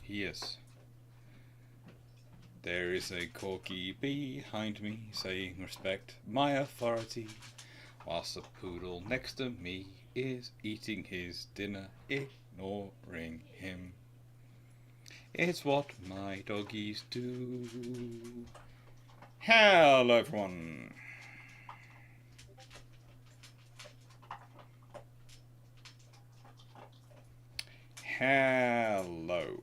Yes. There is a corky behind me saying respect my authority, whilst a poodle next to me is eating his dinner, ignoring him. It's what my doggies do. Hello everyone. Hello.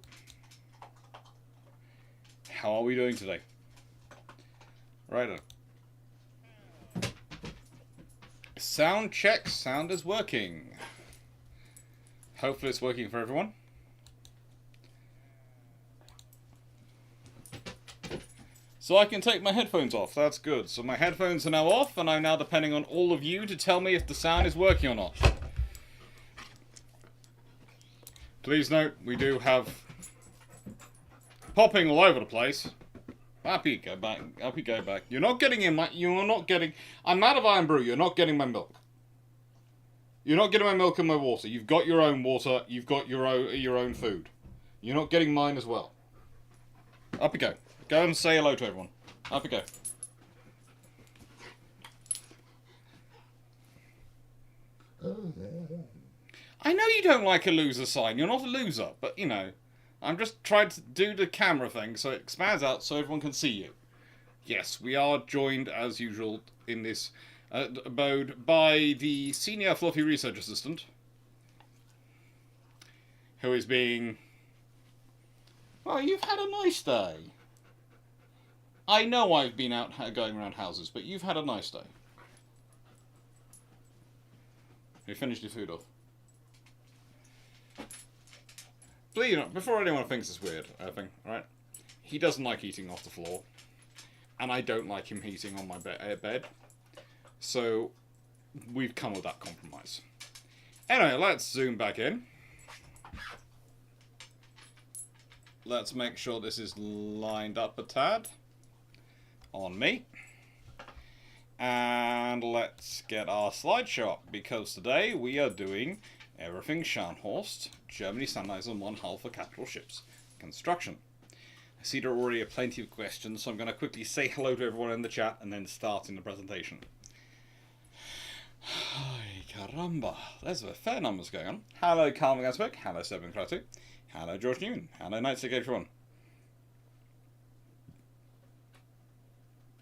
How are we doing today? Right. Sound check. Sound is working. Hopefully it's working for everyone. So I can take my headphones off. That's good. So my headphones are now off, and I'm now depending on all of you to tell me if the sound is working or not. Please note, we do have popping all over the place. Up you go back. Up you go back. You're not getting in my... You're not getting... I'm out of Iron Brew. You're not getting my milk. You're not getting my milk and my water. You've got your own water. You've got your own food. You're not getting mine as well. Up you go. Go and say hello to everyone. Up you go. I know you don't like a loser sign. You're not a loser. But, you know... I'm just trying to do the camera thing so it expands out so everyone can see you. Yes, we are joined, as usual, in this abode by the senior fluffy research assistant, who is being... Well, you've had a nice day. I know I've been out going around houses, but you've had a nice day. You finished your food off. Please, before anyone thinks it's weird, right? He doesn't like eating off the floor. And I don't like him eating on my bed. So, we've come with that compromise. Anyway, let's zoom back in. Let's make sure this is lined up a tad. On me. And let's get our slideshow up. Because today we are doing... Everything Sharnhorst, Germany standardizes on one hull for capital ships. Construction. I see there are already plenty of questions, so I'm going to quickly say hello to everyone in the chat and then start in the presentation. Ay, caramba. There's a fair numbers going on. Hello, Carl Gasbeck. Hello, SteveClarke. Hello, George Newman. Hello, Nightstick, everyone.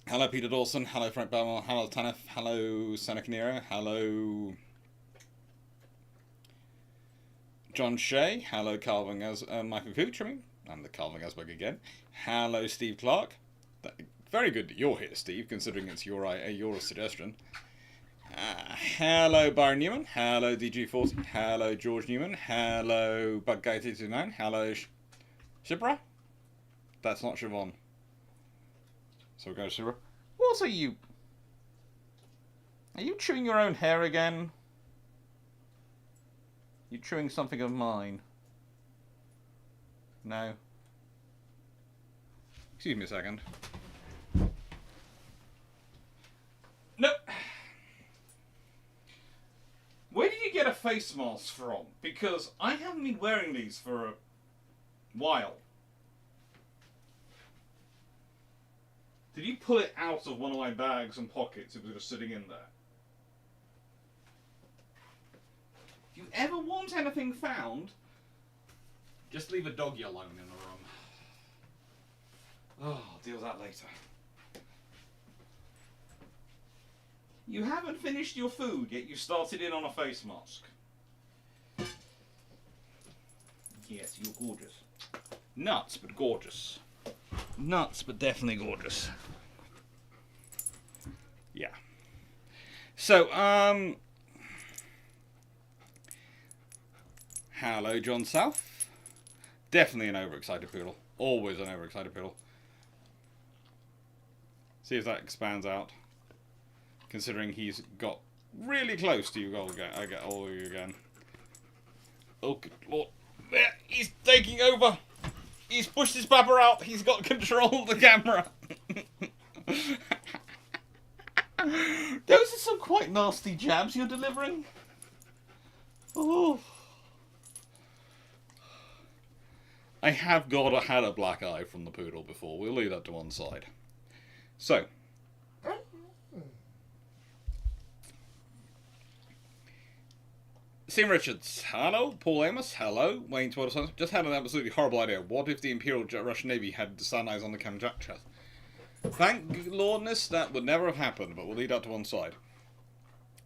Hello, Peter Dawson. Hello, Frank Belmore. Hello, Tanef. Hello, Seneca Nero. Hello... John Shea, hello Calvin Michael Cooch, and the Calvin Gasberg again. Hello SteveClarke. Very good that you're here, Steve, considering it's your suggestion. Hello Byron Newman, hello DG40, hello George Newman, hello BugGuy229, hello Shibra. That's not Siobhan. So we're going to Shibra. What are you? Are you chewing your own hair again? You chewing something of mine? No. Excuse me a second. Nope. Where did you get a face mask from? Because I haven't been wearing these for a while. Did you pull it out of one of my bags and pockets? It was just sitting in there. If you ever want anything found, just leave a doggy alone in the room. Oh, I'll deal with that later. You haven't finished your food, yet you started in on a face mask. Yes, you're gorgeous. Nuts, but gorgeous. Nuts, but definitely gorgeous. Yeah. So, hello, John South. Definitely an overexcited poodle. Always an overexcited poodle. See if that expands out. Considering he's got really close to you all again. I get all of you again. Oh, good lord. There, he's taking over. He's pushed his babber out. He's got control of the camera. Those are some quite nasty jabs you're delivering. Oh. I have had a black eye from the poodle before. We'll leave that to one side. So, Sim Richards, hello. Paul Amos, hello. Wayne Twitter, just had an absolutely horrible idea. What if the Imperial Russian Navy had standardized on the Kamchatka? Thank Lordness, that would never have happened, but we'll leave that to one side.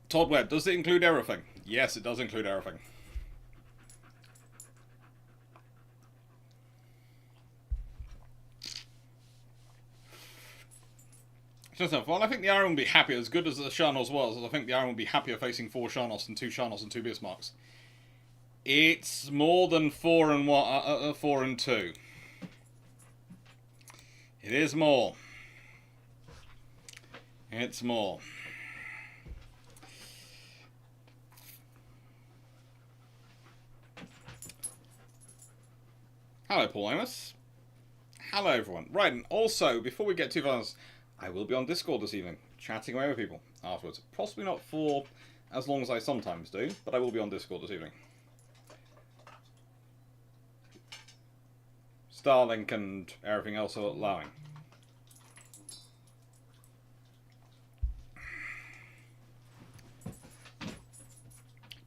Todd Webb, does it include everything? Yes, it does include everything. Well, I think the Iron will be happy, as good as the Sharnhorst was, I think the Iron will be happier facing 4 Sharnhorsts and 2 Sharnhorsts and 2 Bismarcks. It's more than 4 and 2. It is more. It's more. Hello, Paul Amos. Hello, everyone. Right, and also, before we get too far, I will be on Discord this evening, chatting away with people afterwards. Possibly not for as long as I sometimes do, but I will be on Discord this evening. Starlink and everything else are allowing.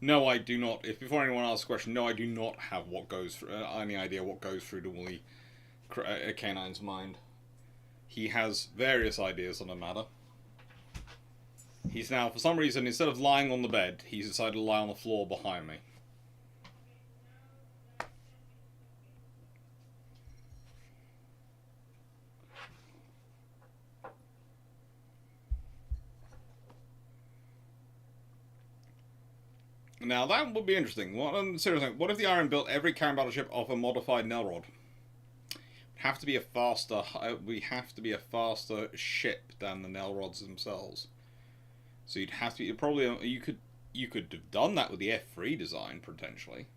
No, I do not. If before anyone asks a question, no, I do not have what goes through, any idea what goes through the woolly canine's mind. He has various ideas on the matter. He's now, for some reason, instead of lying on the bed, he's decided to lie on the floor behind me. Now that would be interesting. Seriously, what if the Iron built every Karen battleship off a modified Nelrod? Have to be a faster. We have to be a faster ship than the Nelrods themselves. So you'd have to be probably. You could have done that with the F3 design potentially,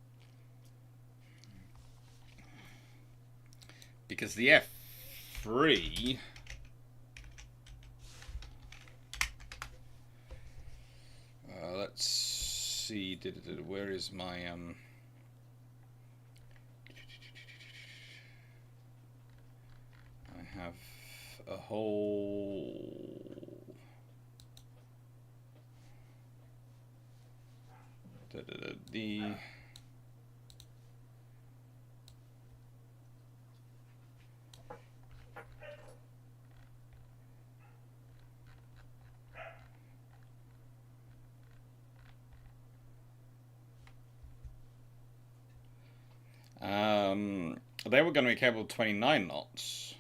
because the F3. Let's see. Where is my I have a whole they were going to be capable of 29 knots.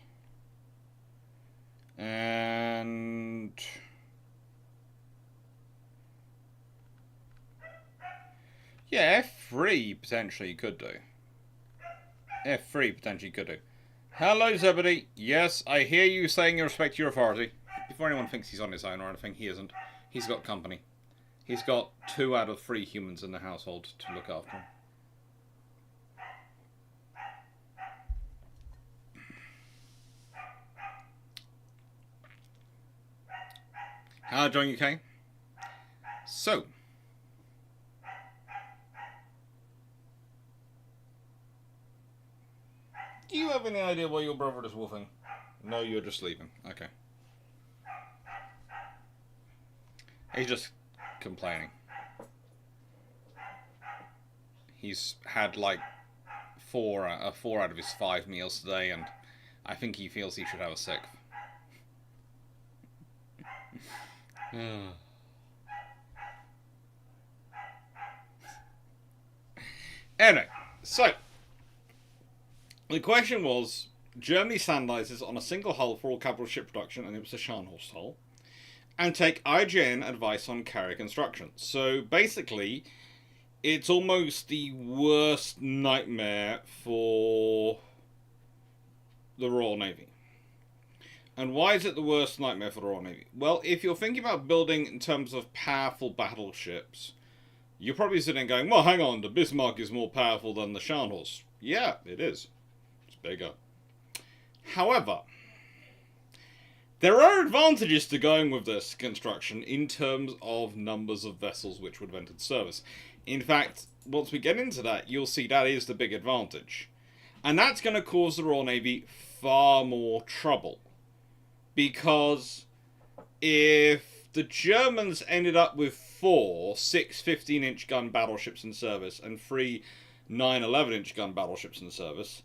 And yeah, F3 potentially could do. F3 potentially could do. Hello, Zebedee. Yes, I hear you saying you respect your authority. Before anyone thinks he's on his own or anything, he isn't. He's got company. He's got 2 out of 3 humans in the household to look after him. Hello, John UK. So, do you have any idea why your brother is wolfing? No, you're just sleeping. Okay. He's just complaining. He's had like 4 out of his 5 meals today, and I think he feels he should have a 6th. Anyway, so the question was, Germany standardizes on a single hull for all capital ship production, and it was a Scharnhorst hull, and take IGN advice on carrier construction. So basically, it's almost the worst nightmare for the Royal Navy. And why is it the worst nightmare for the Royal Navy? Well, if you're thinking about building in terms of powerful battleships, you're probably sitting going, well, hang on, the Bismarck is more powerful than the Sharnhorst. Yeah, it is. It's bigger. However, there are advantages to going with this construction in terms of numbers of vessels which would have entered service. In fact, once we get into that, you'll see that is the big advantage. And that's going to cause the Royal Navy far more trouble. Because if the Germans ended up with 4 6 15-inch gun battleships in service and 3 9 11-inch gun battleships in service,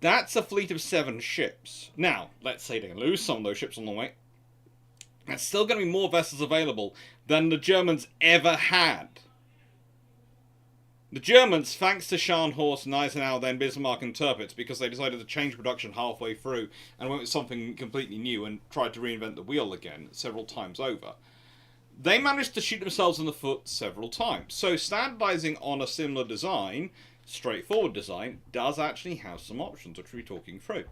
that's a fleet of 7 ships. Now, let's say they lose some of those ships on the way. There's still going to be more vessels available than the Germans ever had. The Germans, thanks to Scharnhorst and Eisenhower, then Bismarck and Tirpitz, because they decided to change production halfway through and went with something completely new and tried to reinvent the wheel again several times over, they managed to shoot themselves in the foot several times. So standardizing on a similar design, straightforward design, does actually have some options, which we're talking through.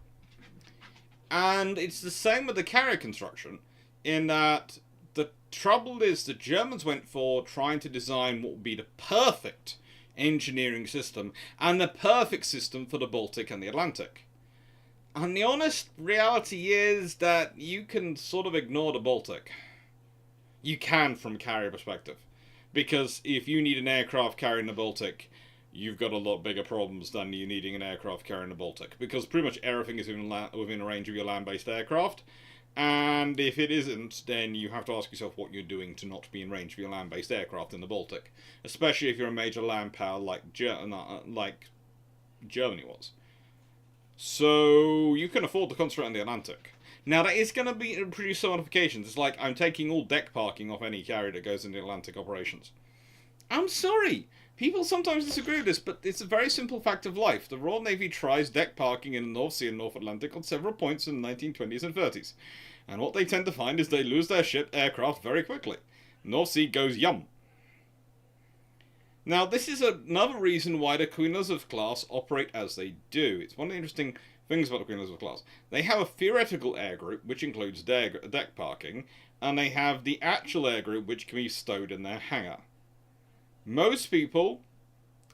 And it's the same with the carrier construction, in that the trouble is the Germans went for trying to design what would be the perfect engineering system and the perfect system for the Baltic and the Atlantic. And the honest reality is that you can sort of ignore the Baltic. You can from a carrier perspective. Because if you need an aircraft carrying the Baltic, you've got a lot bigger problems than you needing an aircraft carrying the Baltic. Because pretty much everything is within range of your land-based aircraft. And if it isn't, then you have to ask yourself what you're doing to not be in range of your land-based aircraft in the Baltic. Especially if you're a major land power like Germany was. So you can afford to concentrate on the Atlantic. Now that is going to produce some modifications. It's like I'm taking all deck parking off any carrier that goes into Atlantic operations. I'm sorry. People sometimes disagree with this, but it's a very simple fact of life. The Royal Navy tries deck parking in the North Sea and North Atlantic on several points in the 1920s and 30s. And what they tend to find is they lose their aircraft very quickly. North Sea goes yum. Now, this is another reason why the Queen Elizabeth class operate as they do. It's one of the interesting things about the Queen Elizabeth class. They have a theoretical air group, which includes deck parking, and they have the actual air group, which can be stowed in their hangar. Most people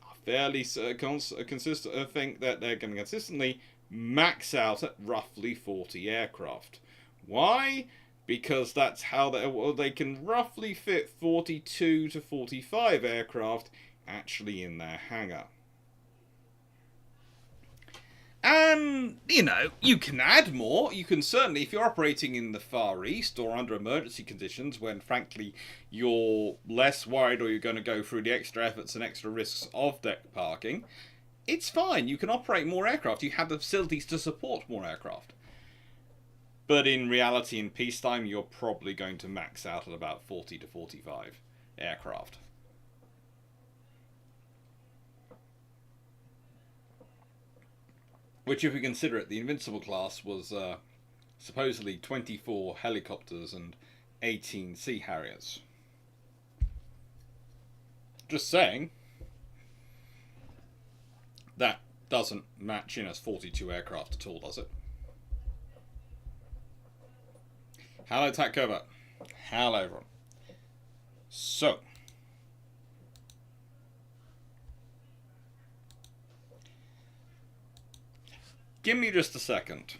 are fairly think that they're going to consistently max out at roughly 40 aircraft. Why? Because that's how they can roughly fit 42 to 45 aircraft actually in their hangar. And, you can add more. You can certainly, if you're operating in the Far East or under emergency conditions when, frankly, you're less worried or you're going to go through the extra efforts and extra risks of deck parking, it's fine. You can operate more aircraft. You have the facilities to support more aircraft. But in reality, in peacetime, you're probably going to max out at about 40 to 45 aircraft. Which, if we consider it, the Invincible class was supposedly 24 helicopters and 18 Sea Harriers. Just saying. That doesn't match in as 42 aircraft at all, does it? Hello, Tac Covert. Hello, everyone. So, give me just a second.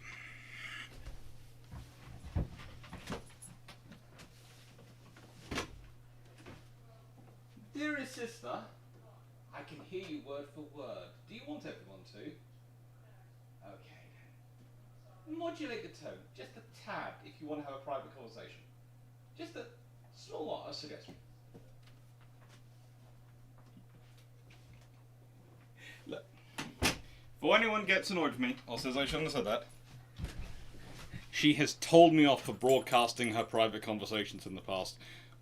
Dearest sister, I can hear you word for word. Do you want everyone to? Okay. Modulate the tone, just a tad, if you want to have a private conversation. Just a small suggestion. Look, before anyone gets annoyed with me or says I shouldn't have said that, she has told me off for broadcasting her private conversations in the past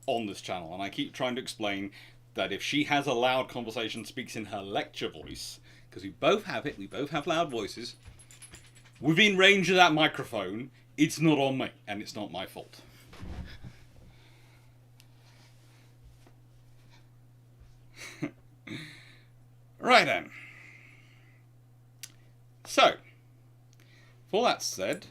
on this channel, and I keep trying to explain that if she has a loud conversation, speaks in her lecture voice, because we both have it, we both have loud voices, within range of that microphone, it's not on me, and it's not my fault. Right then. So, with all that said,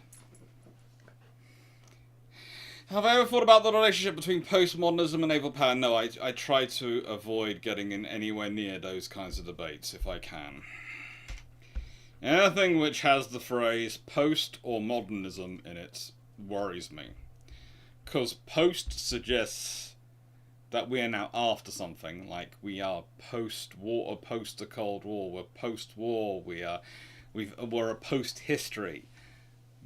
have I ever thought about the relationship between postmodernism and naval power? No, I try to avoid getting in anywhere near those kinds of debates if I can. Anything which has the phrase post or modernism in it worries me. Because post suggests that we are now after something, like we are post-war or post the Cold War, we're post-war, we are We're a post-history.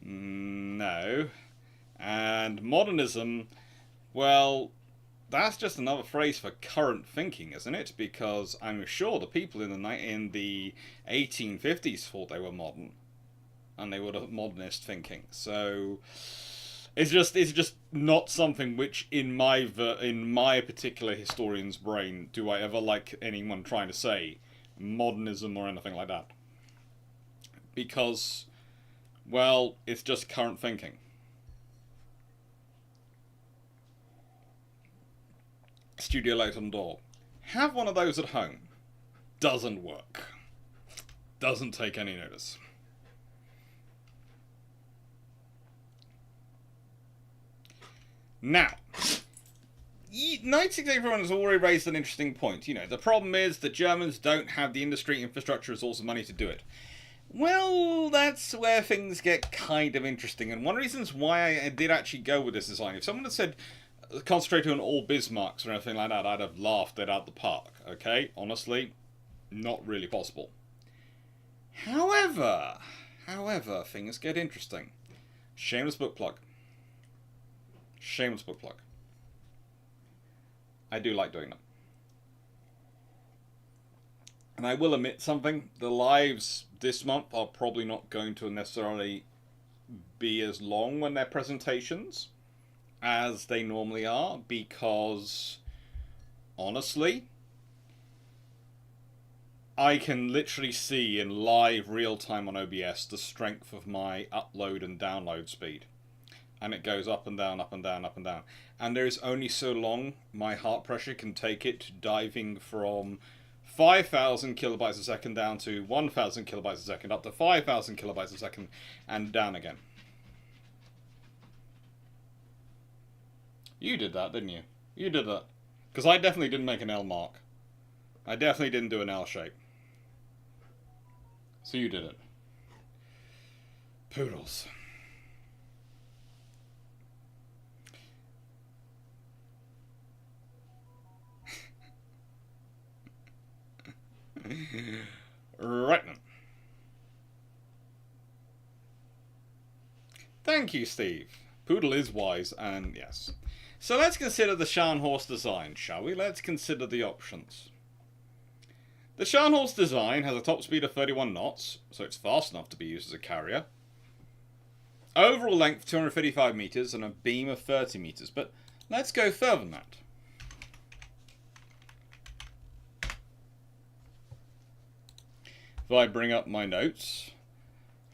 No. And modernism, well, that's just another phrase for current thinking, isn't it? Because I'm sure the people in the 1850s thought they were modern, and they would have modernist thinking. So it's just not something which in my particular historian's brain do I ever like anyone trying to say modernism or anything like that. Because, well, it's just current thinking. Studio light on door. Have one of those at home. Doesn't work. Doesn't take any notice. Now, 1981 has already raised an interesting point. You know, the problem is the Germans don't have the industry, infrastructure, resources, money to do it. Well, that's where things get kind of interesting. And one of the reasons why I did actually go with this design, if someone had said concentrating on all Bismarcks or anything like that, I'd have laughed it out the park. Okay? Honestly, not really possible. However, things get interesting. Shameless book plug. Shameless book plug. I do like doing them. And I will admit something, the lives this month are probably not going to necessarily be as long when they're presentations as they normally are, because honestly, I can literally see in live real time on OBS the strength of my upload and download speed. And it goes up and down, up and down, up and down. And there is only so long my heart pressure can take it, diving from 5,000 kilobytes a second down to 1,000 kilobytes a second, up to 5,000 kilobytes a second, and down again. You did that, didn't you? You did that. Because I definitely didn't make an L mark. I definitely didn't do an L shape. So you did it. Poodles. Right then. Thank you, Steve. Poodle is wise, and yes. So let's consider the Sharnhorst design, shall we? Let's consider the options. The Sharnhorst design has a top speed of 31 knots, so it's fast enough to be used as a carrier. Overall length 255 meters and a beam of 30 meters, but let's go further than that. If I bring up my notes,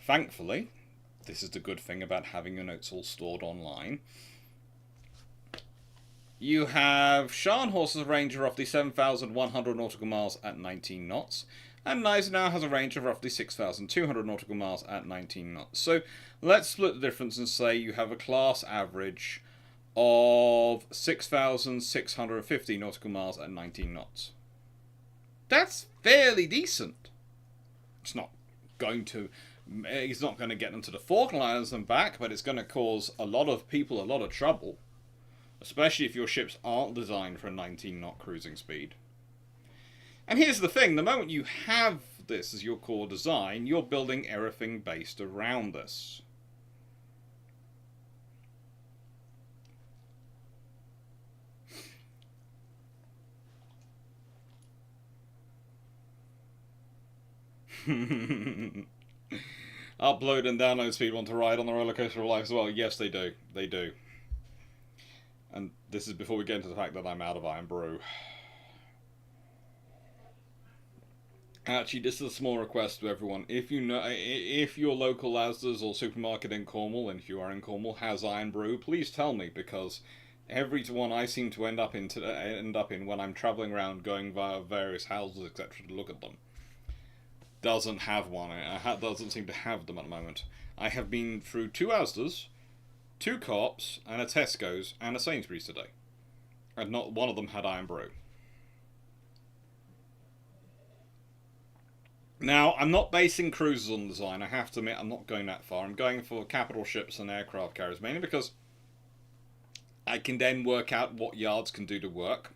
thankfully, this is the good thing about having your notes all stored online. You have Sharnhorst has a range of roughly 7,100 nautical miles at 19 knots, and Gneisenau has a range of roughly 6,200 nautical miles at 19 knots. So let's split the difference and say you have a class average of 6,650 nautical miles at 19 knots. That's fairly decent. It's not going to get them to the Falkland Islands and back, but it's going to cause a lot of people a lot of trouble. Especially if your ships aren't designed for a 19-knot cruising speed. And here's the thing, the moment you have this as your core design, you're building everything based around this. Upload and download speed want to ride on the roller coaster of life as well. Yes, they do. They do. And this is before we get into the fact that I'm out of Iron Brew. Actually, this is a small request to everyone. If your local Asda's or supermarket in Cornwall, and if you are in Cornwall, has Iron Brew, please tell me, because every one I seem to end up in when I'm travelling around, going via various houses, etc., to look at them, doesn't have one. Doesn't seem to have them at the moment. I have been through 2 Asda's, 2 Co-ops, and a Tesco's, and a Sainsbury's today. And not one of them had Iron Brew. Now, I'm not basing cruisers on design. I have to admit, I'm not going that far. I'm going for capital ships and aircraft carriers, mainly because I can then work out what yards can do the work.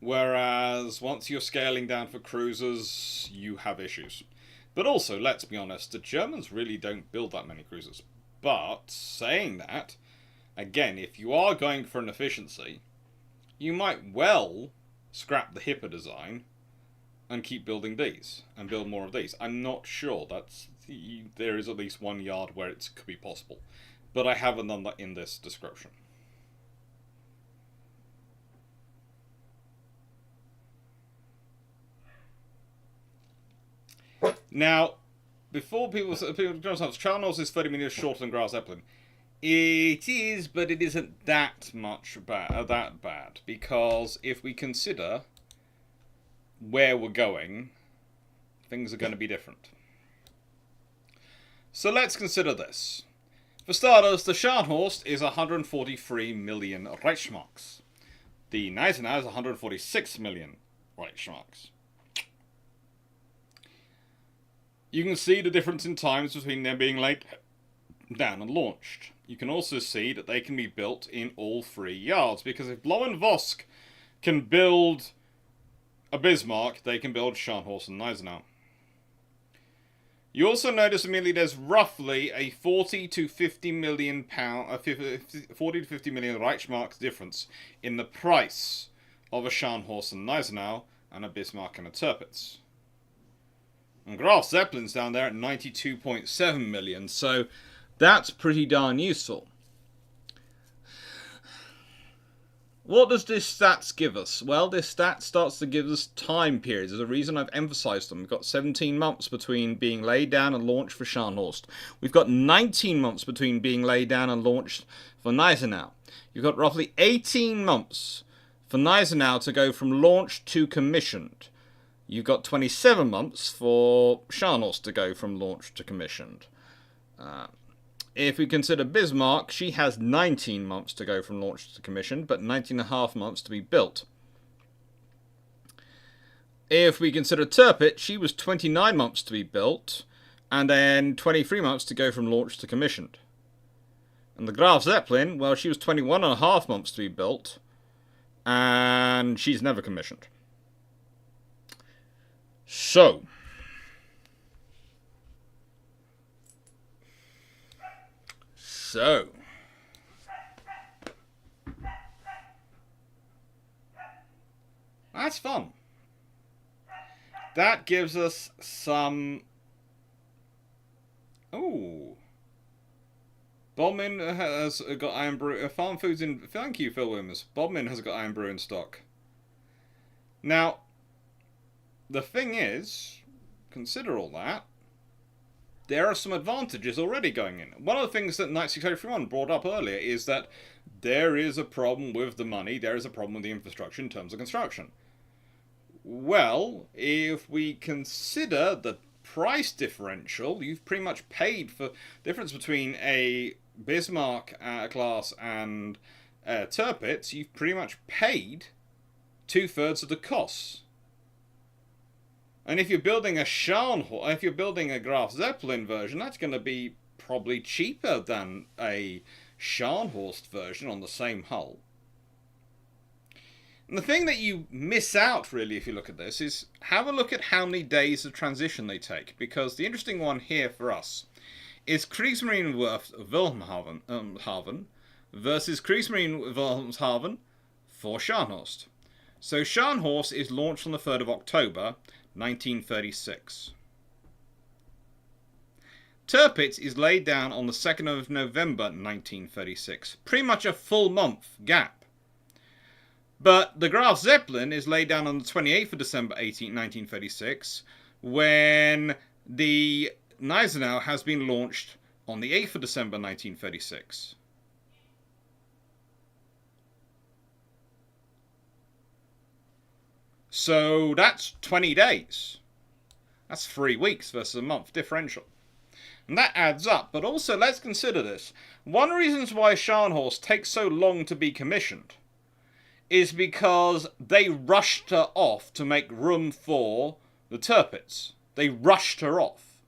Whereas, once you're scaling down for cruisers, you have issues. But also, let's be honest, the Germans really don't build that many cruisers. But, saying that, again, if you are going for an efficiency, you might well scrap the HIPAA design and keep building these, and build more of these. I'm not sure. There is at least one yard where it could be possible. But I haven't done that in this description. Now, before people Sharnhorst is 30 meters shorter than Graf Zeppelin. It is, but it isn't that much that bad, because if we consider where we're going, things are going to be different. So let's consider this. For starters, the Scharnhorst is 143 million Reichsmarks. The Gneisenau is 146 million Reichsmarks. You can see the difference in times between them being laid down and launched. You can also see that they can be built in all three yards, because if Blohm and Vosk can build a Bismarck, they can build Scharnhorst and Gneisenau. You also notice immediately there's roughly a 40 to 50 million Reichsmarks difference in the price of a Scharnhorst and Gneisenau and a Bismarck and a Tirpitz. And Graf Zeppelin's down there at 92.7 million, so that's pretty darn useful. What does this stats give us? Well, this stat starts to give us time periods. There's a reason I've emphasised them. We've got 17 months between being laid down and launched for Scharnhorst. We've got 19 months between being laid down and launched for Gneisenau. You've got roughly 18 months for Gneisenau to go from launched to commissioned. You've got 27 months for Sharnhorst to go from launched to commissioned. If we consider Bismarck, she has 19 months to go from launch to commissioned, but 19.5 months to be built. If we consider Tirpitz, she was 29 months to be built, and then 23 months to go from launch to commissioned. And the Graf Zeppelin, well, she was 21.5 months to be built, and she's never commissioned. So, that's fun. That gives us some... Ooh. Bodmin has got Iron Brew... Farm Foods in... Thank you, Phil Williams. Bodmin has got Iron Brew in stock. Now, the thing is, consider all that. There are some advantages already going in. One of the things that Knight 631 brought up earlier is that there is a problem with the money, there is a problem with the infrastructure in terms of construction. Well, if we consider the price differential, you've pretty much paid for the difference between a Bismarck class and Tirpitz, you've pretty much paid 2/3 of the costs. And if you're building a Sharnhorst, if you're building a Graf Zeppelin version, that's going to be probably cheaper than a Sharnhorst version on the same hull. And the thing that you miss out, really, if you look at this, is have a look at how many days of transition they take. Because the interesting one here for us is Kriegsmarine Wilhelmshaven versus Kriegsmarine Wilhelmshaven for Scharnhorst. So Sharnhorst is launched on the 3rd of October, 1936. Tirpitz is laid down on the 2nd of November 1936. Pretty much a full month gap. But the Graf Zeppelin is laid down on the 28th of December 1936, when the Gneisenau has been launched on the 8th of December 1936. So that's 20 days. That's 3 weeks versus a month differential. And that adds up. But also, let's consider this. One of the reasons why Sharnhorst takes so long to be commissioned is because they rushed her off to make room for the Tirpitz. They rushed her off.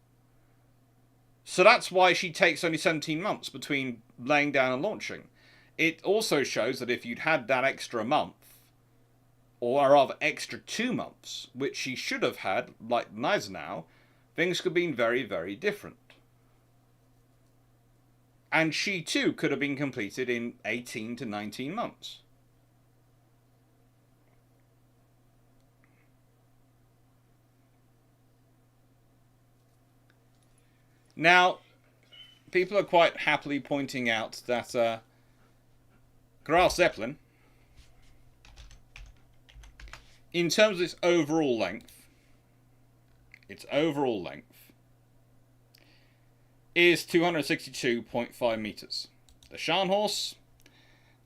So that's why she takes only 17 months between laying down and launching. It also shows that if you'd had that extra month, or rather extra 2 months, which she should have had, like Gneisenau, things could have been very, very different. And she too could have been completed in 18 to 19 months. Now, people are quite happily pointing out that Graf Zeppelin, in terms of its overall length, is 262.5 meters. The Sharnhorst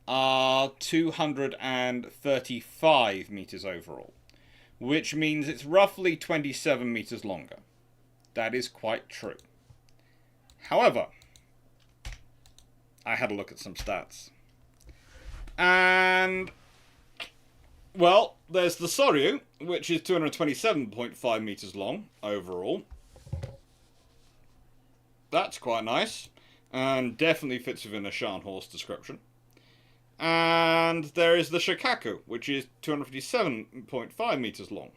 are 235 meters overall, which means it's roughly 27 meters longer. That is quite true. However, I had a look at some stats. And, well, there's the Soryu, which is 227.5 meters long overall. That's quite nice, and definitely fits within a Scharnhorst description. And there is the Shikaku, which is 257.5 meters long.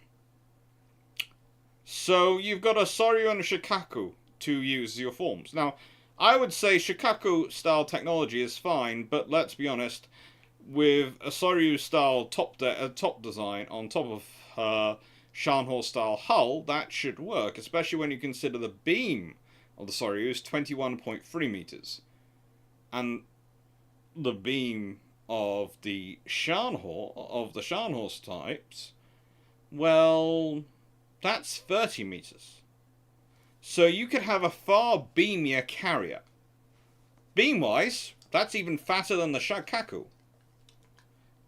So you've got a Soryu and a Shikaku to use as your forms. Now, I would say Shikaku style technology is fine, but let's be honest, with a Soryu style top design on top of her Sharnhorst style hull, that should work, especially when you consider the beam of the Soryu is 21.3 meters. And the beam of the Sharnhorst types, well, that's 30 meters. So you could have a far beamier carrier. Beam-wise, that's even fatter than the Shikaku.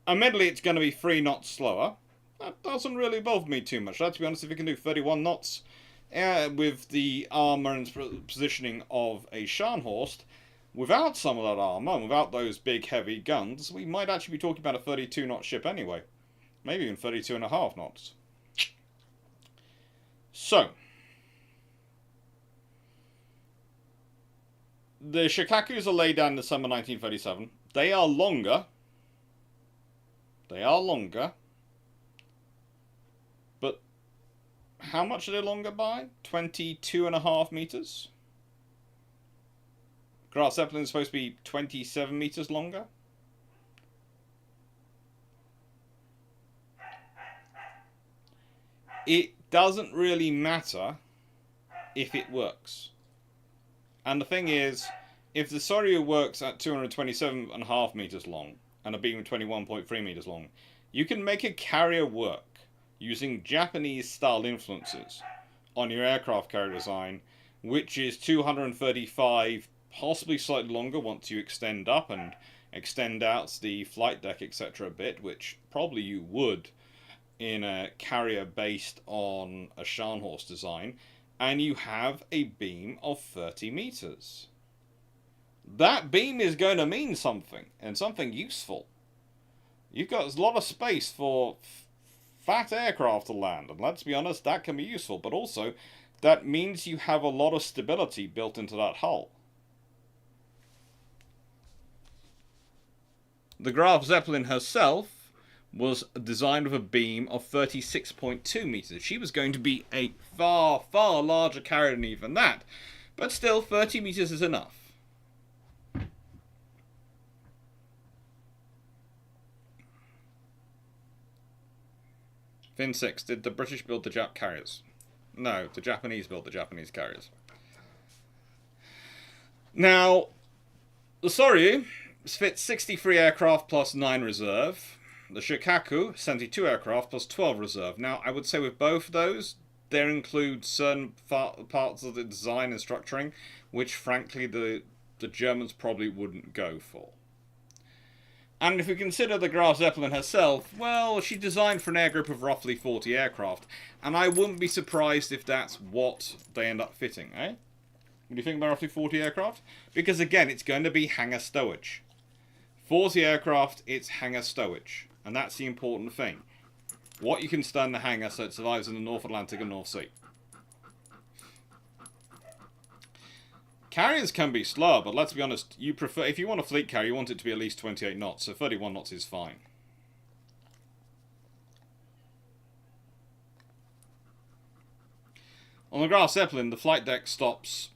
Admittedly, it's going to be 3 knots slower. That doesn't really bother me too much. Let's be honest, if you can do 31 knots with the armour and positioning of a Sharnhorst, without some of that armour and without those big heavy guns, we might actually be talking about a 32-knot ship anyway. Maybe even 32.5 knots. So, the Shikakus are laid down in December 1937. They are longer. But how much are they longer by? 22.5 meters? Graf Zeppelin is supposed to be 27 meters longer. It doesn't really matter if it works. And the thing is, if the Soryu works at 227.5 meters long and a beam of 21.3 meters long, you can make a carrier work using Japanese style influences on your aircraft carrier design, which is 235, possibly slightly longer once you extend up and extend out the flight deck, etc. a bit, which probably you would in a carrier based on a Sharnhorst design, and you have a beam of 30 meters. That beam is going to mean something, and something useful. You've got a lot of space for fat aircraft to land, and let's be honest, that can be useful, but also that means you have a lot of stability built into that hull. The Graf Zeppelin herself was designed with a beam of 36.2 meters. She was going to be a far, far larger carrier than even that, but still 30 meters is enough. Fin 6, did the British build the Jap carriers? No, the Japanese built the Japanese carriers. Now, the Soryu fits 63 aircraft plus 9 reserve. The Shikaku, 72 aircraft plus 12 reserve. Now, I would say with both of those, there includes certain parts of the design and structuring, which frankly the Germans probably wouldn't go for. And if we consider the Graf Zeppelin herself, well, she's designed for an air group of roughly 40 aircraft, and I wouldn't be surprised if that's what they end up fitting, eh? What do you think about roughly 40 aircraft? Because again, it's going to be hangar stowage. 40 aircraft, it's hangar stowage, and that's the important thing. What you can stow in the hangar so it survives in the North Atlantic and North Sea. Carriers can be slower, but let's be honest, you prefer, if you want a fleet carrier, you want it to be at least 28 knots, so 31 knots is fine. On the Graf Zeppelin, the flight deck stops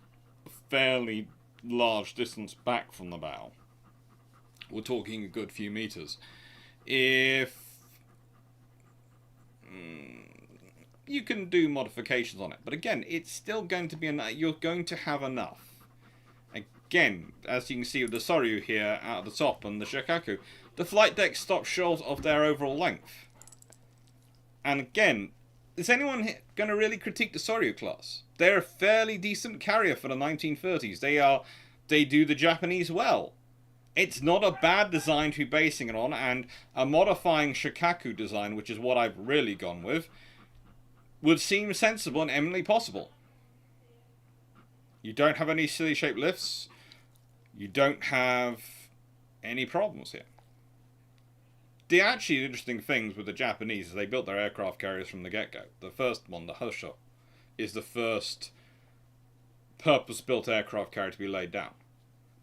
a fairly large distance back from the bow. We're talking a good few meters. If you can do modifications on it, but again, it's still going to be enough. You're going to have enough. Again, as you can see with the Soryu here out of the top and the Shikaku, the flight deck stops short of their overall length. And again, is anyone going to really critique the Soryu class? They're a fairly decent carrier for the 1930s. They do the Japanese well. It's not a bad design to be basing it on, and a modifying Shikaku design, which is what I've really gone with, would seem sensible and eminently possible. You don't have any silly shaped lifts. You don't have any problems here. The actually interesting things with the Japanese is they built their aircraft carriers from the get-go. The first one, the Husho, is the first purpose-built aircraft carrier to be laid down.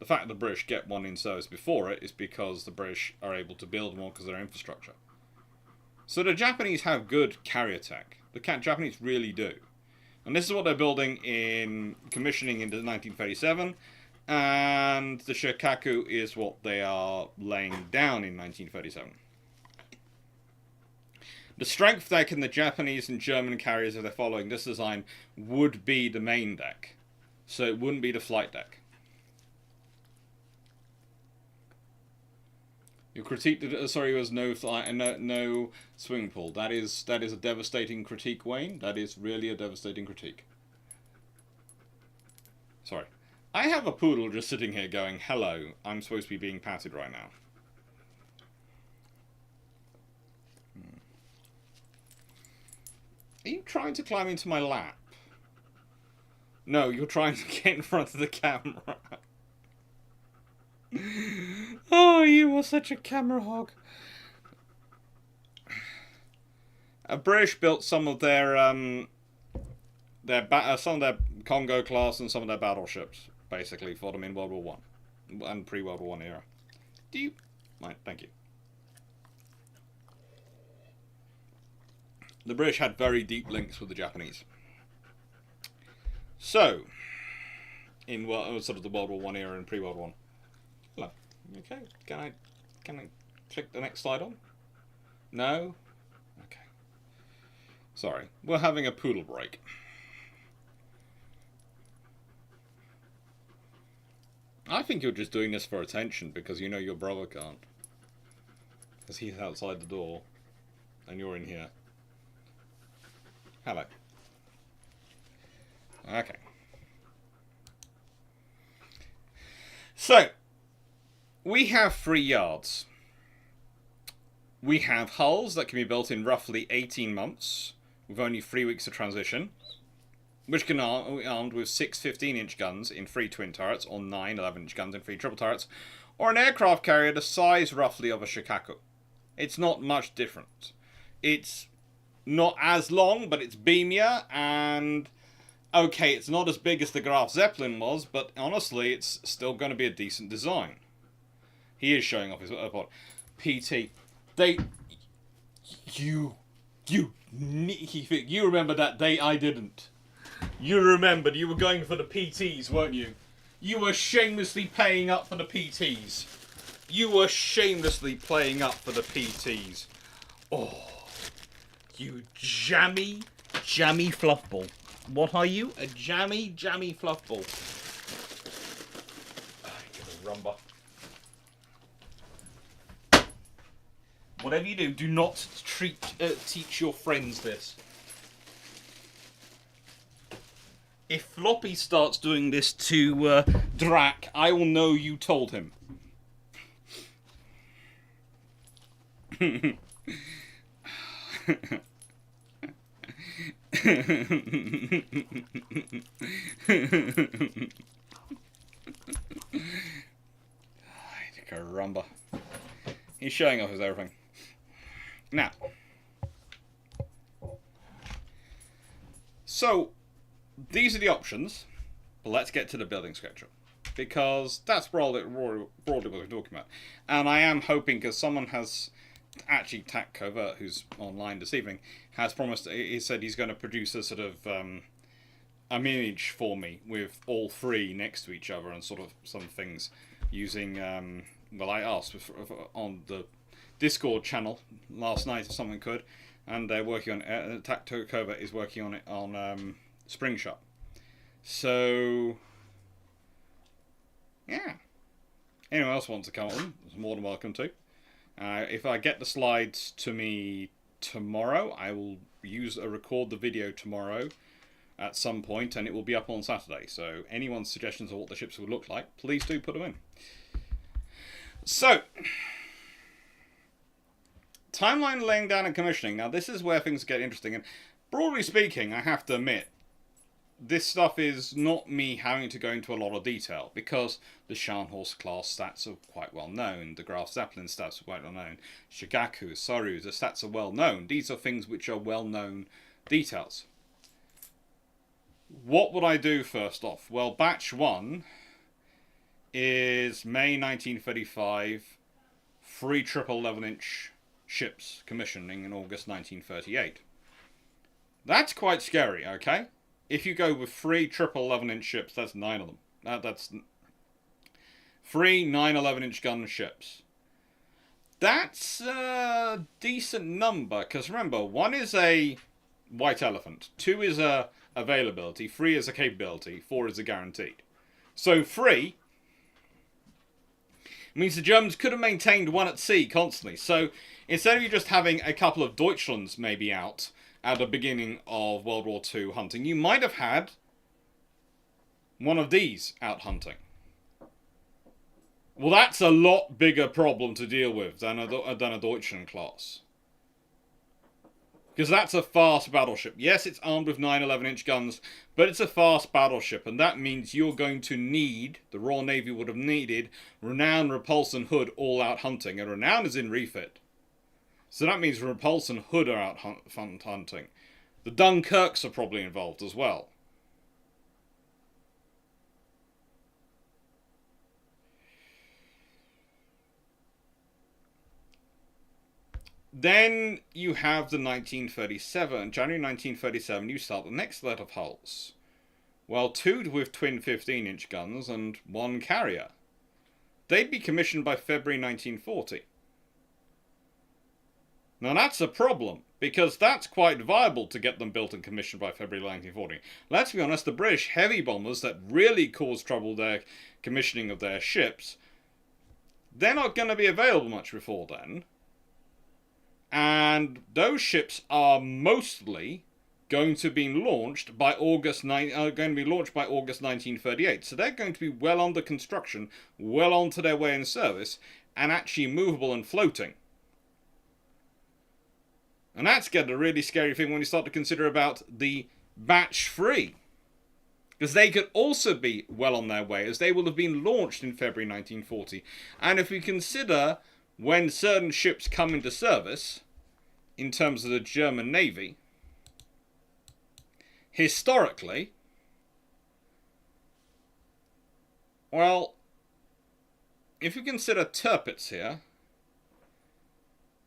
The fact that the British get one in service before it is because the British are able to build more because of their infrastructure. So the Japanese have good carrier tech. The Japanese really do. And this is what they're building in commissioning into 1937. And the Shikaku is what they are laying down in 1937. The strength deck in the Japanese and German carriers, if they're following this design, would be the main deck. So it wouldn't be the flight deck. Your critique was no swimming pool. That is a devastating critique, Wayne. That is really a devastating critique. Sorry. I have a poodle just sitting here going, hello, I'm supposed to be being patted right now. Are you trying to climb into my lap? No, you're trying to get in front of the camera. Oh, you are such a camera hog. British built some of their Congo class and some of their battleships, basically, for them in World War I and pre-World War I era. Do you? Right, thank you. The British had very deep links with the Japanese. So, in sort of the World War I era and pre-World War I. Hello. Okay. Can I click the next slide on? No? Okay. Sorry. We're having a poodle break. I think you're just doing this for attention because you know your brother can't. Because he's outside the door and you're in here. Hello. Okay. So, we have 3 yards. We have hulls that can be built in roughly 18 months, with only 3 weeks of transition, which can be armed with 6 15-inch guns in 3 twin turrets, or 9 11-inch guns in 3 triple turrets, or an aircraft carrier the size roughly of a Shikaku. It's not much different. It's not as long, but it's beamier, and okay, it's not as big as the Graf Zeppelin was, but honestly, it's still going to be a decent design. He is showing off his pod. PT. You remember that day I didn't. You remembered you were going for the PTs, weren't you? You were shamelessly paying up for the PTs. You were shamelessly playing up for the PTs. Oh, you jammy fluffball. What are you? A jammy fluffball. Give a rumba. Whatever you do, do not teach your friends this. If Floppy starts doing this to Drac, I will know you told him. Caramba. He's showing off his everything. Now, so these are the options. But let's get to the building schedule, because that's broadly what we're talking about. And I am hoping, because someone has actually, Tack Covert, who's online this evening, has promised. He said he's going to produce a sort of image for me with all three next to each other and sort of some things using. Well, I asked on the Discord channel last night if someone could, and they're working on Tactocova is working on it on Spring Shop. So yeah, anyone else wants to come on is more than welcome to. If I get the slides to me tomorrow, I will record the video tomorrow at some point, and it will be up on Saturday. So anyone's suggestions of what the ships would look like, please do put them in. So, timeline laying down and commissioning. Now this is where things get interesting, and broadly speaking, I have to admit, this stuff is not me having to go into a lot of detail, because the Sharnhorst class stats are quite well known, the Graf Zeppelin stats are quite well known, Shigaku, Soryu, the stats are well known. These are things which are well known details. What would I do first off? Well, batch 1 is May 1935, 3 triple 11-inch ships commissioning in August 1938. That's quite scary, okay? If you go with 3 triple 11-inch ships, that's 9 of them. That's 3 9-11-inch gun ships. That's a decent number, because remember, 1 is a white elephant, 2 is a availability, 3 is a capability, 4 is a guaranteed. So 3 means the Germans could have maintained 1 at sea constantly. So instead of you just having a couple of Deutschlands maybe out at the beginning of World War II hunting, you might have had 1 of these out hunting. Well, that's a lot bigger problem to deal with than a Deutschland class. Because that's a fast battleship. Yes, it's armed with 9-11-inch guns, but it's a fast battleship, and that means you're going to need, the Royal Navy would have needed, Renown, Repulse, and Hood all out hunting, and Renown is in refit. So that means Repulse and Hood are out hunting. The Dunkirks are probably involved as well. Then you have the 1937, January 1937, you start the next lot of hulls. Well, 2 with twin 15-inch guns and 1 carrier. They'd be commissioned by February 1940. Now that's a problem, because that's quite viable to get them built and commissioned by February 1940. Let's be honest, the British heavy bombers that really caused trouble their commissioning of their ships, they're not going to be available much before then. And those ships are mostly going to be launched by August 1938. So they're going to be well under construction, well onto their way in service, and actually movable and floating. And that's getting a really scary thing when you start to consider about the batch 3. Because they could also be well on their way, as they will have been launched in February 1940. And if we consider when certain ships come into service, in terms of the German Navy, historically, well, if you consider Tirpitz here,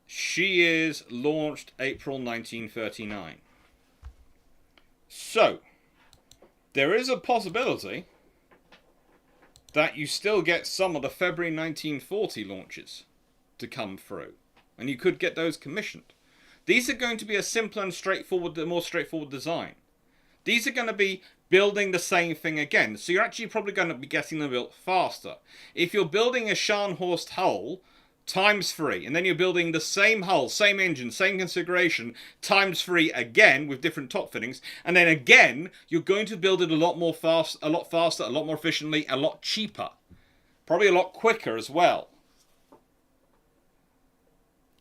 she is launched April 1939. So, there is a possibility that you still get some of the February 1940 launches to come through. And you could get those commissioned. These are going to be a simpler and more straightforward design. These are going to be building the same thing again. So you're actually probably going to be getting them built faster. If you're building a Sharnhorst hull times 3, and then you're building the same hull, same engine, same configuration, times 3 again with different top fittings, and then again, you're going to build it a lot faster, a lot more efficiently, a lot cheaper. Probably a lot quicker as well.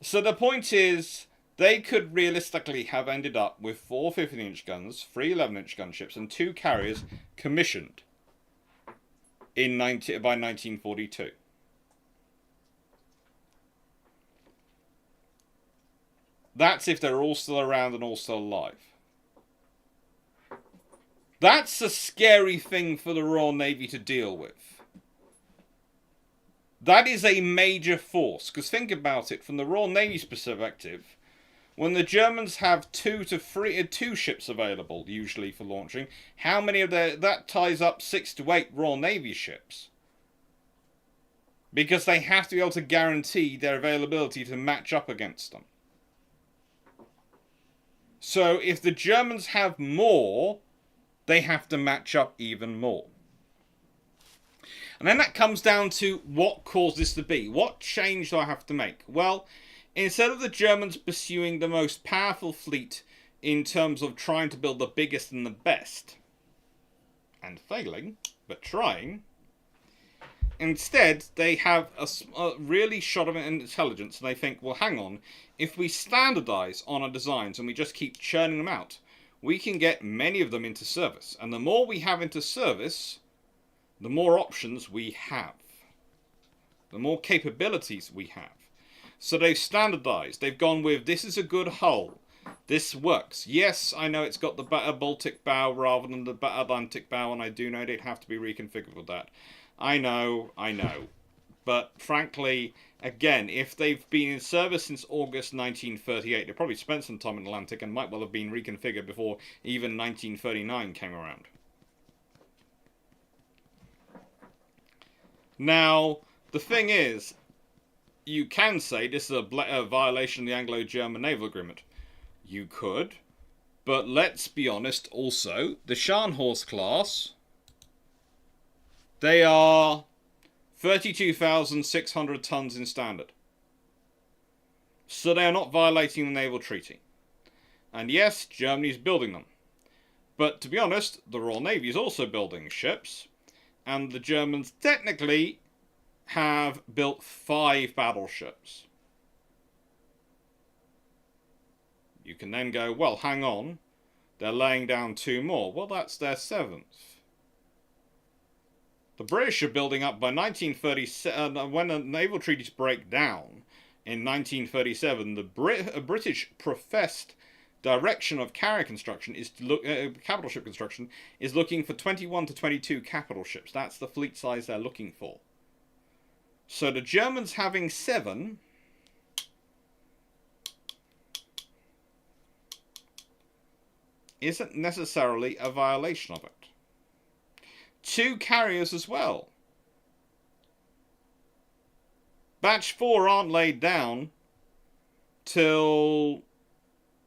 So the point is, they could realistically have ended up with 4 15-inch guns, 3 11-inch gunships, and 2 carriers commissioned by 1942. That's if they're all still around and all still alive. That's a scary thing for the Royal Navy to deal with. That is a major force, because think about it, from the Royal Navy's perspective, When the Germans have 2 ships available, usually for launching, how many of that ties up 6 to 8 Royal Navy ships? Because they have to be able to guarantee their availability to match up against them. So if the Germans have more, they have to match up even more. And then that comes down to what caused this to be. What change do I have to make? Well, instead of the Germans pursuing the most powerful fleet in terms of trying to build the biggest and the best, and failing, but trying, instead they have a really shot of intelligence, and they think, well, hang on, if we standardize on our designs and we just keep churning them out, we can get many of them into service. And the more we have into service, the more options we have, the more capabilities we have. So they've standardized. They've gone with, this is a good hull. This works. Yes, I know it's got the Baltic bow rather than the Atlantic bow, and I do know they'd have to be reconfigured with that. I know. But frankly, again, if they've been in service since August 1938, they probably spent some time in Atlantic and might well have been reconfigured before even 1939 came around. Now, the thing is, you can say this is a violation of the Anglo-German Naval Agreement. You could, but let's be honest also, the Sharnhorst class, they are 32,600 tons in standard. So they are not violating the naval treaty. And yes, Germany's building them. But to be honest, the Royal Navy is also building ships, and the Germans technically have built 5 battleships. You can then go, well, hang on, they're laying down 2 more. Well, that's their 7th. The British are building up by 1937. When the naval treaties break down in 1937, the British professed direction of carrier construction is to look capital ship construction is looking for 21 to 22 capital ships. That's the fleet size they're looking for. So the Germans having 7 isn't necessarily a violation of it. 2 carriers as well. Batch 4 aren't laid down till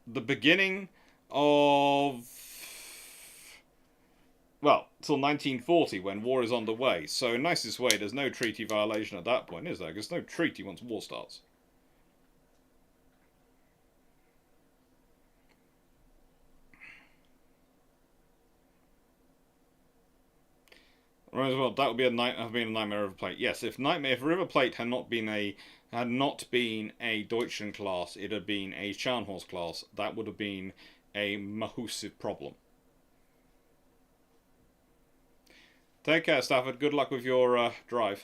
the beginning of, well, till 1940 when war is underway. So in nicest way, there's no treaty violation at that point, is there? Because no treaty once war starts. Well, that would be have been a Nightmare River Plate. Yes, if River Plate had not been a Deutschland class, it had been a Scharnhorst class. That would have been a massive problem. Take care, Stafford. Good luck with your drive.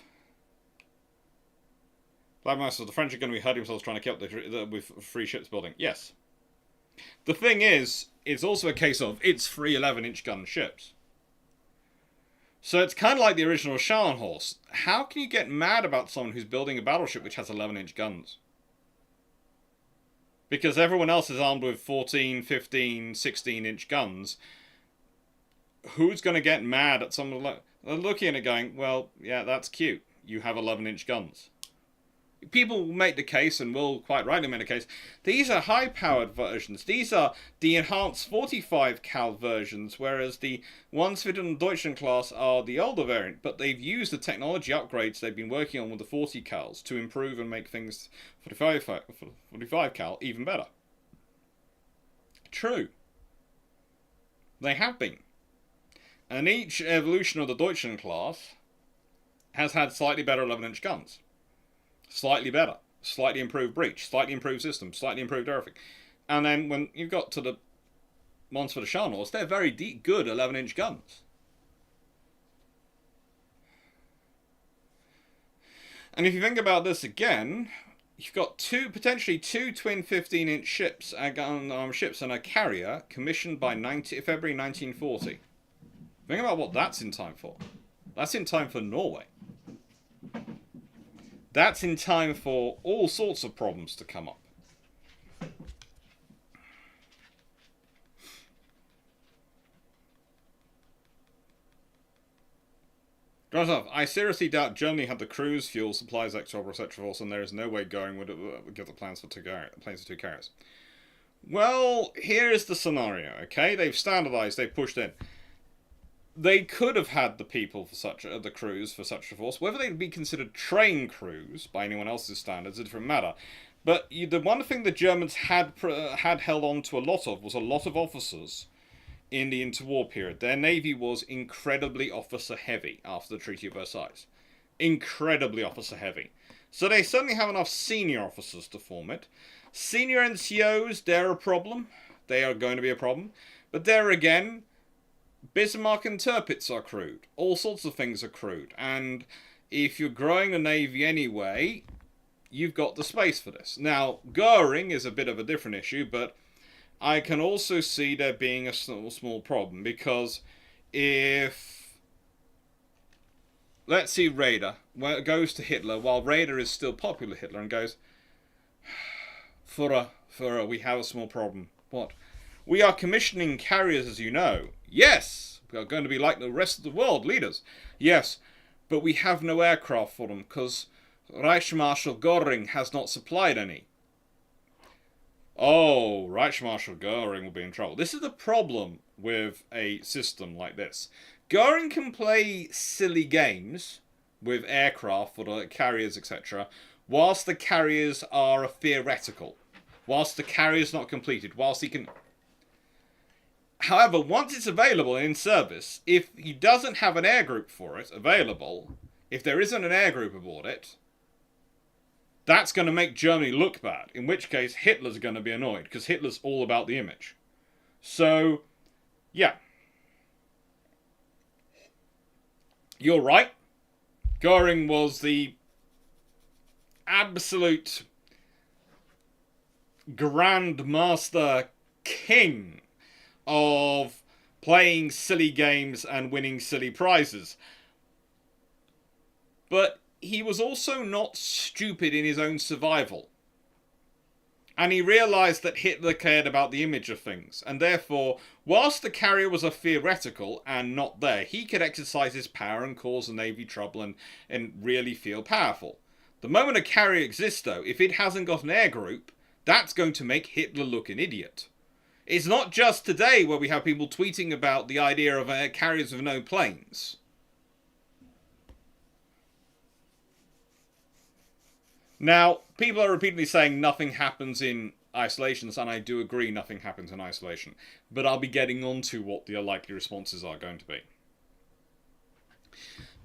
Flagmaster, the French are going to be hurting themselves trying to keep up with free ships building. Yes. The thing is, it's also a case of it's free 11-inch gun ships. So it's kind of like the original Scharnhorst. How can you get mad about someone who's building a battleship which has 11-inch guns? Because everyone else is armed with 14, 15, 16-inch guns. Who's going to get mad at someone looking at it going, well, yeah, that's cute. You have 11-inch guns. People will make the case, and will quite rightly make the case, these are high-powered versions. These are the enhanced 45 cal versions, whereas the ones fitted in the Deutschland class are the older variant, but they've used the technology upgrades they've been working on with the 40 cals to improve and make things 45 cal even better. True. They have been. And each evolution of the Deutschland class has had slightly better 11-inch guns. Slightly better, slightly improved breach, slightly improved system, slightly improved everything. And then when you've got to the ones for the Sharnhorst, they're very good 11-inch guns. And if you think about this again, you've got potentially two twin 15-inch ships, ships and a carrier commissioned by February 1940. Think about what that's in time for. That's in time for Norway. That's in time for all sorts of problems to come up. I seriously doubt Germany had the crews, fuel, supplies, etc., force, and there is no way going would give the plans for two carriers. Well, here's the scenario, okay? They've standardized, they've pushed in. They could have had the people for such the crews for such a force. Whether they'd be considered train crews by anyone else's standards is a different matter. But the one thing the Germans had held on to a lot of was a lot of officers in the interwar period. Their navy was incredibly officer heavy after the Treaty of Versailles. Incredibly officer heavy. So they certainly have enough senior officers to form it. Senior NCOs, they're a problem. They are going to be a problem. But there again, Bismarck and Tirpitz are crude. All sorts of things are crude. And if you're growing a navy anyway, you've got the space for this. Now, Goering is a bit of a different issue, but I can also see there being a small problem. Because if, let's see, Raeder goes to Hitler, while Raeder is still popular Hitler, and goes, Führer, we have a small problem. What? We are commissioning carriers, as you know. Yes! We are going to be like the rest of the world, leaders. Yes, but we have no aircraft for them, because Reichsmarschall Göring has not supplied any. Oh, Reichsmarschall Göring will be in trouble. This is the problem with a system like this. Göring can play silly games with aircraft for the carriers, etc., whilst the carriers are theoretical. Whilst the carrier's not completed. Whilst he can... However, once it's available and in service, if he doesn't have an air group for it available, if there isn't an air group aboard it, that's going to make Germany look bad. In which case, Hitler's going to be annoyed, because Hitler's all about the image. So, yeah. You're right. Göring was the absolute grandmaster king of playing silly games and winning silly prizes. But he was also not stupid in his own survival. And he realised that Hitler cared about the image of things. And therefore, whilst the carrier was a theoretical and not there, he could exercise his power and cause the navy trouble and really feel powerful. The moment a carrier exists, though, if it hasn't got an air group, that's going to make Hitler look an idiot. It's not just today where we have people tweeting about the idea of carriers with no planes. Now, people are repeatedly saying nothing happens in isolations, and I do agree nothing happens in isolation. But I'll be getting on to what the likely responses are going to be.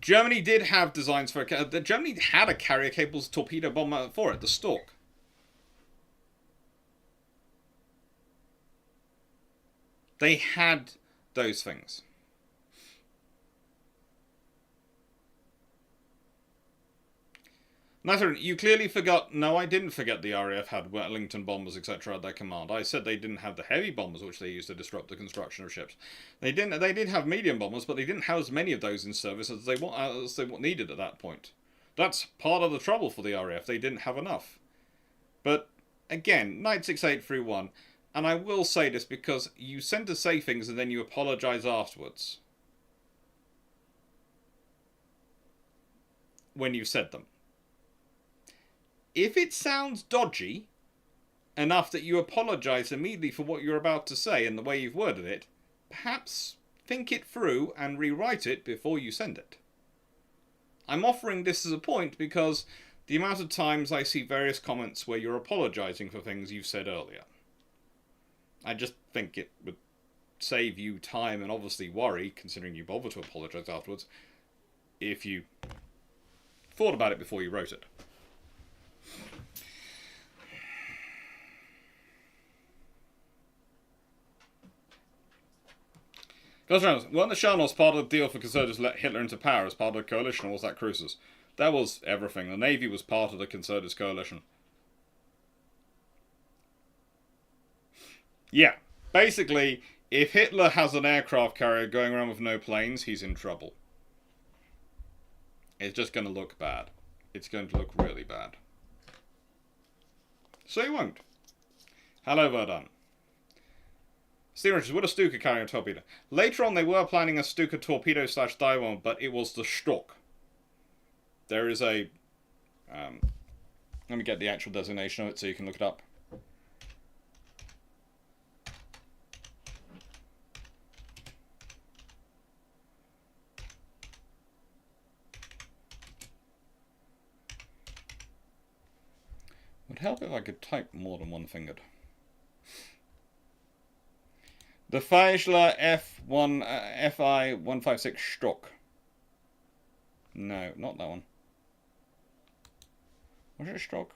Germany did have designs for Germany had a carrier-capable torpedo bomber for it, the Stork. They had those things. Nathan, you clearly forgot... No, I didn't forget the RAF had Wellington bombers, etc. at their command. I said they didn't have the heavy bombers, which they used to disrupt the construction of ships. They did have medium bombers, but they didn't have as many of those in service as they needed at that point. That's part of the trouble for the RAF. They didn't have enough. But, again, 96831... And I will say this because you tend to say things and then you apologise afterwards. When you've said them. If it sounds dodgy enough that you apologise immediately for what you're about to say and the way you've worded it, perhaps think it through and rewrite it before you send it. I'm offering this as a point because the amount of times I see various comments where you're apologising for things you've said earlier. I just think it would save you time and obviously worry, considering you bother to apologise afterwards, if you thought about it before you wrote it. Wasn't the Sharnhorst part of the deal for conservatives to let Hitler into power as part of the coalition, or was that Cruises? That was everything. The Navy was part of the conservatives coalition. Yeah, basically, if Hitler has an aircraft carrier going around with no planes, he's in trouble. It's just going to look bad. It's going to look really bad. So he won't. Hello, Verdun. Steve Richards, would a Stuka carry a torpedo? Later on, they were planning a Stuka torpedo/dive bomb, but it was the Stork. There is a... let me get the actual designation of it so you can look it up. Would help if I could type more than one-fingered. The Feisler FI 156 Stock. No, not that one. Was it Stock?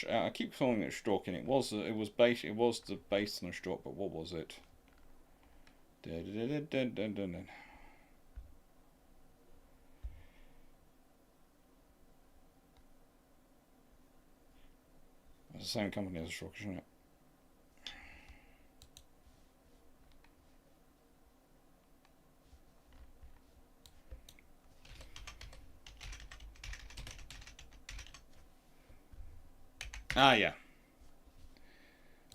I keep calling it Stock, and it was the base on the Stock, but what was it? It's the same company as the Stock, isn't it? Ah, yeah.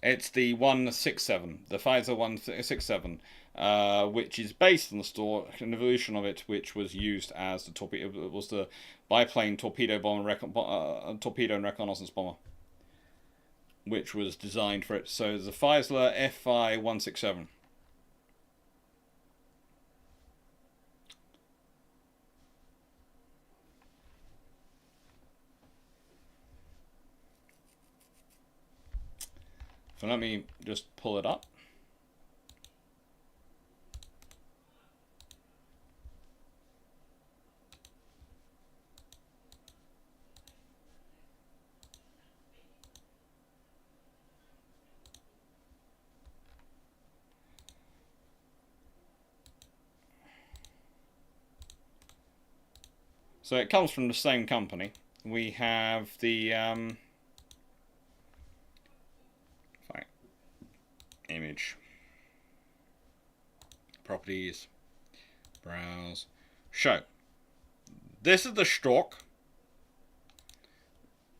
It's the 167, the Pfizer 167, which is based on the store, an evolution of it, which was used as the torpedo. It was the biplane torpedo bomber, torpedo and reconnaissance bomber, which was designed for it. So the Pfizer FI 167. So let me just pull it up. So it comes from the same company. We have the image, properties, browse, show. This is the Stork,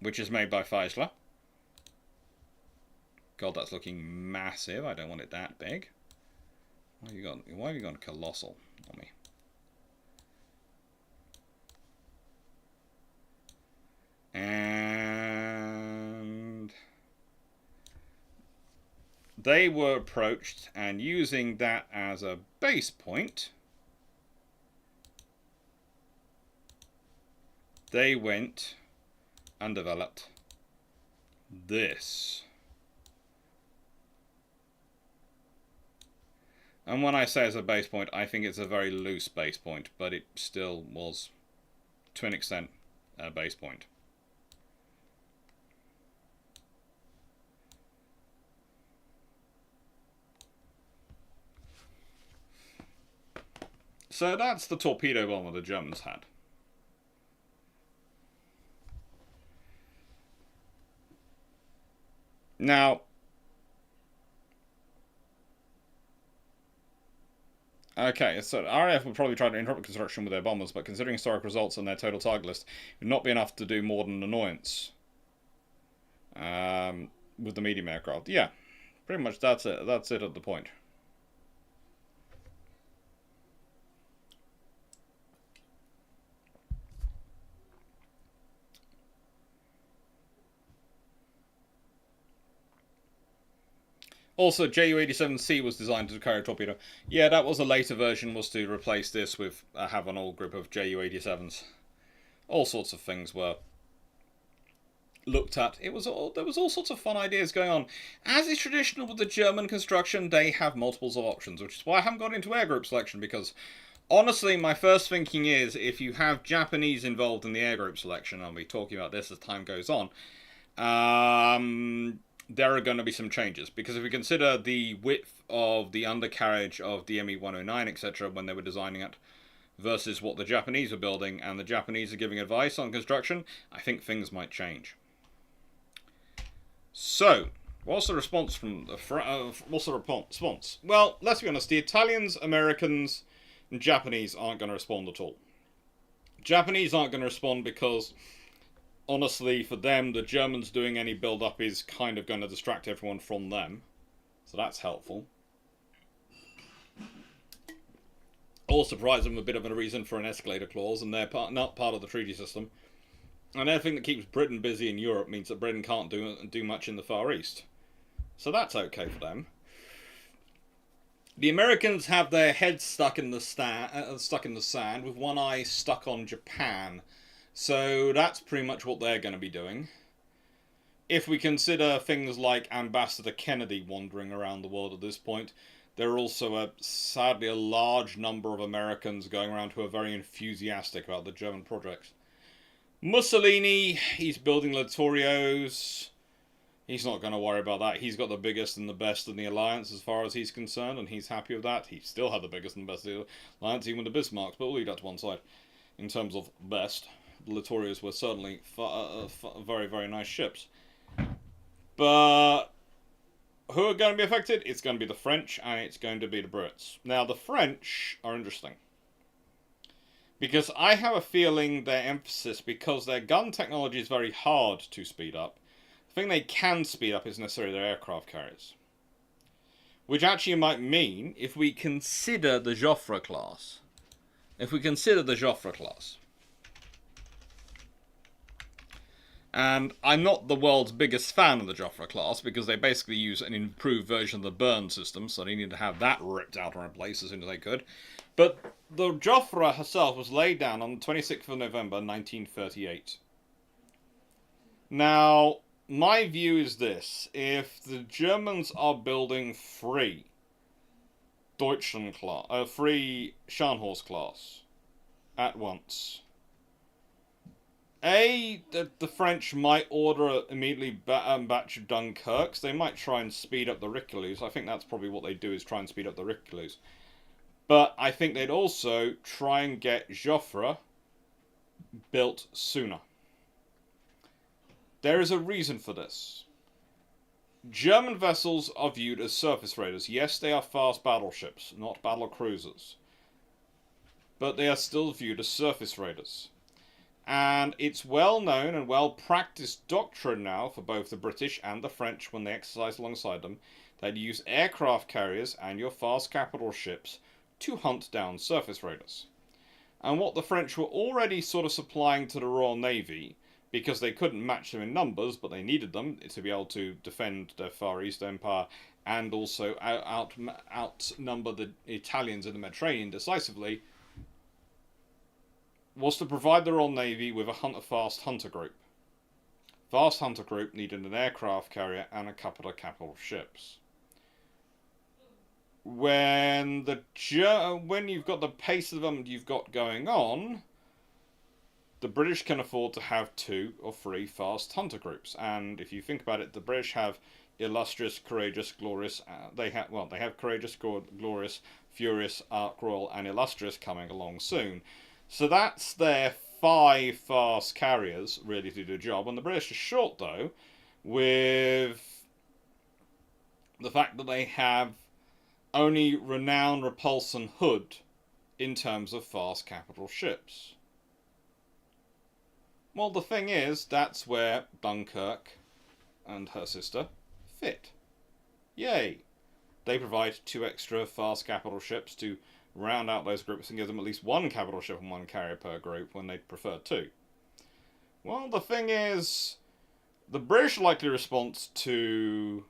which is made by Feisler. God, that's looking massive. I don't want it that big. Why have you gone colossal on me? And they were approached, and using that as a base point, they went and developed this. And when I say as a base point, I think it's a very loose base point, but it still was, to an extent, a base point. So that's the torpedo bomber the Germans had. Now, okay, so RAF would probably try to interrupt construction with their bombers, but considering historic results and their total target list, it would not be enough to do more than annoyance with the medium aircraft. Yeah, pretty much that's it. That's it at the point. Also, Ju-87C was designed to carry a torpedo. Yeah, that was a later version, was to replace this with have an old group of Ju-87s. All sorts of things were looked at. There was all sorts of fun ideas going on. As is traditional with the German construction, they have multiples of options, which is why I haven't got into air group selection, because honestly, my first thinking is if you have Japanese involved in the air group selection, and I'll be talking about this as time goes on, there are going to be some changes, because if we consider the width of the undercarriage of the ME-109, etc., when they were designing it, versus what the Japanese were building, and the Japanese are giving advice on construction, I think things might change. So, what's the response from the what's the response? Well, let's be honest, the Italians, Americans, and Japanese aren't going to respond at all. Japanese aren't going to respond because, honestly, for them, the Germans doing any build-up is kind of going to distract everyone from them. So that's helpful. Also provides them a bit of a reason for an escalator clause, and they're not part of the treaty system. And everything that keeps Britain busy in Europe means that Britain can't do much in the Far East. So that's okay for them. The Americans have their heads stuck in the sand, with one eye stuck on Japan. So that's pretty much what they're going to be doing. If we consider things like Ambassador Kennedy wandering around the world at this point, there are also sadly a large number of Americans going around who are very enthusiastic about the German project. Mussolini, he's building Littorios. He's not going to worry about that. He's got the biggest and the best in the alliance as far as he's concerned, and he's happy with that. He still had the biggest and best in the alliance, even with the Bismarcks, but we'll leave that to one side. In terms of best, the Littorios were certainly very, very nice ships. But who are going to be affected? It's going to be the French, and it's going to be the Brits. Now, the French are interesting. Because I have a feeling their emphasis, because their gun technology is very hard to speed up, the thing they can speed up is necessarily their aircraft carriers. Which actually might mean, if we consider the Joffre class, and I'm not the world's biggest fan of the Joffre class, because they basically use an improved version of the burn system, so they need to have that ripped out and replaced as soon as they could. But the Joffre herself was laid down on the 26th of November 1938. Now, my view is this. If the Germans are building free free Sharnhorst class at once, the French might order immediately batch of Dunkirks. They might try and speed up the Richelieus. I think that's probably what they do, is try and speed up the Richelieus. But I think they'd also try and get Joffre built sooner. There is a reason for this. German vessels are viewed as surface raiders. Yes, they are fast battleships, not battle cruisers. But they are still viewed as surface raiders. And it's well known and well practiced doctrine now for both the British and the French, when they exercise alongside them, that you use aircraft carriers and your fast capital ships to hunt down surface raiders. And what the French were already sort of supplying to the Royal Navy, because they couldn't match them in numbers, but they needed them to be able to defend their Far East Empire and also outnumber the Italians in the Mediterranean decisively, was to provide the Royal Navy with a fast hunter group. Fast hunter group needed an aircraft carrier and a couple of capital ships. When you've got the pace of them you've got going on, the British can afford to have 2 or 3 fast hunter groups. And if you think about it, the British have illustrious, courageous, glorious. They have courageous, glorious, furious, arc royal, and illustrious coming along soon. So that's their 5 fast carriers really to do the job. And the British are short, though, with the fact that they have only Renown, Repulse, and Hood in terms of fast capital ships. Well, the thing is, that's where Dunkirk and her sister fit. Yay! They provide 2 extra fast capital ships to round out those groups and give them at least 1 capital ship and 1 carrier per group when they prefer 2. Well, the thing is, the British likely response to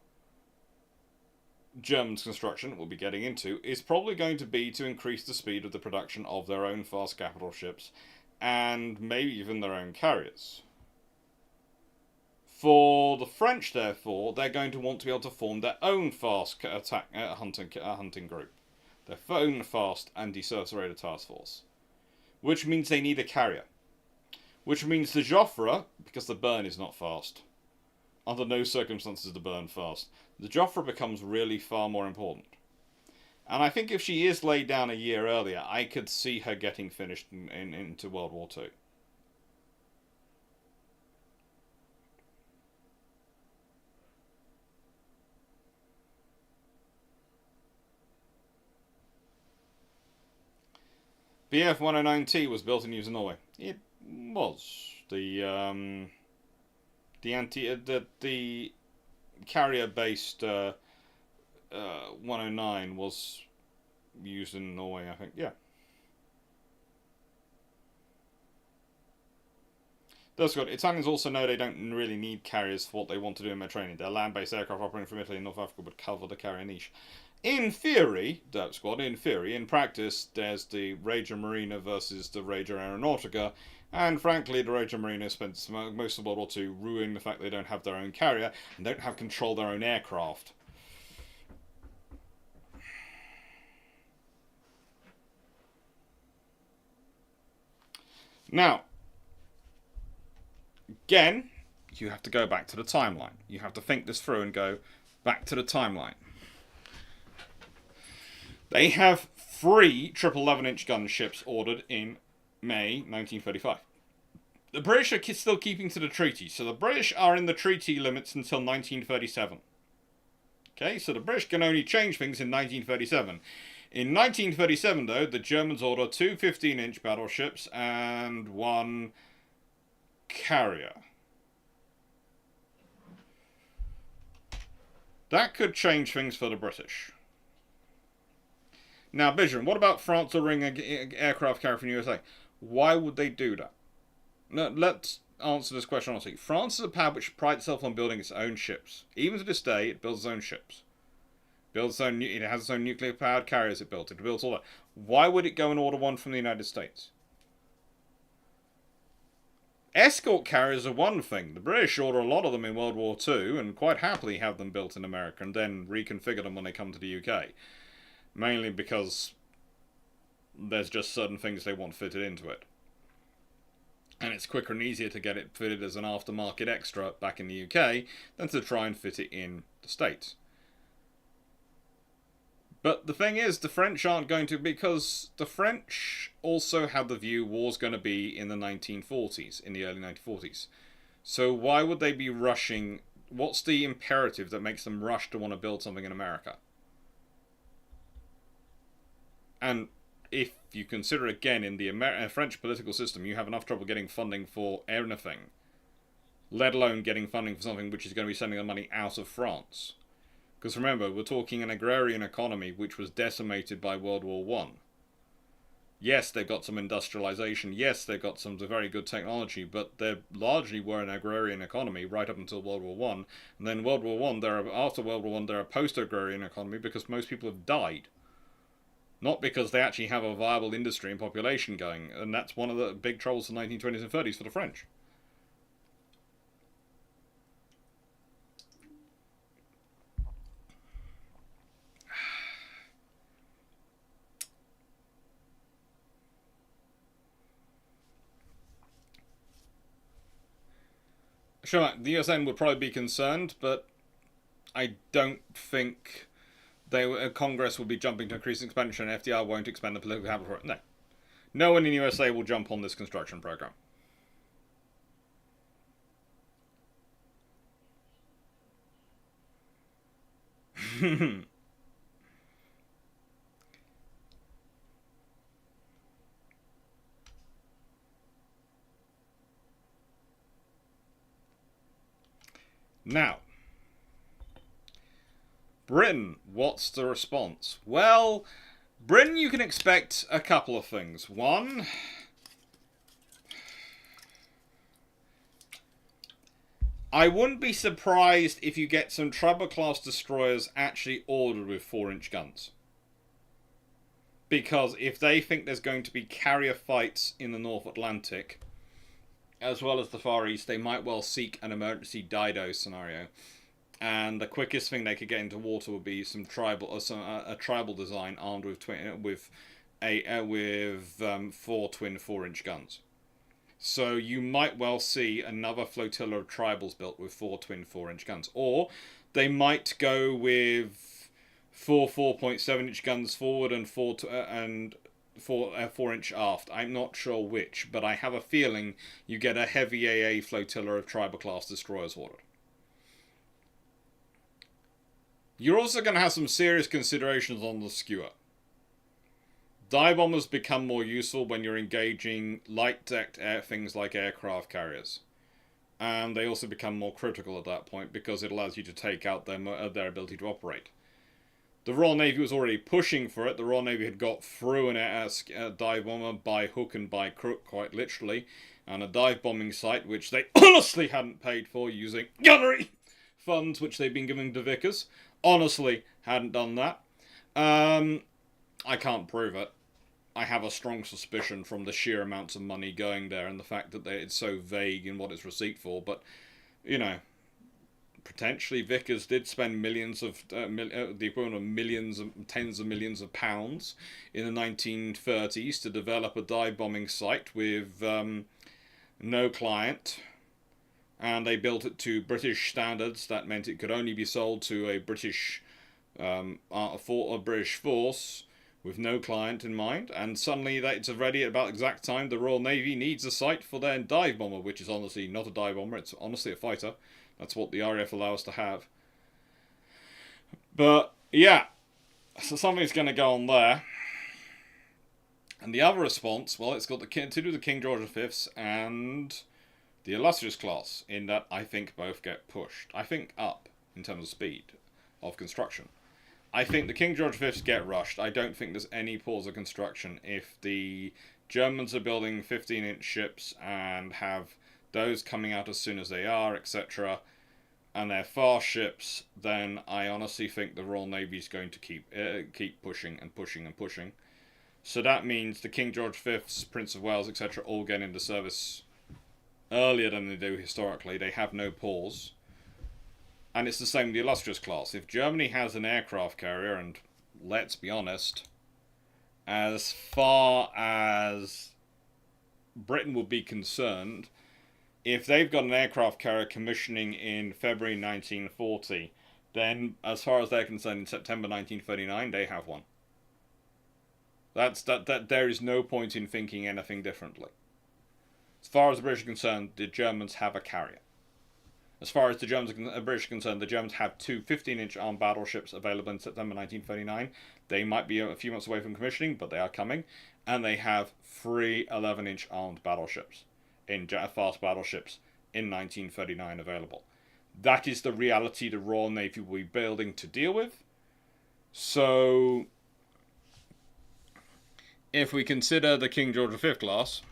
Germans' construction, we'll be getting into, is probably going to be to increase the speed of the production of their own fast capital ships and maybe even their own carriers. For the French, therefore, they're going to want to be able to form their own fast hunting group. Their own fast anti-surface raider task force. Which means they need a carrier. Which means the Joffre, because the burn is not fast. Under no circumstances is the burn fast. The Joffre becomes really far more important. And I think if she is laid down a year earlier, I could see her getting finished into World War II. BF 109T was built in using Norway. It was the carrier-based 109 was used in Norway, I think. Yeah. That's good. Italians also know they don't really need carriers for what they want to do in their training. Their land-based aircraft operating from Italy and North Africa would cover the carrier niche. In theory, Derp Squad, in theory, in practice, there's the Regia Marina versus the Regia Aeronautica, and frankly, the Regia Marina spent most of World War II ruining the fact they don't have their own carrier and don't have control of their own aircraft. Now, again, you have to go back to the timeline. You have to think this through and go back to the timeline. They have 3 triple 11-inch gunships ordered in May 1935. The British are still keeping to the treaty, so the British are in the treaty limits until 1937. Okay, so the British can only change things in 1937. In 1937, though, the Germans order 2 15-inch battleships and 1 carrier. That could change things for the British. Now, Vision, what about France ordering an aircraft carrier from the USA? Why would they do that? No, let's answer this question honestly. France is a power which prides itself on building its own ships. Even to this day, it builds its own ships. It has its own nuclear-powered carriers it builds all that. Why would it go and order one from the United States? Escort carriers are one thing. The British order a lot of them in World War II and quite happily have them built in America and then reconfigure them when they come to the UK. Mainly because there's just certain things they want fitted into it. And it's quicker and easier to get it fitted as an aftermarket extra back in the UK than to try and fit it in the States. But the thing is, the French aren't going to, because the French also had the view war's going to be in the 1940s, in the early 1940s. So why would they be rushing? What's the imperative that makes them rush to want to build something in America? And if you consider again, in the French political system, you have enough trouble getting funding for anything, let alone getting funding for something which is going to be sending the money out of France. Because remember, we're talking an agrarian economy which was decimated by World War I. Yes, they've got some industrialization. Yes, they've got some very good technology, but they largely were an agrarian economy right up until World War I. And then World War I, after World War I, they're a post-agrarian economy because most people have died. Not because they actually have a viable industry and population going. And that's one of the big troubles in the 1920s and 30s for the French. Sure, the USN would probably be concerned, but I don't think Congress will be jumping to increase expenditure, and FDR won't expend the political capital for it. No. No one in the USA will jump on this construction program. Now, Britain, what's the response? Well, Britain, you can expect a couple of things. One, I wouldn't be surprised if you get some Trouble-class destroyers actually ordered with 4-inch guns. Because if they think there's going to be carrier fights in the North Atlantic, as well as the Far East, they might well seek an emergency Dido scenario. And the quickest thing they could get into water would be a tribal design armed with 4 twin 4-inch guns. So you might well see another flotilla of tribals built with 4 twin 4-inch guns, or they might go with 4 4.7-inch guns forward and 4-inch aft. I'm not sure which, but I have a feeling you get a heavy AA flotilla of tribal class destroyers ordered. You're also going to have some serious considerations on the skewer. Dive bombers become more useful when you're engaging light-decked things like aircraft carriers. And they also become more critical at that point because it allows you to take out their ability to operate. The Royal Navy was already pushing for it. The Royal Navy had got through a dive bomber by hook and by crook, quite literally, and a dive bombing site which they honestly hadn't paid for using gunnery funds which they'd been giving to Vickers. Honestly, hadn't done that. I can't prove it. I have a strong suspicion from the sheer amounts of money going there and the fact that it's so vague in what it's receipt for, but, you know, potentially Vickers did spend millions of, the equivalent of millions, tens of millions of pounds in the 1930s to develop a dive bombing site with no client, and they built it to British standards. That meant it could only be sold to a British British force with no client in mind, and suddenly it's ready at about the exact time the Royal Navy needs a site for their dive bomber, which is honestly not a dive bomber, it's honestly a fighter. That's what the RAF allow us to have. But, yeah, so something's going to go on there. And the other response, well, it's got to do the King George V's and the Illustrious class, in that I think both get pushed. I think up, in terms of speed of construction. I think the King George V's get rushed. I don't think there's any pause of construction. If the Germans are building 15-inch ships and have those coming out as soon as they are, etc., and they're fast ships, then I honestly think the Royal Navy is going to keep pushing and pushing and pushing. So that means the King George V's, Prince of Wales, etc., all get into service earlier than they do historically. They have no pause. And it's the same with the Illustrious class. If Germany has an aircraft carrier, and let's be honest, as far as Britain would be concerned, if they've got an aircraft carrier commissioning in February 1940, then as far as they're concerned in September 1939, they have one. There is no point in thinking anything differently. As far as the British are concerned, the Germans have a carrier. As far as the British are concerned, the Germans have two 15-inch armed battleships available in September 1939. They might be a few months away from commissioning, but they are coming. And they have three 11-inch armed battleships, fast battleships, in 1939 available. That is the reality the Royal Navy will be building to deal with. So, if we consider the King George V class,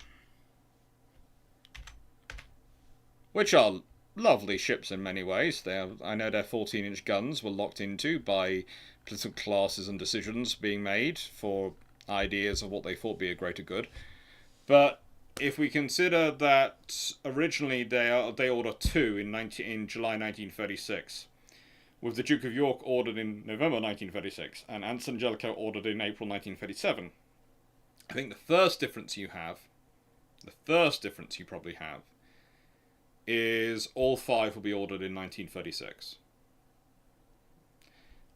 which are lovely ships in many ways. I know their 14-inch guns were locked into by political classes and decisions being made for ideas of what they thought be a greater good. But if we consider that originally they ordered two in July 1936, with the Duke of York ordered in November 1936, and Anson Jellicoe ordered in April 1937, I think the first difference you probably have, is all five will be ordered in 1936.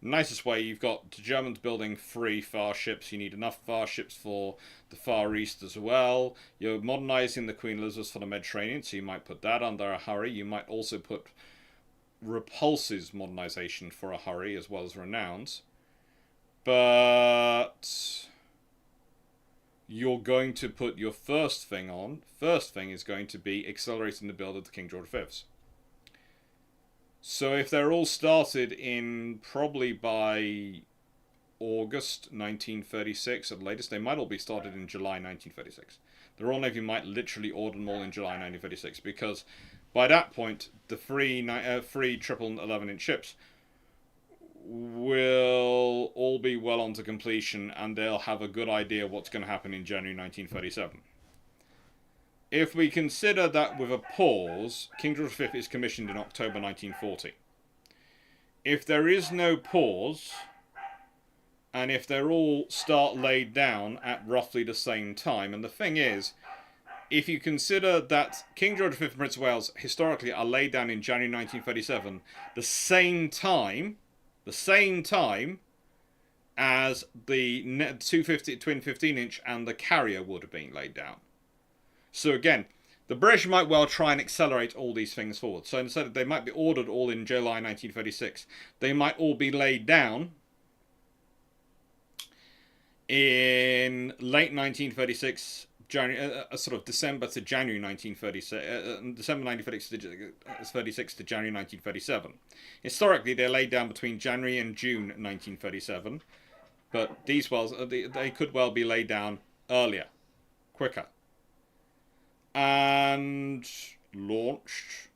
Nicest way, you've got the Germans building 3 fast ships. You need enough fast ships for the Far East as well. You're modernising the Queen Elizabeth for the Mediterranean, so you might put that under a hurry. You might also put Repulse's modernisation for a hurry, as well as Renown's. But you're going to put your first thing on. First thing is going to be accelerating the build of the King George V's. So if they're all started in probably by August 1936 at the latest, they might all be started in July 1936. The Royal Navy might literally order them all in July 1936, because by that point the three triple 11-inch ships will all be well onto completion, and they'll have a good idea what's going to happen in January 1937. If we consider that with a pause, King George V is commissioned in October 1940. If there is no pause, and if they're all start laid down at roughly the same time, and the thing is, if you consider that King George V and Prince of Wales historically are laid down in January 1937, the same time as the twin 15-inch and the carrier would have been laid down. So again, the British might well try and accelerate all these things forward. So instead of they might be ordered all in July 1936, they might all be laid down in late 1936, sort of December to January 1936, December 1936 to January 1937. Historically, they're laid down between January and June 1937, but these wells they could well be laid down earlier, quicker, and launched,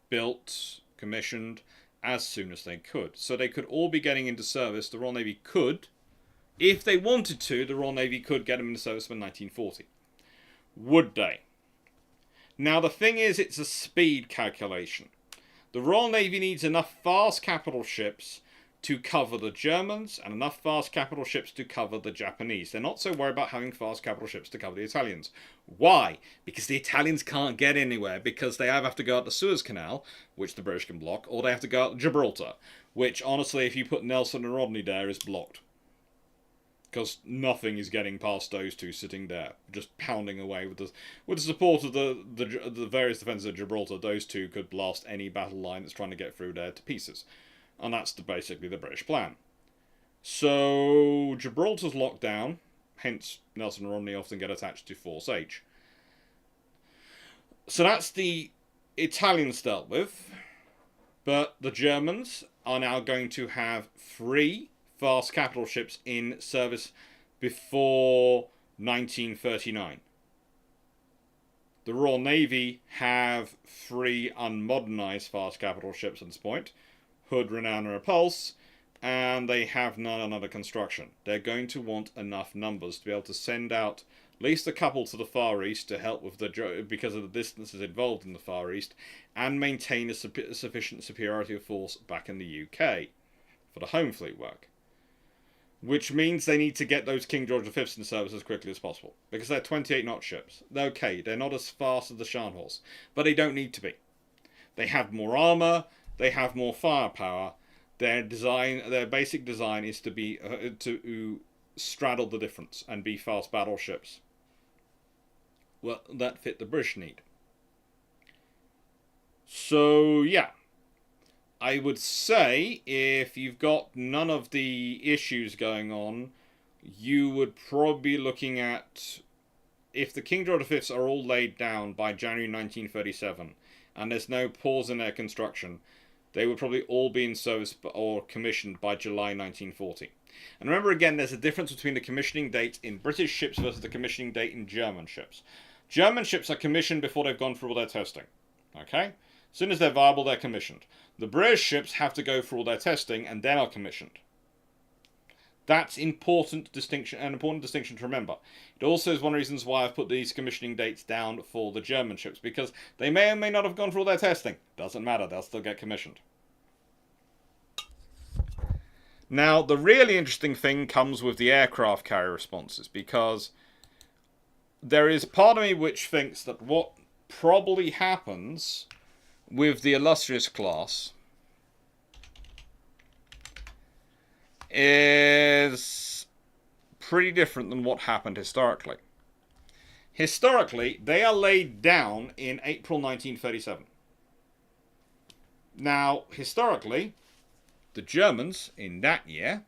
built, commissioned as soon as they could. So they could all be getting into service. The Royal Navy could, if they wanted to, the Royal Navy could get them into service by 1940. Would they? Now the thing is, it's a speed calculation. The Royal Navy needs enough fast capital ships to cover the Germans and enough fast capital ships to cover the Japanese. They're not so worried about having fast capital ships to cover the Italians. Why? Because the Italians can't get anywhere, because they either have to go out the Suez Canal, which the British can block, or they have to go out Gibraltar, which honestly, if you put Nelson and Rodney there, is blocked. Because nothing is getting past those two sitting there, just pounding away with the support of the various defences of Gibraltar. Those two could blast any battle line that's trying to get through there to pieces. And that's basically the British plan. So Gibraltar's locked down, hence Nelson and Rodney often get attached to Force H. So that's the Italians dealt with, but the Germans are now going to have 3 fast capital ships in service before 1939. The Royal Navy have 3 unmodernized fast capital ships at this point, Hood, Renown, and Repulse, and they have none under construction. They're going to want enough numbers to be able to send out at least a couple to the Far East to help with because of the distances involved in the Far East, and maintain a sufficient superiority of force back in the UK for the home fleet work. Which means they need to get those King George V's in service as quickly as possible, because they're 28-knot ships. Okay, they're not as fast as the Sharnhorst, but they don't need to be. They have more armour. They have more firepower. Their basic design is to be to straddle the difference and be fast battleships. Well, that fit the British need. So yeah, I would say if you've got none of the issues going on, you would probably be looking at, if the King George V's are all laid down by January 1937, and there's no pause in their construction, they would probably all be in service or commissioned by July 1940. And remember again, there's a difference between the commissioning date in British ships versus the commissioning date in German ships. German ships are commissioned before they've gone through all their testing. Okay? As soon as they're viable, they're commissioned. The British ships have to go through all their testing and then are commissioned. That's an important distinction to remember. It also is one of the reasons why I've put these commissioning dates down for the German ships, because they may or may not have gone through all their testing. Doesn't matter, they'll still get commissioned. Now, the really interesting thing comes with the aircraft carrier responses, because there is part of me which thinks that what probably happens with the Illustrious class is pretty different than what happened historically. Historically, they are laid down in April 1937. Now, historically, the Germans in that year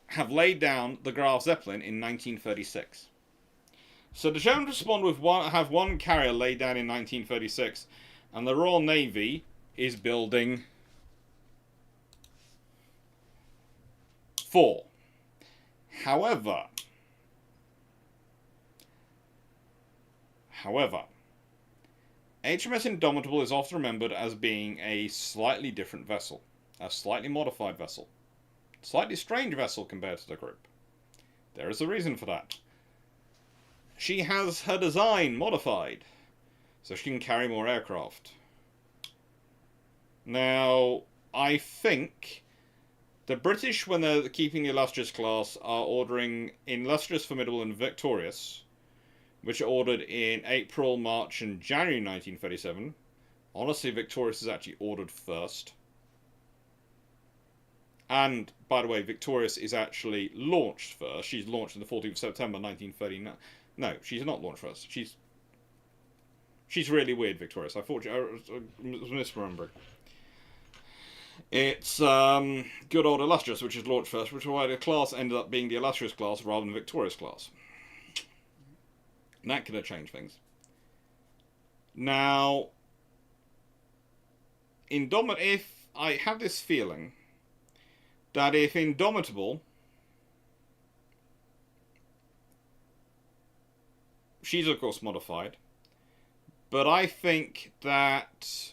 have laid down the Graf Zeppelin in 1936. So the Germans respond with have one carrier laid down in 1936, and the Royal Navy is building 4. However, HMS Indomitable is often remembered as being a slightly different vessel, a slightly modified vessel, slightly strange vessel compared to the group. There is a reason for that. She has her design modified, so she can carry more aircraft. Now, I think the British, when they're keeping the Illustrious class, are ordering Illustrious, Formidable, and Victorious, which are ordered in April, March, and January 1937. Honestly, Victorious is actually ordered first. And, by the way, Victorious is actually launched first. She's launched on the 14th of September 1939. No, she's not launched first. She's really weird, Victorious. I thought I was misremembering. It's good old Illustrious, which is launched first, which is why the class ended up being the Illustrious class rather than the Victorious class. And that could have changed things. Now, if I have this feeling that if Indomitable, she's of course modified, but I think that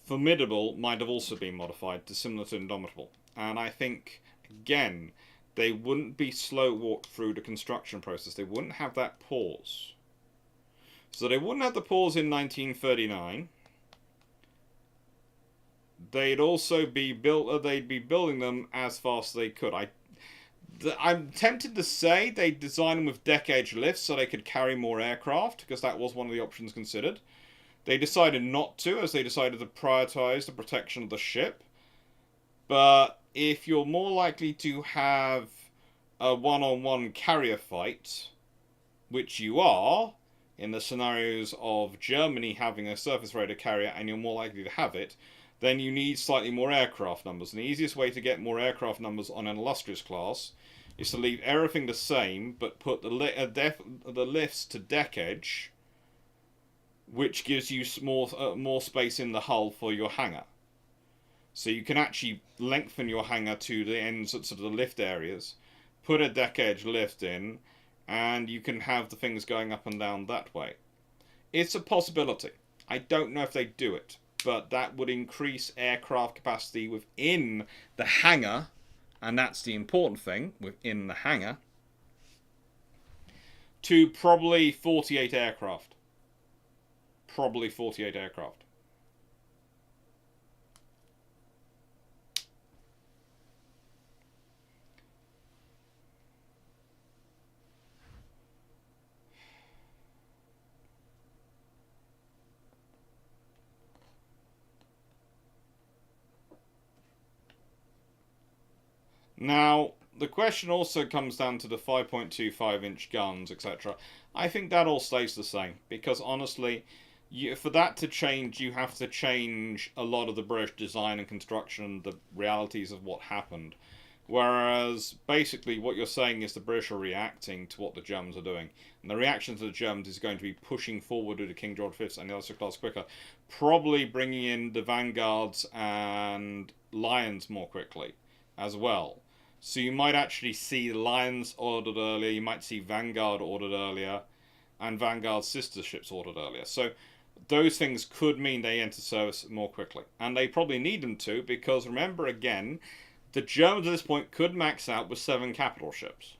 Formidable might have also been modified to similar to Indomitable. And I think, again, they wouldn't be slow walked through the construction process. They wouldn't have that pause. So they wouldn't have the pause in 1939. They'd also be they'd be building them as fast as they could. I'm tempted to say they designed them with deck edge lifts so they could carry more aircraft, because that was one of the options considered. They decided not to, as they decided to prioritize the protection of the ship. But if you're more likely to have a one-on-one carrier fight, which you are, in the scenarios of Germany having a surface raider carrier and you're more likely to have it, then you need slightly more aircraft numbers. And the easiest way to get more aircraft numbers on an Illustrious class is to leave everything the same, but put the lifts to deck edge, which gives you more space in the hull for your hangar. So you can actually lengthen your hangar to the ends of sort of the lift areas, put a deck edge lift in, and you can have the things going up and down that way. It's a possibility. I don't know if they do it, but that would increase aircraft capacity within the hangar, and that's the important thing, within the hangar, to probably 48 aircraft. Probably 48 aircraft. Now, the question also comes down to the 5.25-inch guns, etc. I think that all stays the same, because honestly, for that to change, you have to change a lot of the British design and construction, the realities of what happened. Whereas, basically, what you're saying is the British are reacting to what the Germans are doing. And the reaction to the Germans is going to be pushing forward with the King George V and the Illustrious class quicker. Probably bringing in the Vanguards and Lions more quickly as well. So you might actually see Lions ordered earlier, you might see Vanguard ordered earlier, and Vanguard's sister ships ordered earlier. So those things could mean they enter service more quickly. And they probably need them to, because remember again, the Germans at this point could max out with 7 capital ships.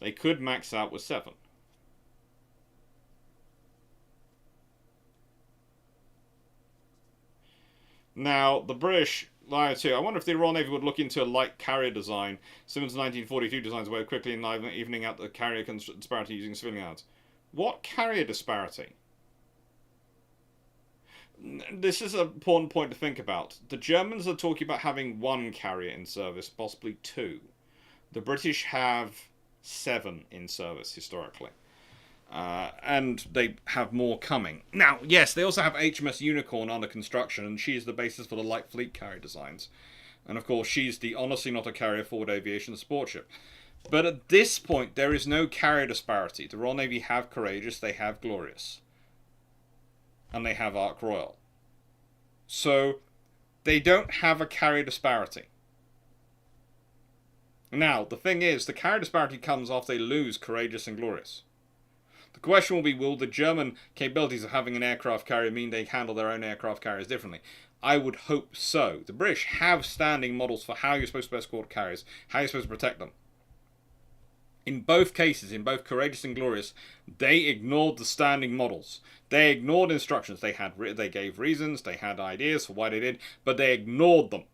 They could max out with 7. Now, the British, I wonder if the Royal Navy would look into a light carrier design, similar to 1942 designs, where quickly evening out the carrier disparity using civilian yards. What carrier disparity? This is an important point to think about. The Germans are talking about having 1 carrier in service, possibly 2. The British have 7 in service historically. And they have more coming. Now, yes, they also have HMS Unicorn under construction, and she is the basis for the light fleet carrier designs. And of course, she's the honestly not a carrier forward aviation support ship. But at this point, there is no carrier disparity. The Royal Navy have Courageous, they have Glorious. And they have Ark Royal. So, they don't have a carrier disparity. Now, the thing is, the carrier disparity comes after they lose Courageous and Glorious. The question will be, will the German capabilities of having an aircraft carrier mean they handle their own aircraft carriers differently? I would hope so. The British have standing models for how you're supposed to escort carriers, how you're supposed to protect them. In both cases, in both Courageous and Glorious, they ignored the standing models. They ignored instructions. They gave reasons, they had ideas for why they did, but they ignored them.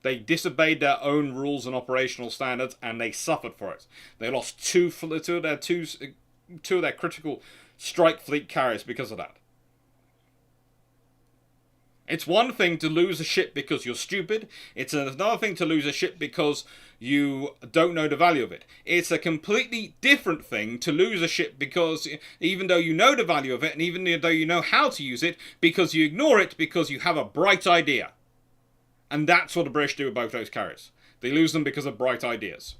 They disobeyed their own rules and operational standards, and they suffered for it. They lost two of their critical strike fleet carriers because of that. It's one thing to lose a ship because you're stupid. It's another thing to lose a ship because you don't know the value of it. It's a completely different thing to lose a ship because even though you know the value of it and even though you know how to use it, because you ignore it because you have a bright idea. And that's what the British do with both those carriers. They lose them because of bright ideas.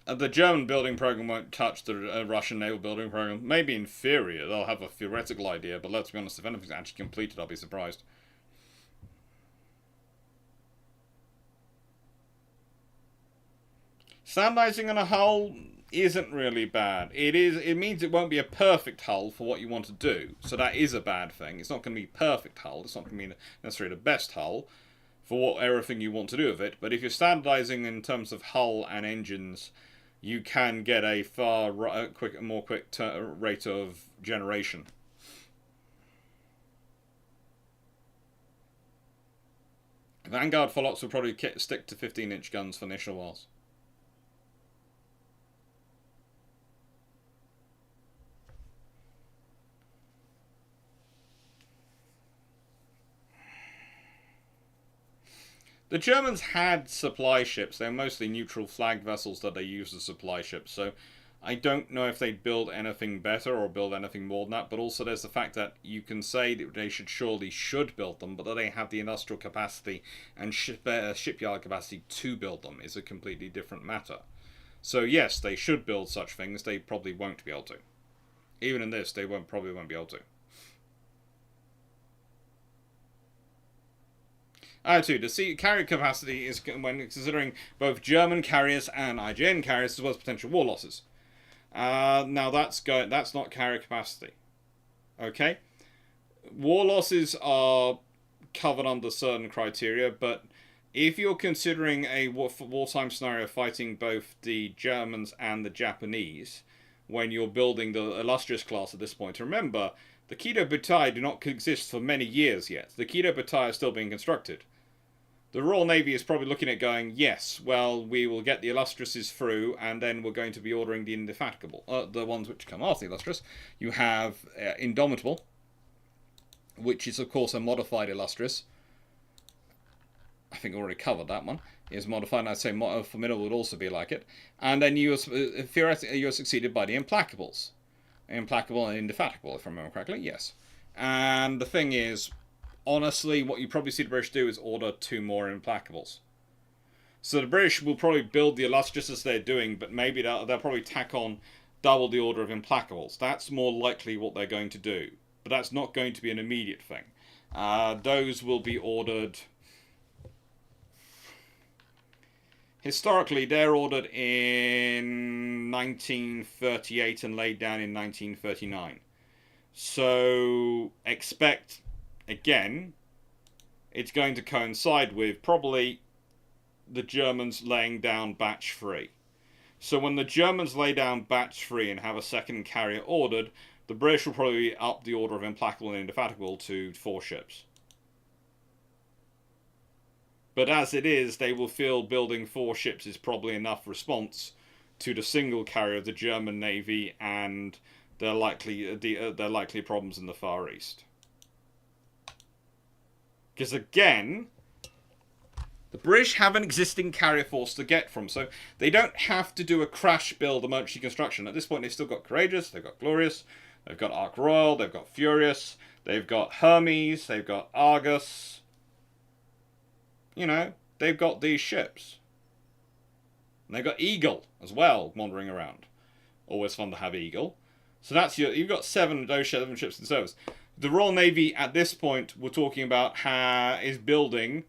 The German building program won't touch the Russian naval building program. Maybe in theory they'll have a theoretical idea, but let's be honest, if anything's actually completed, I'll be surprised. Standardizing on a hull isn't really bad. It means it won't be a perfect hull for what you want to do, so that is a bad thing. It's not going to be a perfect hull. It's not going to be necessarily the best hull for everything you want to do with it. But if you're standardizing in terms of hull and engines, you can get a far more quick rate of generation. Vanguard Follocks will probably stick to 15-inch guns for initial whiles. The Germans had supply ships. They're mostly neutral flag vessels that they use as supply ships, so I don't know if they'd build anything better or build anything more than that, but also there's the fact that you can say that they should build them, but that they have the industrial capacity and shipyard capacity to build them is a completely different matter. So yes, they should build such things. They probably won't be able to. Even in this, they probably won't be able to. The sea carrier capacity is when considering both German carriers and IJN carriers as well as potential war losses. Now that's not carrier capacity. Okay, war losses are covered under certain criteria, but if you're considering a wartime scenario fighting both the Germans and the Japanese, when you're building the illustrious class at this point, remember the Kido Butai do not exist for many years yet. The Kido Butai are still being constructed. The Royal Navy is probably looking at going, yes, well, we will get the Illustriouses through, and then we're going to be ordering the Indefatigable. The ones which come after the Illustrious. You have Indomitable, which is, of course, a modified Illustrious. I think I already covered that one. Is modified, and I'd say Formidable would also be like it. And then theoretically, you're succeeded by the Implacables. Implacable and Indefatigable, if I remember correctly, yes. And the thing is, honestly, what you probably see the British do is order 2 more Implacables. So the British will probably build the Illustrious as they're doing, but maybe they'll probably tack on double the order of Implacables. That's more likely what they're going to do. But that's not going to be an immediate thing. Those will be ordered... Historically, they're ordered in 1938 and laid down in 1939. So expect... Again, it's going to coincide with probably the Germans laying down batch 3. So when the Germans lay down batch 3 and have a second carrier ordered, the British will probably up the order of Implacable and Indefatigable to 4 ships. But as it is, they will feel building 4 ships is probably enough response to the single carrier of the German Navy and their likely problems in the Far East. Because again, the British have an existing carrier force to get from, so they don't have to do a crash build emergency construction. At this point, they've still got Courageous, they've got Glorious, they've got Ark Royal, they've got Furious, they've got Hermes, they've got Argus. You know, they've got these ships. And they've got Eagle as well, wandering around. Always fun to have Eagle. So that's you've got 7 ships in service. The Royal Navy, at this point, we're talking about is building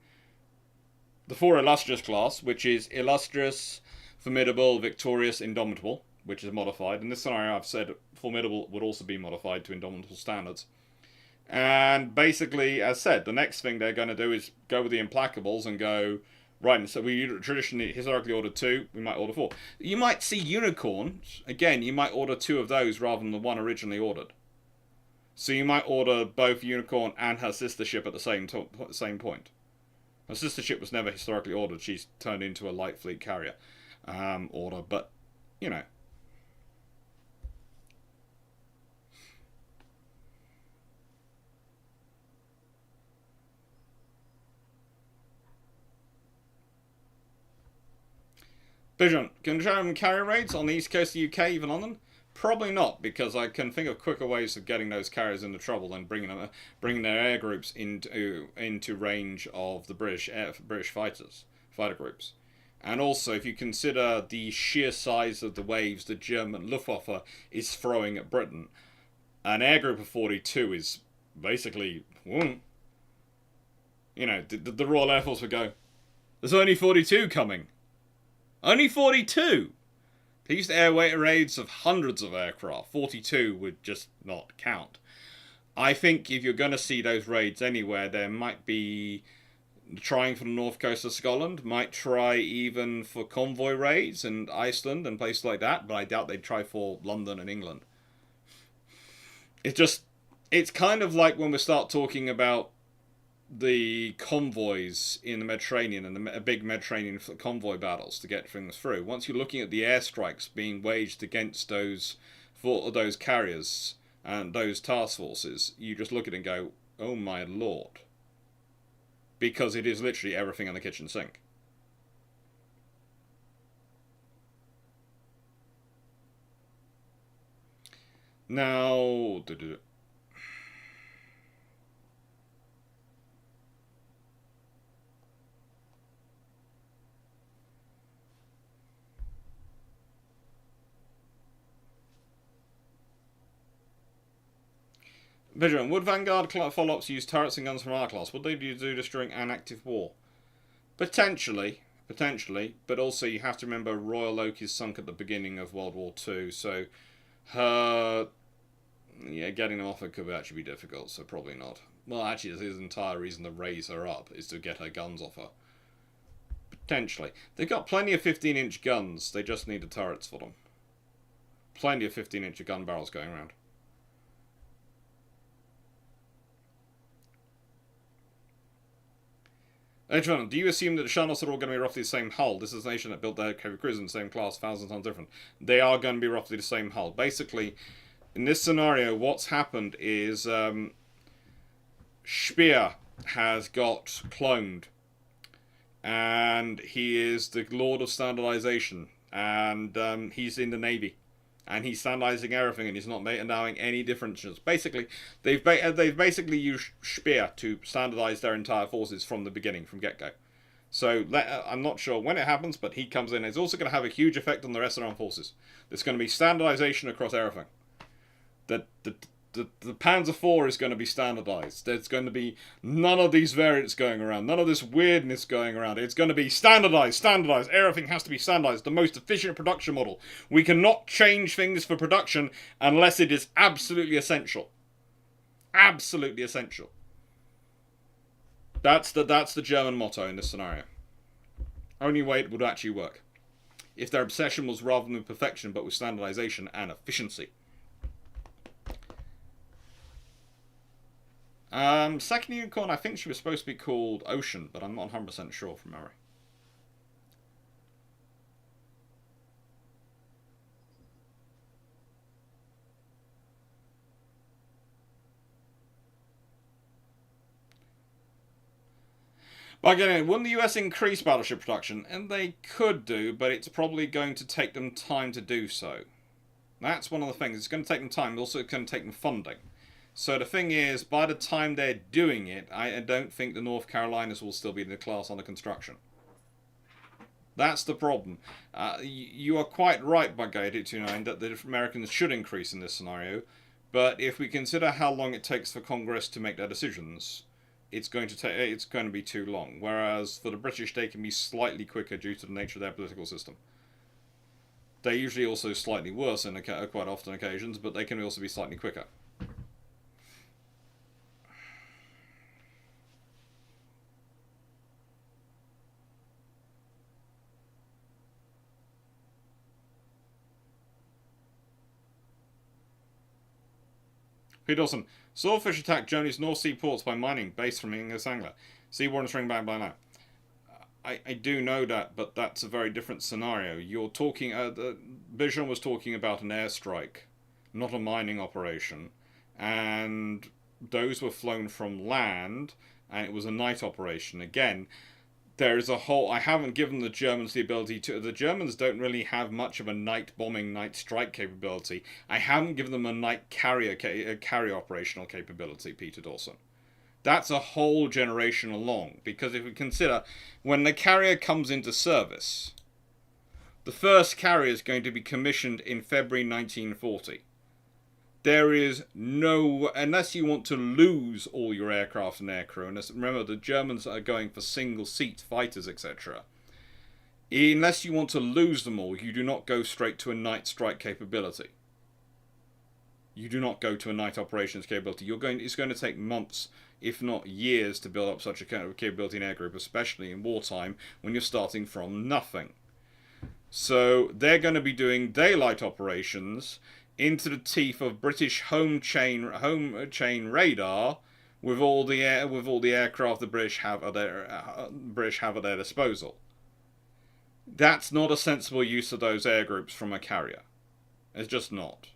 the 4 Illustrious class, which is Illustrious, Formidable, Victorious, Indomitable, which is modified. In this scenario, I've said Formidable would also be modified to Indomitable standards. And basically, as said, the next thing they're going to do is go with the Implacables and go, right, so we historically ordered 2, we might order 4. You might see Unicorns, again, you might order 2 of those rather than the one originally ordered. So you might order both Unicorn and her sister ship at the same point. Her sister ship was never historically ordered. She's turned into a light fleet carrier order, but, you know. Vision, can German carrier raids on the east coast of the UK even on them? Probably not, because I can think of quicker ways of getting those carriers into trouble than bringing their air groups into range of the British fighter groups. And also, if you consider the sheer size of the waves the German Luftwaffe is throwing at Britain, an air group of 42 is basically, you know, the Royal Air Force would go, there's only 42 coming. Only 42! They used air raids of hundreds of aircraft. 42 would just not count. I think if you're going to see those raids anywhere, there might be trying for the north coast of Scotland, might try even for convoy raids in Iceland and places like that, but I doubt they'd try for London and England. It's kind of like when we start talking about the convoys in the Mediterranean and the big Mediterranean convoy battles to get things through. Once you're looking at the airstrikes being waged against those carriers and those task forces, you just look at it and go, oh my lord. Because it is literally everything in the kitchen sink. Now... Vigilant, would Vanguard follow-ups use turrets and guns from our class? Would they do this during an active war? Potentially, but also you have to remember Royal Oak is sunk at the beginning of World War II, so getting them off her could actually be difficult, so probably not. Well, actually, this is the entire reason to raise her up, is to get her guns off her. Potentially. They've got plenty of 15-inch guns, they just need the turrets for them. Plenty of 15-inch gun barrels going around. H1, do you assume that the Sharnhorst are all going to be roughly the same hull? This is a nation that built their heavy cruisers in the same class, 1,000 times different. They are going to be roughly the same hull. Basically, in this scenario, what's happened is Speer has got cloned. And he is the Lord of Standardization. And he's in the Navy. And he's standardizing everything, and he's not allowing any differences. Basically, they've basically used Speer to standardize their entire forces from the beginning, from get-go. So I'm not sure when it happens, but he comes in. It's also going to have a huge effect on the rest of the armed forces. There's going to be standardization across everything. The Panzer IV is going to be standardized. There's going to be none of these variants going around. None of this weirdness going around. It's going to be standardized. Everything has to be standardized. The most efficient production model. We cannot change things for production unless it is absolutely essential. Absolutely essential. That's the German motto in this scenario. Only way it would actually work. If their obsession was rather than perfection, but with standardization and efficiency. Second Unicorn, I think she was supposed to be called Ocean, but I'm not 100% sure from memory. But again, wouldn't the US increase battleship production? And they could do, but it's probably going to take them time to do so. That's one of the things. It's going to take them time, but also it's going to take them funding. So the thing is, by the time they're doing it, I don't think the North Carolinas will still be in the class under construction. That's the problem. You are quite right, by Guy829, that the Americans should increase in this scenario, but if we consider how long it takes for Congress to make their decisions, it's going to be too long. Whereas for the British, they can be slightly quicker due to the nature of their political system. They're usually also slightly worse in quite often occasions, but they can also be slightly quicker. Pete Dawson. Swordfish attacked Germany's North Sea ports by mining, base from English Angler. Sea war and string back by now. I do know that, but that's a very different scenario. You're talking... Bijan was talking about an airstrike, not a mining operation. And those were flown from land, and it was a night operation. Again, there is a whole... I haven't given the Germans the ability to... The Germans don't really have much of a night bombing, night strike capability. I haven't given them a night carrier operational capability, Peter Dawson. That's a whole generation along, because if we consider when the carrier comes into service, the first carrier is going to be commissioned in February 1940. There is no, unless you want to lose all your aircraft and aircrew, and remember the Germans are going for single seat fighters, etc. Unless you want to lose them all, you do not go straight to a night strike capability. You do not go to a night operations capability. It's going to take months, if not years, to build up such a kind of capability in air group, especially in wartime when you're starting from nothing. So they're going to be doing daylight operations into the teeth of British home chain radar with all the aircraft the British have at their disposal. That's not a sensible use of those air groups from a carrier. It's just not.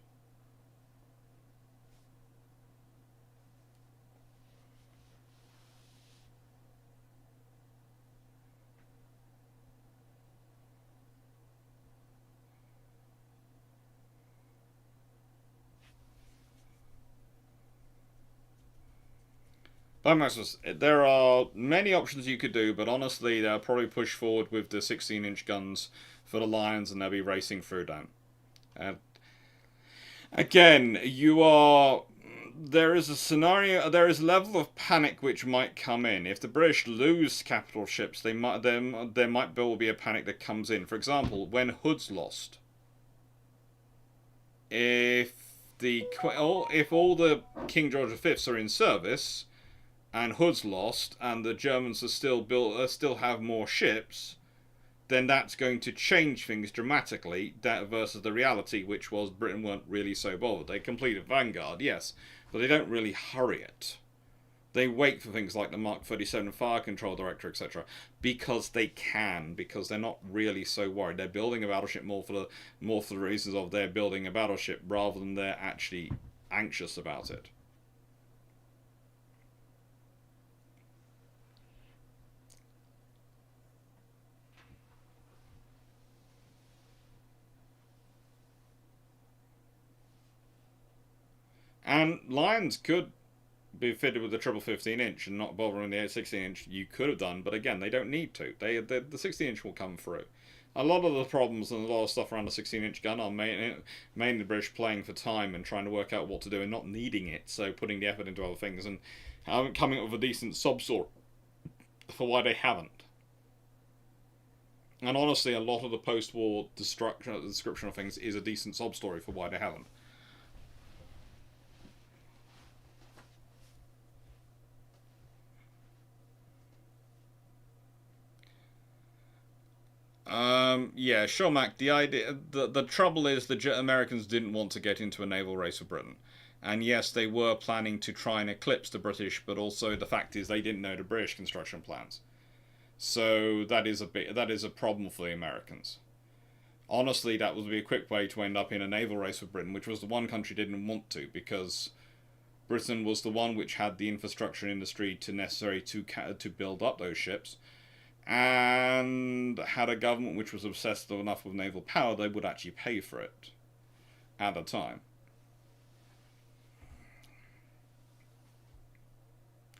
There are many options you could do, but honestly, they'll probably push forward with the 16-inch guns for the Lions, and they'll be racing through them. Again, there is a scenario, there is a level of panic which might come in. If the British lose capital ships, there might well be a panic that comes in. For example, when Hood's lost, if all the King George V's are in service, and Hood's lost, and the Germans are still have more ships, then that's going to change things dramatically. That versus the reality, which was Britain weren't really so bothered. They completed Vanguard, yes, but they don't really hurry it. They wait for things like the Mark 37 Fire Control Director, etc., because they can, because they're not really so worried. They're building a battleship more for the reasons of they're building a battleship rather than they're actually anxious about it. And Lions could be fitted with the triple 15-inch and not bothering the 16-inch. You could have done, but again, they don't need to. The 16-inch will come through. A lot of the problems and a lot of stuff around the 16-inch gun are mainly the British playing for time and trying to work out what to do and not needing it, so putting the effort into other things and coming up with a decent sub-story for why they haven't. And honestly, a lot of the post-war description of things is a decent sub-story for why they haven't. Yeah, sure, Mac. The trouble is the Americans didn't want to get into a naval race with Britain, and yes, they were planning to try and eclipse the British, but also the fact is they didn't know the British construction plans, so that is a problem for the Americans. Honestly, that would be a quick way to end up in a naval race with Britain, which was the one country didn't want to, because Britain was the one which had the infrastructure and industry necessary to build up those ships. And had a government which was obsessed enough with naval power, they would actually pay for it at the time.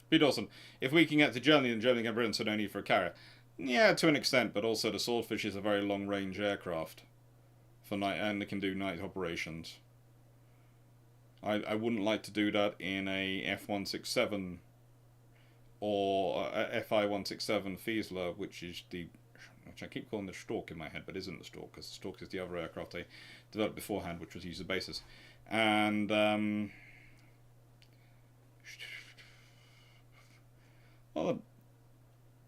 P. Dawson, if we can get to Germany, then Germany can Britain, so no need for a carrier. Yeah, to an extent, but also the Swordfish is a very long-range aircraft for night, and it can do night operations. I wouldn't like to do that in a F-167 or FI-167 Fiesler, which I keep calling the Stork in my head, but isn't the Stork, because the Stork is the other aircraft they developed beforehand, which was used as a basis. And well,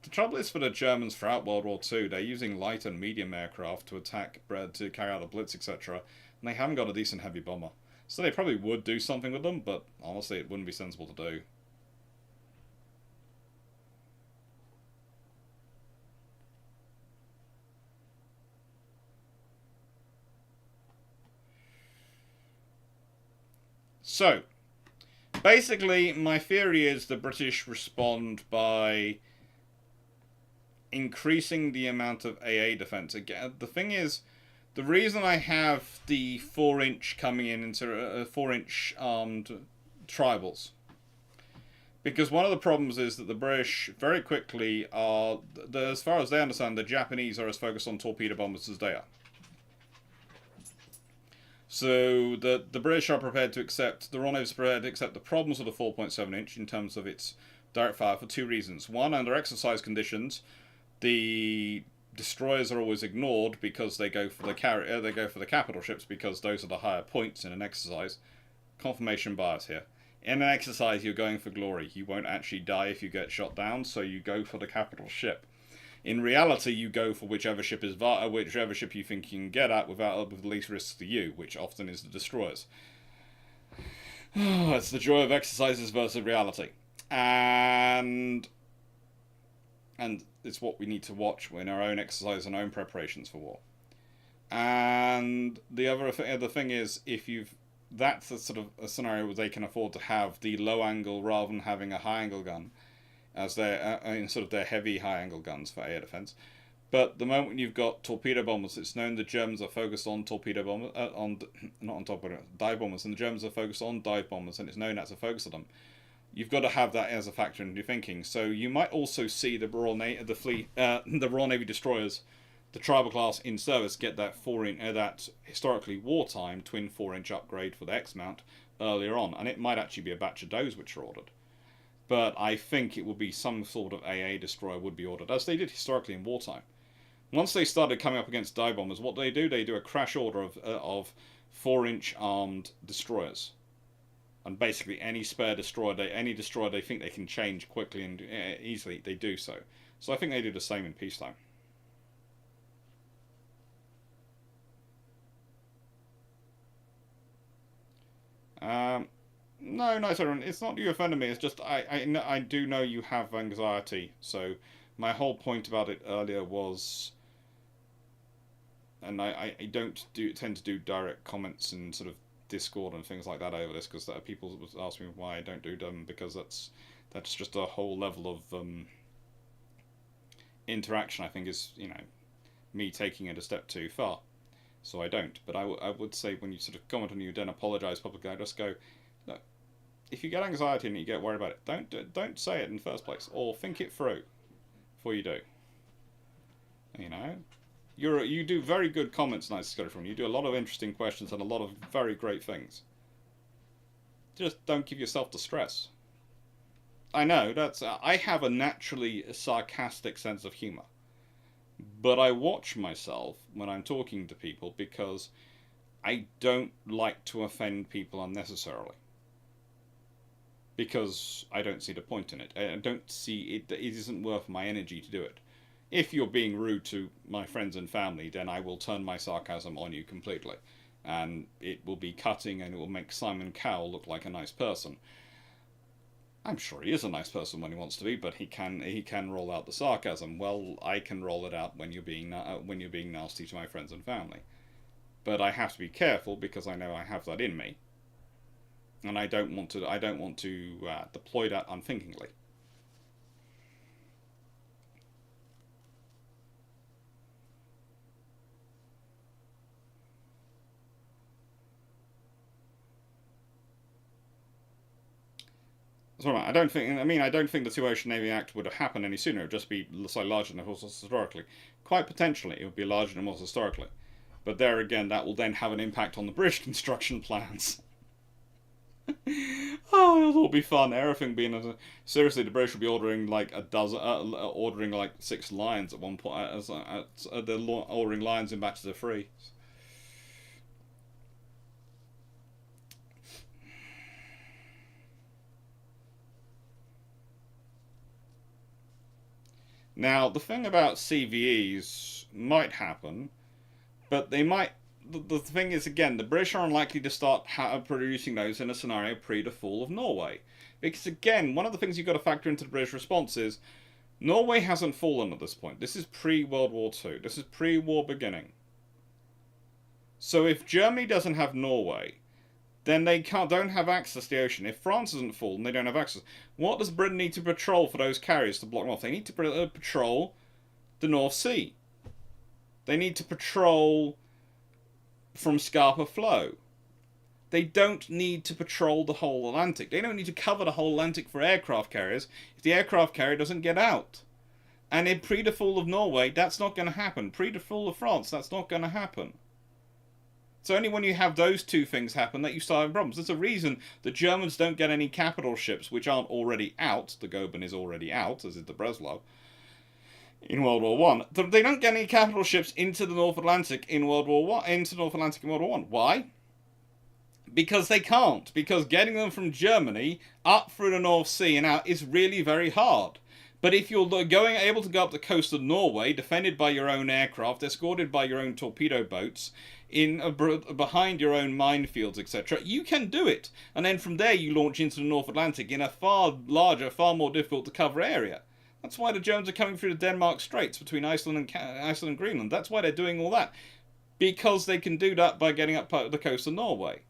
the trouble is for the Germans throughout World War II, they're using light and medium aircraft to carry out a blitz, etc., and they haven't got a decent heavy bomber. So they probably would do something with them, but honestly, it wouldn't be sensible to do. So, basically, my theory is the British respond by increasing the amount of AA defense. Again, the thing is, the reason I have the 4-inch coming in into 4-inch armed tribals, because one of the problems is that the British very quickly are, as far as they understand, the Japanese are as focused on torpedo bombers as they are. So the British are prepared to accept, the Royal Navy is prepared to accept the problems of the 4.7 inch in terms of its direct fire for two reasons. One, under exercise conditions, the destroyers are always ignored because they go for the capital ships because those are the higher points in an exercise. Confirmation bias here. In an exercise, you're going for glory. You won't actually die if you get shot down, so you go for the capital ship. In reality, you go for whichever ship you think you can get at with the least risk to you, which often is the destroyers. It's the joy of exercises versus reality, and it's what we need to watch in our own exercise and own preparations for war. And the thing is, that's a sort of a scenario where they can afford to have the low angle rather than having a high angle gun as in sort of their heavy high angle guns for air defense. But the moment you've got torpedo bombers, it's known the Germans are focused on torpedo bombers, dive bombers, and the Germans are focused on dive bombers, and it's known that's a focus of them. You've got to have that as a factor in your thinking. So you might also see the Royal Navy destroyers, the tribal class in service, get that that historically wartime twin 4-inch upgrade for the X mount earlier on, and it might actually be a batch of those which are ordered. But I think it would be some sort of AA destroyer would be ordered, as they did historically in wartime. Once they started coming up against dive bombers, what they do a crash order of 4-inch armed destroyers. And basically any spare destroyer, any destroyer they think they can change quickly and easily, they do so. So I think they do the same in peacetime. No, everyone. It's not you offending me. It's just I do know you have anxiety. So my whole point about it earlier was, and I don't tend to do direct comments in sort of Discord and things like that over this, because people ask me why I don't do them, because that's just a whole level of interaction. I think is me taking it a step too far. So I don't. But I would say when you sort of comment on you then apologise publicly, I just go, look, if you get anxiety and you get worried about it, don't say it in the first place, or think it through before you do. You do very good comments, Nice Scottish from you do a lot of interesting questions and a lot of very great things. Just don't give yourself the stress. I know I have a naturally sarcastic sense of humour. But I watch myself when I'm talking to people because I don't like to offend people unnecessarily. Because I don't see the point in it. I don't see it. It isn't worth my energy to do it. If you're being rude to my friends and family, then I will turn my sarcasm on you completely. And it will be cutting and it will make Simon Cowell look like a nice person. I'm sure he is a nice person when he wants to be, but he can roll out the sarcasm. Well, I can roll it out when you're being nasty to my friends and family. But I have to be careful because I know I have that in me, and I don't want to deploy that unthinkingly. So I don't think the Two Ocean Navy Act would have happened any sooner. It would just be so larger than it was historically. Quite potentially, it would be larger than it was historically. But there again, that will then have an impact on the British construction plans. Oh, it'll all be fun. Everything being seriously, the British will be ordering like ordering like 6 lions at one point. They're ordering lions in batches of 3. Now, the thing about CVEs might happen, but they might the thing is, again, the British are unlikely to start producing those in a scenario pre the fall of Norway. Because, again, one of the things you've got to factor into the British response is Norway hasn't fallen at this point. This is pre-World War II. This is pre-war beginning. So if Germany doesn't have Norway, then they don't have access to the ocean. If France hasn't fallen, they don't have access. What does Britain need to patrol for those carriers to block them off? They need to patrol the North Sea. They need to patrol from Scapa Flow. They don't need to patrol the whole Atlantic. They don't need to cover the whole Atlantic for aircraft carriers if the aircraft carrier doesn't get out. And in pre the fall of Norway, that's not going to happen. Pre the fall of France, that's not going to happen. It's only when you have those two things happen that you start having problems. There's a reason the Germans don't get any capital ships which aren't already out. The Goeben is already out, as is the Breslau, in World War One. They don't get any capital ships into the North Atlantic in World War One. Into North Atlantic in World War One. Why? Because they can't. Because getting them from Germany up through the North Sea and out is really very hard. But if you're able to go up the coast of Norway, defended by your own aircraft, escorted by your own torpedo boats, behind your own minefields, etc., you can do it. And then from there you launch into the North Atlantic in a far larger, far more difficult to cover area. That's why the Germans are coming through the Denmark Straits between Iceland and Greenland. That's why they're doing all that. Because they can do that by getting up the coast of Norway.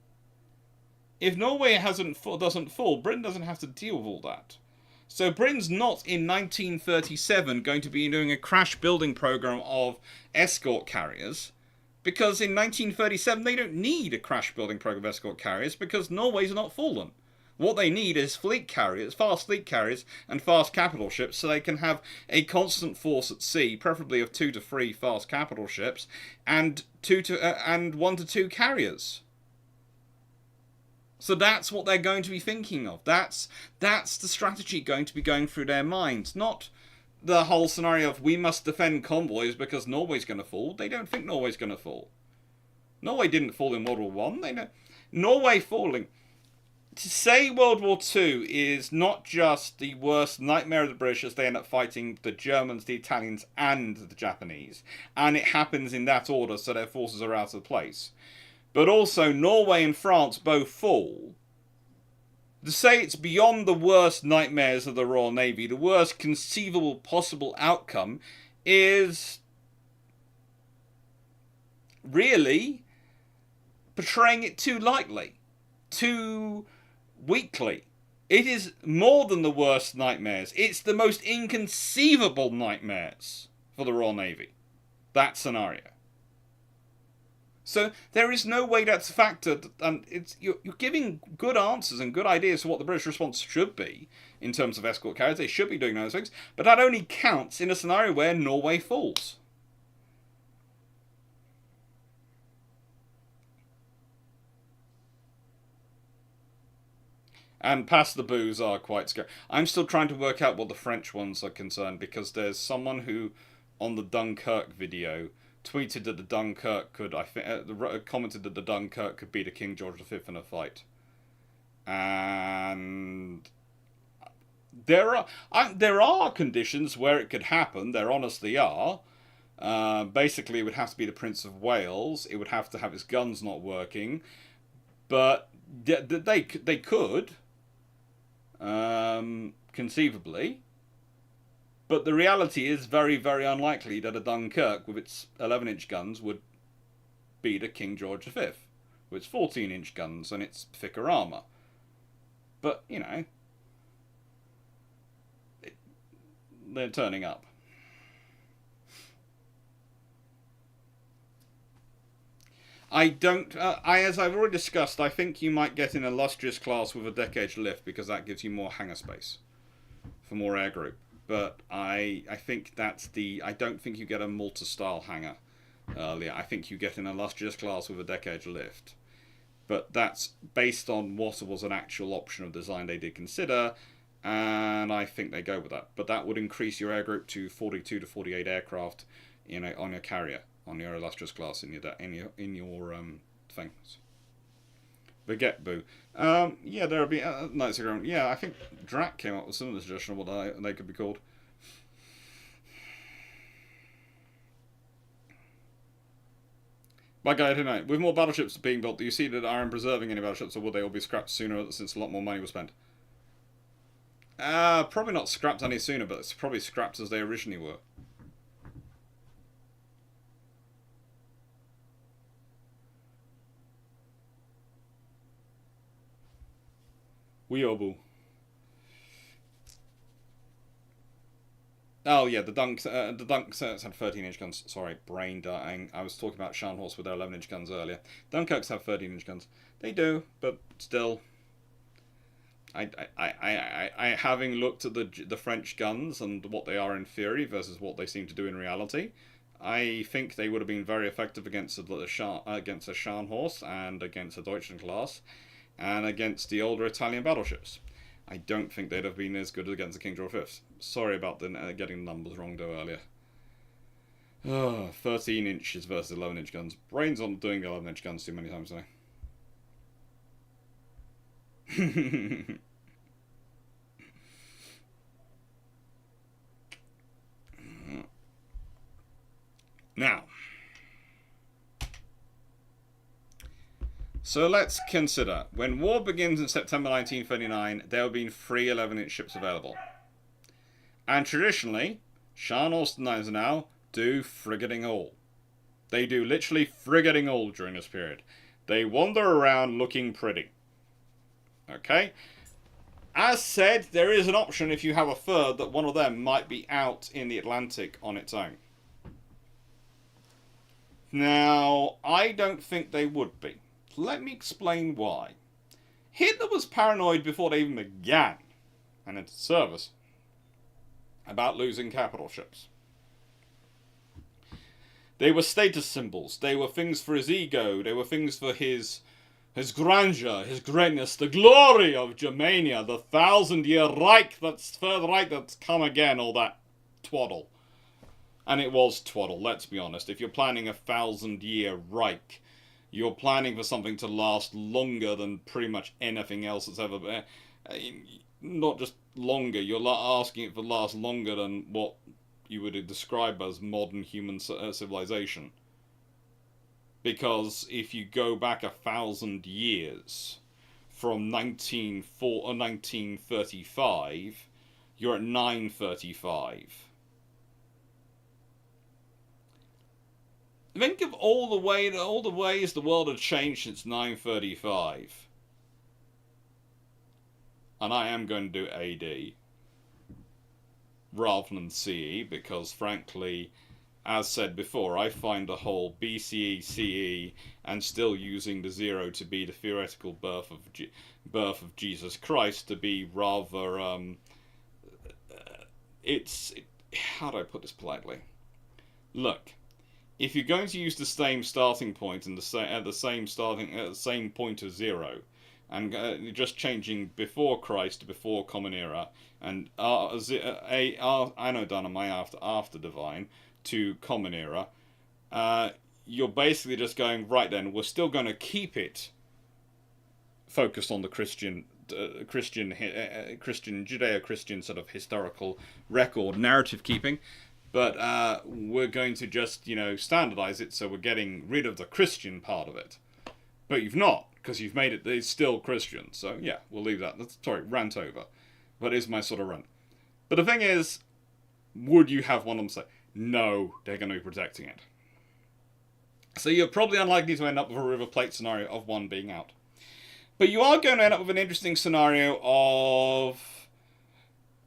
If Norway doesn't fall, Britain doesn't have to deal with all that. So Britain's not in 1937 going to be doing a crash building program of escort carriers, because in 1937 they don't need a crash building program of escort carriers because Norway's not fallen. What they need is fleet carriers, fast fleet carriers, and fast capital ships, so they can have a constant force at sea, preferably of 2 to 3 fast capital ships, and 1 to 2 carriers. So that's what they're going to be thinking of. That's the strategy going to be going through their minds. Not the whole scenario of we must defend convoys because Norway's going to fall. They don't think Norway's going to fall. Norway didn't fall in World War One. They know Norway falling. To say World War II is not just the worst nightmare of the British as they end up fighting the Germans, the Italians, and the Japanese, and it happens in that order, so their forces are out of place, but also Norway and France both fall, to say it's beyond the worst nightmares of the Royal Navy, the worst conceivable possible outcome, is really portraying it too lightly, too weakly. It is more than the worst nightmares. It's the most inconceivable nightmares for the Royal Navy, that scenario. So there is no way that's factored, and you're giving good answers and good ideas for what the British response should be in terms of escort carriers. They should be doing those things, but that only counts in a scenario where Norway falls. And past the boos are quite scary. I'm still trying to work out what the French ones are concerned, because there's someone who, on the Dunkirk video, tweeted that the Dunkirk could, commented that the Dunkirk could beat a King George V in a fight. And there are conditions where it could happen. There honestly are. Basically, it would have to be the Prince of Wales. It would have to have his guns not working. But they could, conceivably. But the reality is very, very unlikely that a Dunkirk with its 11-inch guns would beat a King George V with its 14-inch guns and its thicker armour. But, you know, they're turning up. As I've already discussed, I think you might get an illustrious class with a decade lift because that gives you more hangar space for more air group. But I think I don't think you get a Malta-style hangar earlier. I think you get an illustrious class with a decade lift. But that's based on what was an actual option of design they did consider, and I think they go with that. But that would increase your air group to 42 to 48 aircraft, on your carrier, on your illustrious class in your things. Baguette Boo. Yeah, there'll be Knights of Ground. Yeah, I think Drac came up with some of the suggestion of what they could be called. By guy tonight, with more battleships being built, do you see that Iron preserving any battleships, or will they all be scrapped sooner since a lot more money was spent? Probably not scrapped any sooner, but it's probably scrapped as they originally were. Weeaboo. Oh yeah, the Dunks had 13-inch guns. Sorry, brain dying. I was talking about Sharnhorst with their 11-inch guns earlier. Dunkirks have 13-inch guns. They do, but still. I having looked at the French guns and what they are in theory versus what they seem to do in reality, I think they would have been very effective against the Scharnhorst and against the Deutschland class, and against the older Italian battleships. I don't think they'd have been as good against the King George V. Sorry about getting the numbers wrong though earlier. 13 inches versus 11-inch guns. Brain's on doing the 11-inch guns too many times today. Now, so let's consider, when war begins in September 1939, there have been 3 11-inch ships available. And traditionally, Sharnhorst and Naval do frigating all. They do literally frigating all during this period. They wander around looking pretty. Okay? As said, there is an option if you have a third that one of them might be out in the Atlantic on its own. Now, I don't think they would be. Let me explain why. Hitler was paranoid before they even began and entered service about losing capital ships. They were status symbols. They were things for his ego. They were things for his grandeur, his greatness, the glory of Germania, the 1,000-year Reich, Third Reich that's come again, all that twaddle. And it was twaddle, let's be honest. If you're planning a 1,000-year Reich, you're planning for something to last longer than pretty much anything else that's ever been. Not just longer, you're asking it to last longer than what you would describe as modern human civilization. Because if you go back 1,000 years from 1935, you're at 935. Think of all the ways the world had changed since 935. And I am going to do AD rather than CE because, frankly, as said before, I find the whole BCE, CE, and still using the 0 to be the theoretical birth of Jesus Christ to be rather how do I put this politely? Look. If you're going to use the same starting point and the same point of 0, and you're just changing before Christ to before Common Era, and Anno Domini after Divine to Common Era, you're basically just going, right then, we're still going to keep it focused on the Judeo-Christian sort of historical record, narrative keeping. But we're going to just, standardize it so we're getting rid of the Christian part of it. But you've not, because you've made it's still Christian. So, yeah, we'll leave that. Rant over. But it's my sort of rant. But the thing is, would you have one of them say, no, they're going to be protecting it? So you're probably unlikely to end up with a River Plate scenario of one being out. But you are going to end up with an interesting scenario of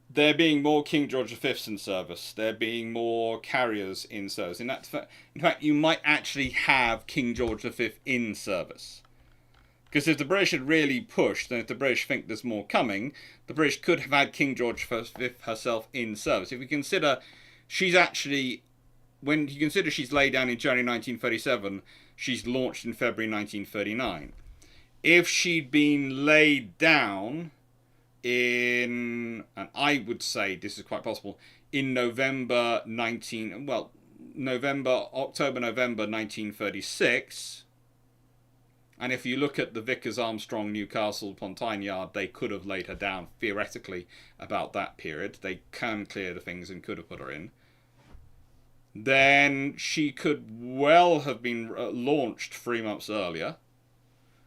there being more King George V's in service. There being more carriers in service. In fact, you might actually have King George V in service. Because if the British had really pushed, and if the British think there's more coming, the British could have had King George V herself in service. If you consider she's actually, when you consider she's laid down in January 1937, she's launched in February 1939. If she'd been laid down and I would say this is quite possible, in October, November 1936, and if you look at the Vickers Armstrong Newcastle Pontine Yard, they could have laid her down theoretically about that period. They can clear the things and could have put her in. then she could well have been launched 3 months earlier.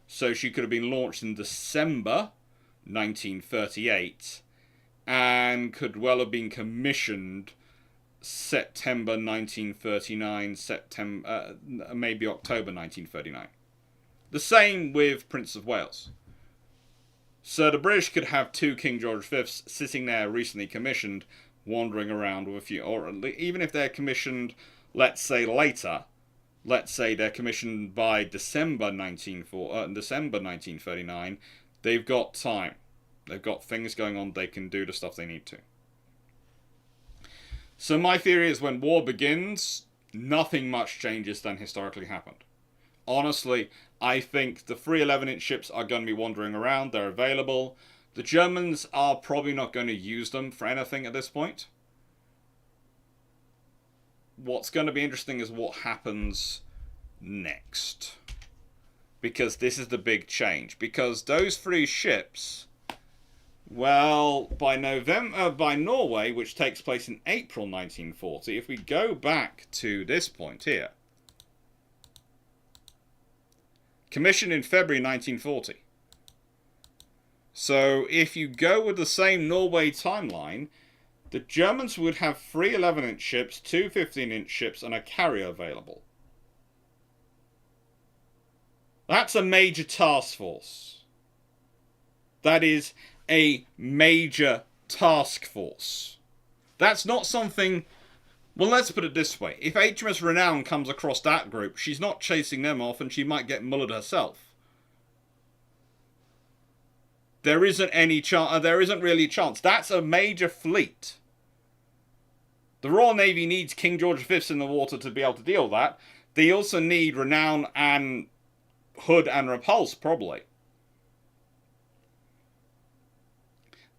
So she could have been launched in December 1938 and could well have been commissioned September 1939, maybe October 1939. The same with Prince of Wales. So the British could have 2 King George V's sitting there recently commissioned, wandering around with a few, or even if they're commissioned, let's say later, let's say they're commissioned by December 1939, they've got time. They've got things going on, they can do the stuff they need to. So my theory is when war begins, nothing much changes than historically happened. Honestly, I think the 3 11-inch ships are going to be wandering around, they're available. The Germans are probably not going to use them for anything at this point. What's going to be interesting is what happens next. Because this is the big change. Because those 3 ships, well, by Norway, which takes place in April 1940, if we go back to this point here, commissioned in February 1940. So if you go with the same Norway timeline, the Germans would have 3 11-inch ships, 2 15-inch ships, and a carrier available. That's a major task force. That is a major task force. That's not something... Well, let's put it this way. If HMS Renown comes across that group, she's not chasing them off and she might get mullered herself. There isn't any chance. There isn't really a chance. That's a major fleet. The Royal Navy needs King George V in the water to be able to deal with that. They also need Renown and Hood and Repulse, probably.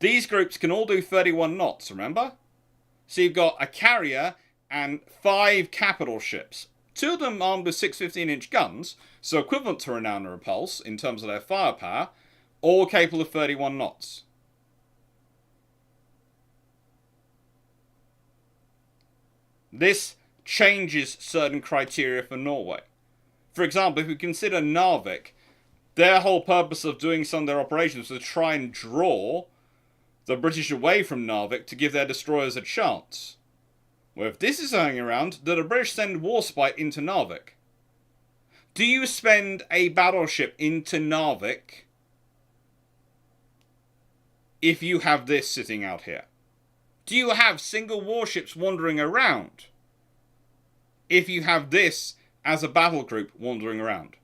These groups can all do 31 knots, remember? So you've got a carrier and 5 capital ships. 2 of them armed with 6 15-inch guns, so equivalent to Renown and Repulse in terms of their firepower, all capable of 31 knots. This changes certain criteria for Norway. For example, if we consider Narvik, their whole purpose of doing some of their operations was to try and draw the British away from Narvik to give their destroyers a chance. Well, if this is hanging around, do the British send Warspite into Narvik? Do you spend a battleship into Narvik if you have this sitting out here? Do you have single warships wandering around if you have this as a battle group wandering around?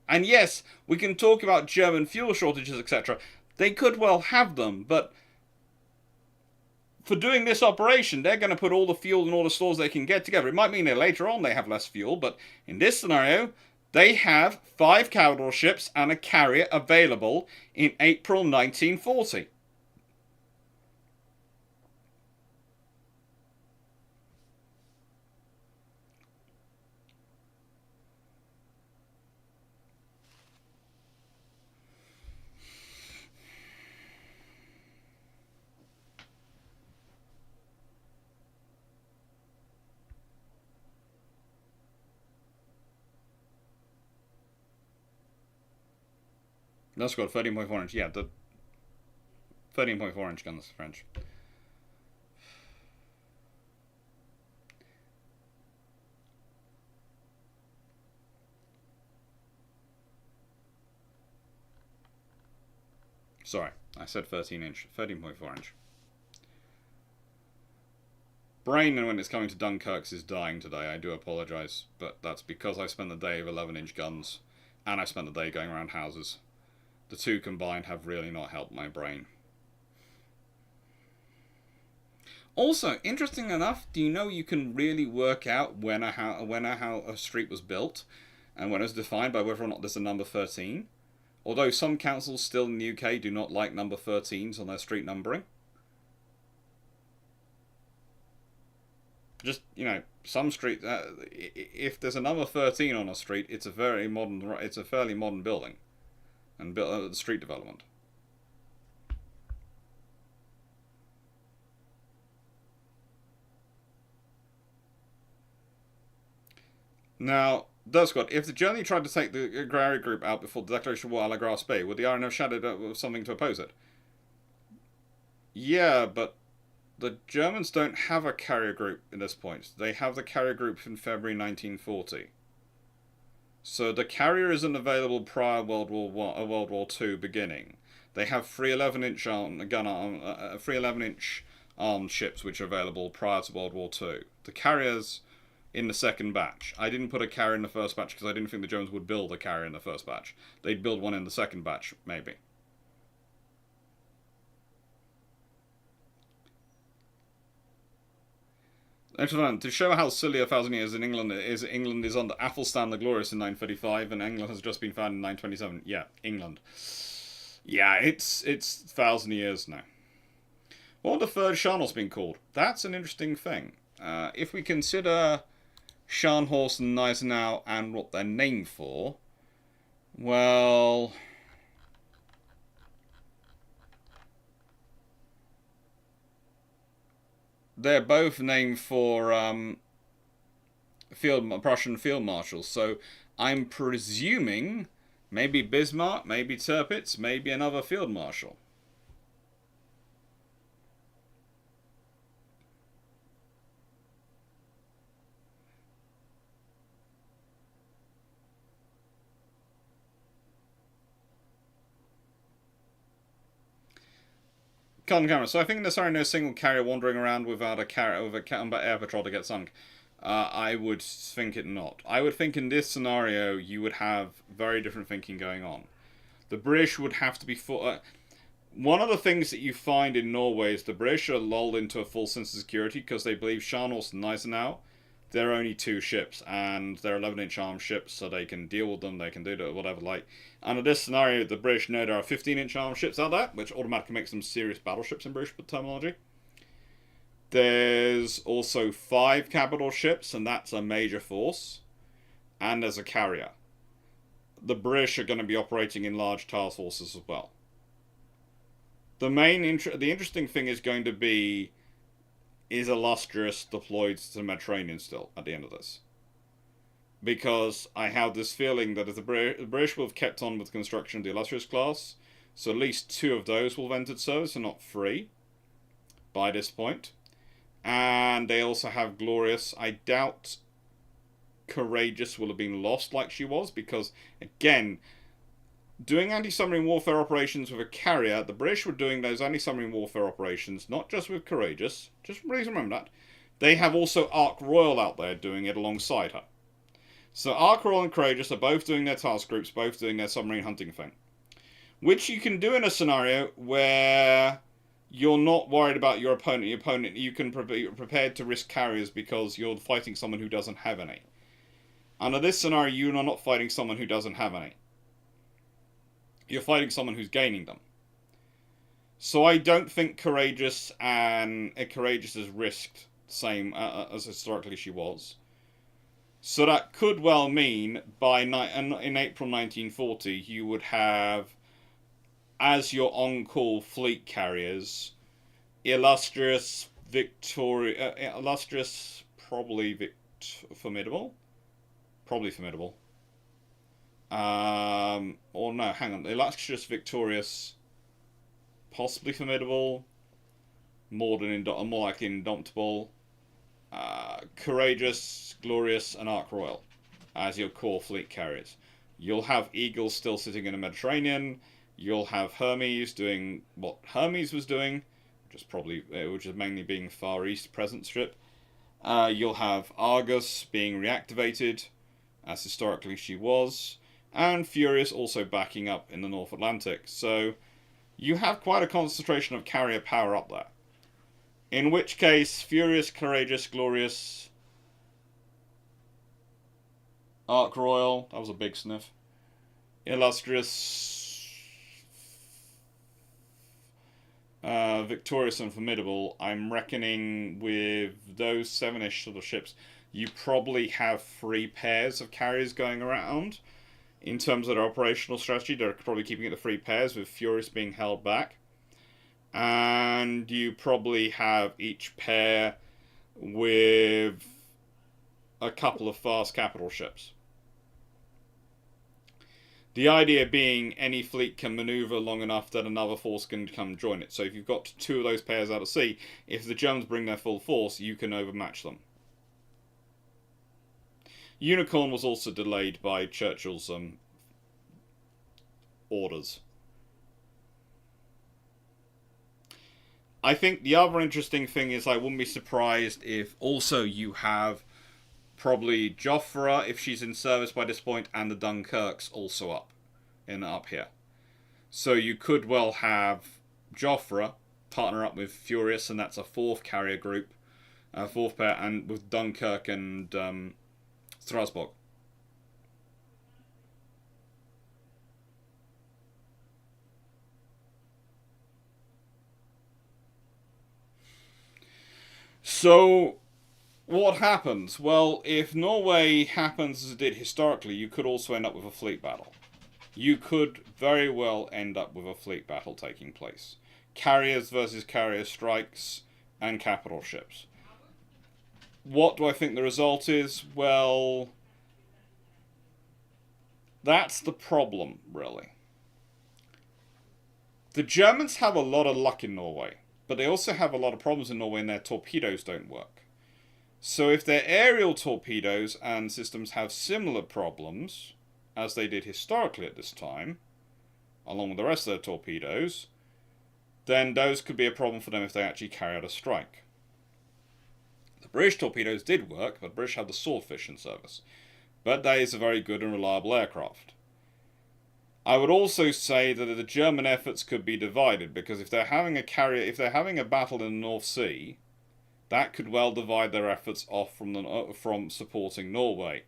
And yes, we can talk about German fuel shortages, etc. They could well have them, but for doing this operation, they're going to put all the fuel and all the stores they can get together. It might mean that later on they have less fuel, but in this scenario, they have 5 capital ships and a carrier available in April 1940. That's got 13.4 inch. Yeah, the 13.4 inch guns, French. Sorry, I said 13 inch. 13.4 inch. Brain, and when it's coming to Dunkirks, is dying today. I do apologise, but that's because I spent the day with 11-inch guns, and I spent the day going around houses. The two combined have really not helped my brain. Also, interesting enough, do you know you can really work out when a street was built and when it was defined by whether or not there's a number 13? Although some councils still in the UK do not like number 13s on their street numbering. Just, you know, some street, if there's a number 13 on a street, it's a fairly modern building and street development. Now, Durscott, if the Germany tried to take the carrier group out before the declaration of war à la Grasse Bay, would the RNF shadow something to oppose it? Yeah, but the Germans don't have a carrier group at this point. They have the carrier group in February 1940. So the carrier isn't available prior World War Two beginning. They have 311-inch armed ships which are available prior to World War Two. The carriers in the second batch. I didn't put a carrier in the first batch because I didn't think the Germans would build a carrier in the first batch. They'd build one in the second batch, maybe. To show how silly 1,000 years in England is under Athelstan the Glorious in 935, and England has just been founded in 927. Yeah, England. Yeah, it's 1,000 years now. What would the third Sharnhorst been called? That's an interesting thing. If we consider Scharnhorst and Gneisenau and what they're named for, well, they're both named for Prussian field marshals. So I'm presuming maybe Bismarck, maybe Tirpitz, maybe another field marshal. Colin Cameron. So I think there's no single carrier wandering around without a carrier with a combat air patrol to get sunk. I would think it not. I would think in this scenario you would have very different thinking going on. The British would have to be one of the things that you find in Norway is the British are lulled into a full sense of security because they believe Sharnhorst and Gneisenau, they're only two ships and they're 11-inch armed ships, so they can deal with them, they can do whatever like. And in this scenario, the British know there are 15-inch armed ships out there, which automatically makes them serious battleships in British terminology. There's also 5 capital ships, and that's a major force. And there's a carrier. The British are going to be operating in large task forces as well. The interesting thing is going to be, is Illustrious deployed to the Mediterranean still at the end of this? Because I have this feeling that if the British will have kept on with the construction of the Illustrious class, so at least 2 of those will have entered service and not 3 by this point. And they also have Glorious. I doubt Courageous will have been lost like she was, because, again, doing anti-submarine warfare operations with a carrier, the British were doing those anti-submarine warfare operations not just with Courageous, just please remember that. They have also Ark Royal out there doing it alongside her. So Ark Royal and Courageous are both doing their task groups, both doing their submarine hunting thing. Which you can do in a scenario where you're not worried about your opponent. Your opponent, you can be prepared to risk carriers because you're fighting someone who doesn't have any. Under this scenario, you are not fighting someone who doesn't have any. You're fighting someone who's gaining them. So I don't think Courageous is risked the same as historically she was. So that could well mean in April 1940 you would have, as your on-call fleet carriers, Illustrious, Illustrious, Formidable. Or no, hang on. Illustrious, Victorious, possibly Formidable, more likely Indomitable, Courageous, Glorious, and Ark Royal as your core fleet carriers. You'll have Eagle still sitting in the Mediterranean. You'll have Hermes doing what Hermes was doing, which is mainly being Far East presence strip. You'll have Argus being reactivated, as historically she was, and Furious also backing up in the North Atlantic. So you have quite a concentration of carrier power up there. In which case, Furious, Courageous, Glorious, Ark Royal, that was a big sniff, Illustrious, Victorious and Formidable, I'm reckoning with those 7-ish sort of ships, you probably have 3 pairs of carriers going around. In terms of their operational strategy, they're probably keeping it to 3 pairs, with Furious being held back. And you probably have each pair with a couple of fast capital ships. The idea being any fleet can maneuver long enough that another force can come join it. So if you've got two of those pairs out at sea, if the Germans bring their full force, you can overmatch them. Unicorn was also delayed by Churchill's orders. I think the other interesting thing is I wouldn't be surprised if also you have probably Joffre, if she's in service by this point, and the Dunkirks also up here. So you could well have Joffre partner up with Furious, and that's a fourth carrier group, fourth pair, and with Dunkirk and Strasbourg. So, what happens? Well, if Norway happens as it did historically, you could also end up with a fleet battle. You could very well end up with a fleet battle taking place. Carriers versus carrier strikes and capital ships. What do I think the result is? Well, that's the problem, really. The Germans have a lot of luck in Norway, but they also have a lot of problems in Norway and their torpedoes don't work. So if their aerial torpedoes and systems have similar problems, as they did historically at this time, along with the rest of their torpedoes, then those could be a problem for them if they actually carry out a strike. The British torpedoes did work, but the British had the Swordfish in service. But that is a very good and reliable aircraft. I would also say that the German efforts could be divided, because if they're having a battle in the North Sea, that could well divide their efforts off from supporting Norway.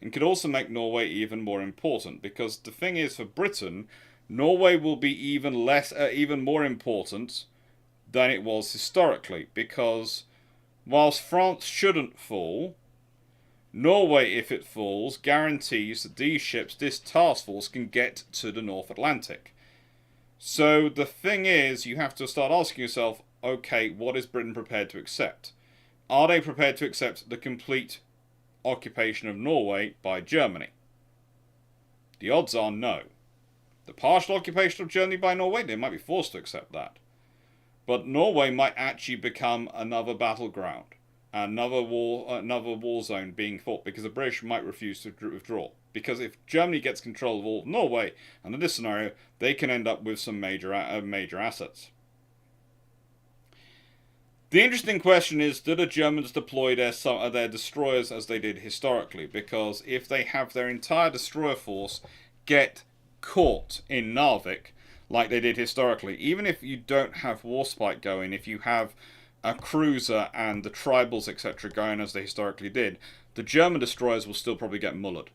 And could also make Norway even more important, because the thing is, for Britain, Norway will be even more important than it was historically, because whilst France shouldn't fall, Norway, if it falls, guarantees that these ships, this task force, can get to the North Atlantic. So the thing is, you have to start asking yourself, okay, what is Britain prepared to accept? Are they prepared to accept the complete occupation of Norway by Germany? The odds are no. The partial occupation of Germany by Norway, they might be forced to accept that. But Norway might actually become another battleground, another war zone being fought, because the British might refuse to withdraw. Because if Germany gets control of all of Norway, and in this scenario, they can end up with some major assets. The interesting question is, do the Germans deploy their destroyers as they did historically? Because if they have their entire destroyer force get caught in Narvik, like they did historically, even if you don't have Warspite going, if you have a cruiser and the tribals, etc., going as they historically did, the German destroyers will still probably get mullered.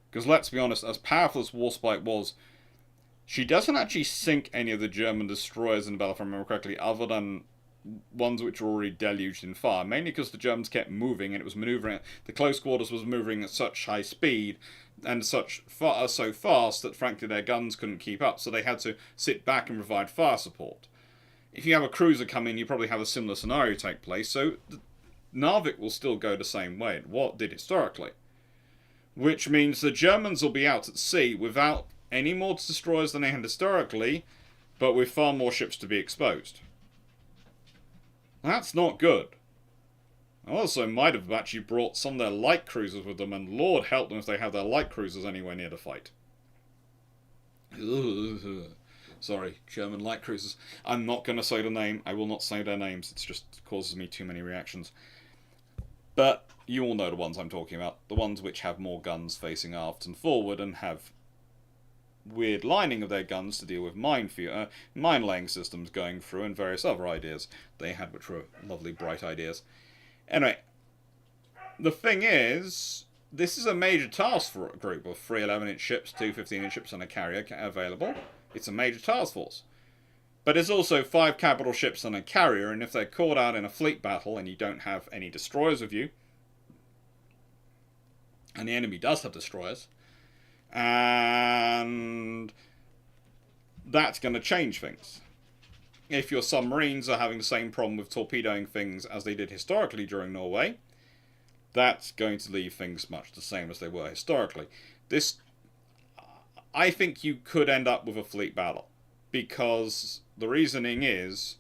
Because let's be honest, as powerful as Warspite was, she doesn't actually sink any of the German destroyers in the battle, if I remember correctly, other than ones which were already deluged in fire, mainly because the Germans kept moving and it was maneuvering. The close quarters was moving at such high speed and so fast that frankly their guns couldn't keep up, so they had to sit back and provide fire support. If you have a cruiser come in, you probably have a similar scenario take place, so Narvik will still go the same way it did historically. Which means the Germans will be out at sea without any more destroyers than they had historically, but with far more ships to be exposed. That's not good. I also might have actually brought some of their light cruisers with them, and Lord help them if they have their light cruisers anywhere near the fight. Sorry, German light cruisers. I'm not going to say the name. I will not say their names. It just causes me too many reactions. But you all know the ones I'm talking about. The ones which have more guns facing aft and forward and have weird lining of their guns to deal with mine-laying systems going through and various other ideas they had, which were lovely, bright ideas. Anyway, the thing is, this is a major task for a group of 3 11-inch ships, 2 15-inch ships and a carrier available. It's a major task force. But there's also 5 capital ships and a carrier, and if they're caught out in a fleet battle and you don't have any destroyers with you, and the enemy does have destroyers, and that's going to change things. If your submarines are having the same problem with torpedoing things as they did historically during Norway, That's going to leave things much the same as they were historically. This, I think you could end up with a fleet battle, because the reasoning is,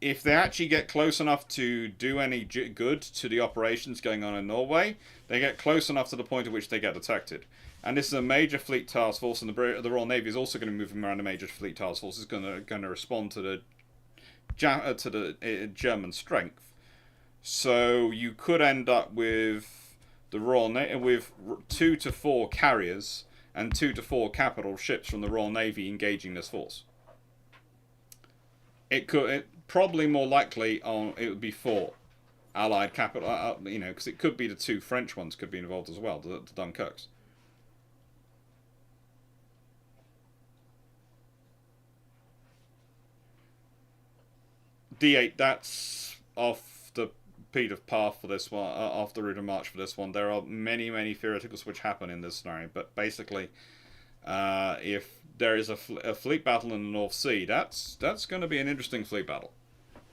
if they actually get close enough to do any good to the operations going on in Norway, they get close enough to the point at which they get detected. And this is a major fleet task force, and the Royal Navy is also going to move them around a major fleet task force. It's going to respond to the German strength. So you could end up with the Royal Navy with 2 to 4 carriers and 2 to 4 capital ships from the Royal Navy engaging this force. It probably more likely it would be 4 Allied capital, because it could be the 2 French ones could be involved as well, the Dunkirks. D8, that's off the beat of path for this one, off the route of march for this one. There are many, many theoreticals which happen in this scenario, but basically, if there is a fleet battle in the North Sea, that's going to be an interesting fleet battle.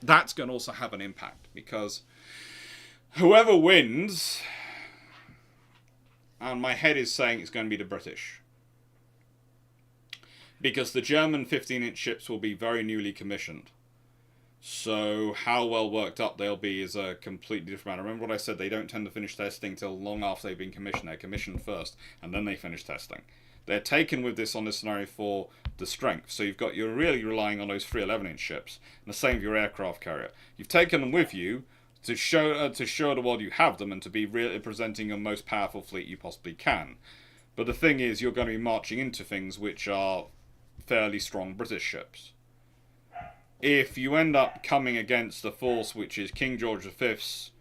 That's going to also have an impact, because whoever wins, and my head is saying it's going to be the British, because the German 15-inch ships will be very newly commissioned. So how well worked up they'll be is a completely different matter. Remember what I said, they don't tend to finish testing till long after they've been commissioned. They're commissioned first, and then they finish testing. They're taken with this on this scenario for the strength. So you're really relying on those 3 11-inch ships, and the same with your aircraft carrier. You've taken them with you to show the world you have them, and to be really presenting your most powerful fleet you possibly can. But the thing is, you're going to be marching into things which are fairly strong British ships. If you end up coming against a force which is King George V's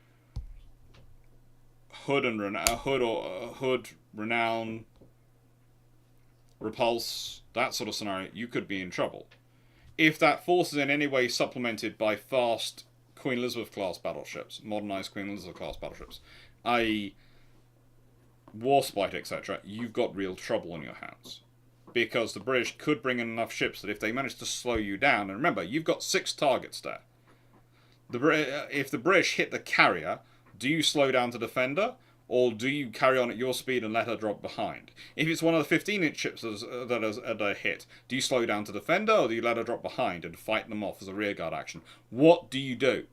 hood, renown, repulse, that sort of scenario, you could be in trouble. If that force is in any way supplemented by fast Queen Elizabeth class battleships, modernized Queen Elizabeth class battleships, i.e. Warspite, etc., you've got real trouble on your hands. Because the British could bring in enough ships that if they manage to slow you down, and remember, you've got 6 targets there. If the British hit the carrier, do you slow down to defend her, or do you carry on at your speed and let her drop behind? If it's one of the 15-inch ships that are hit, do you slow down to defend her, or do you let her drop behind and fight them off as a rearguard action? What do you do?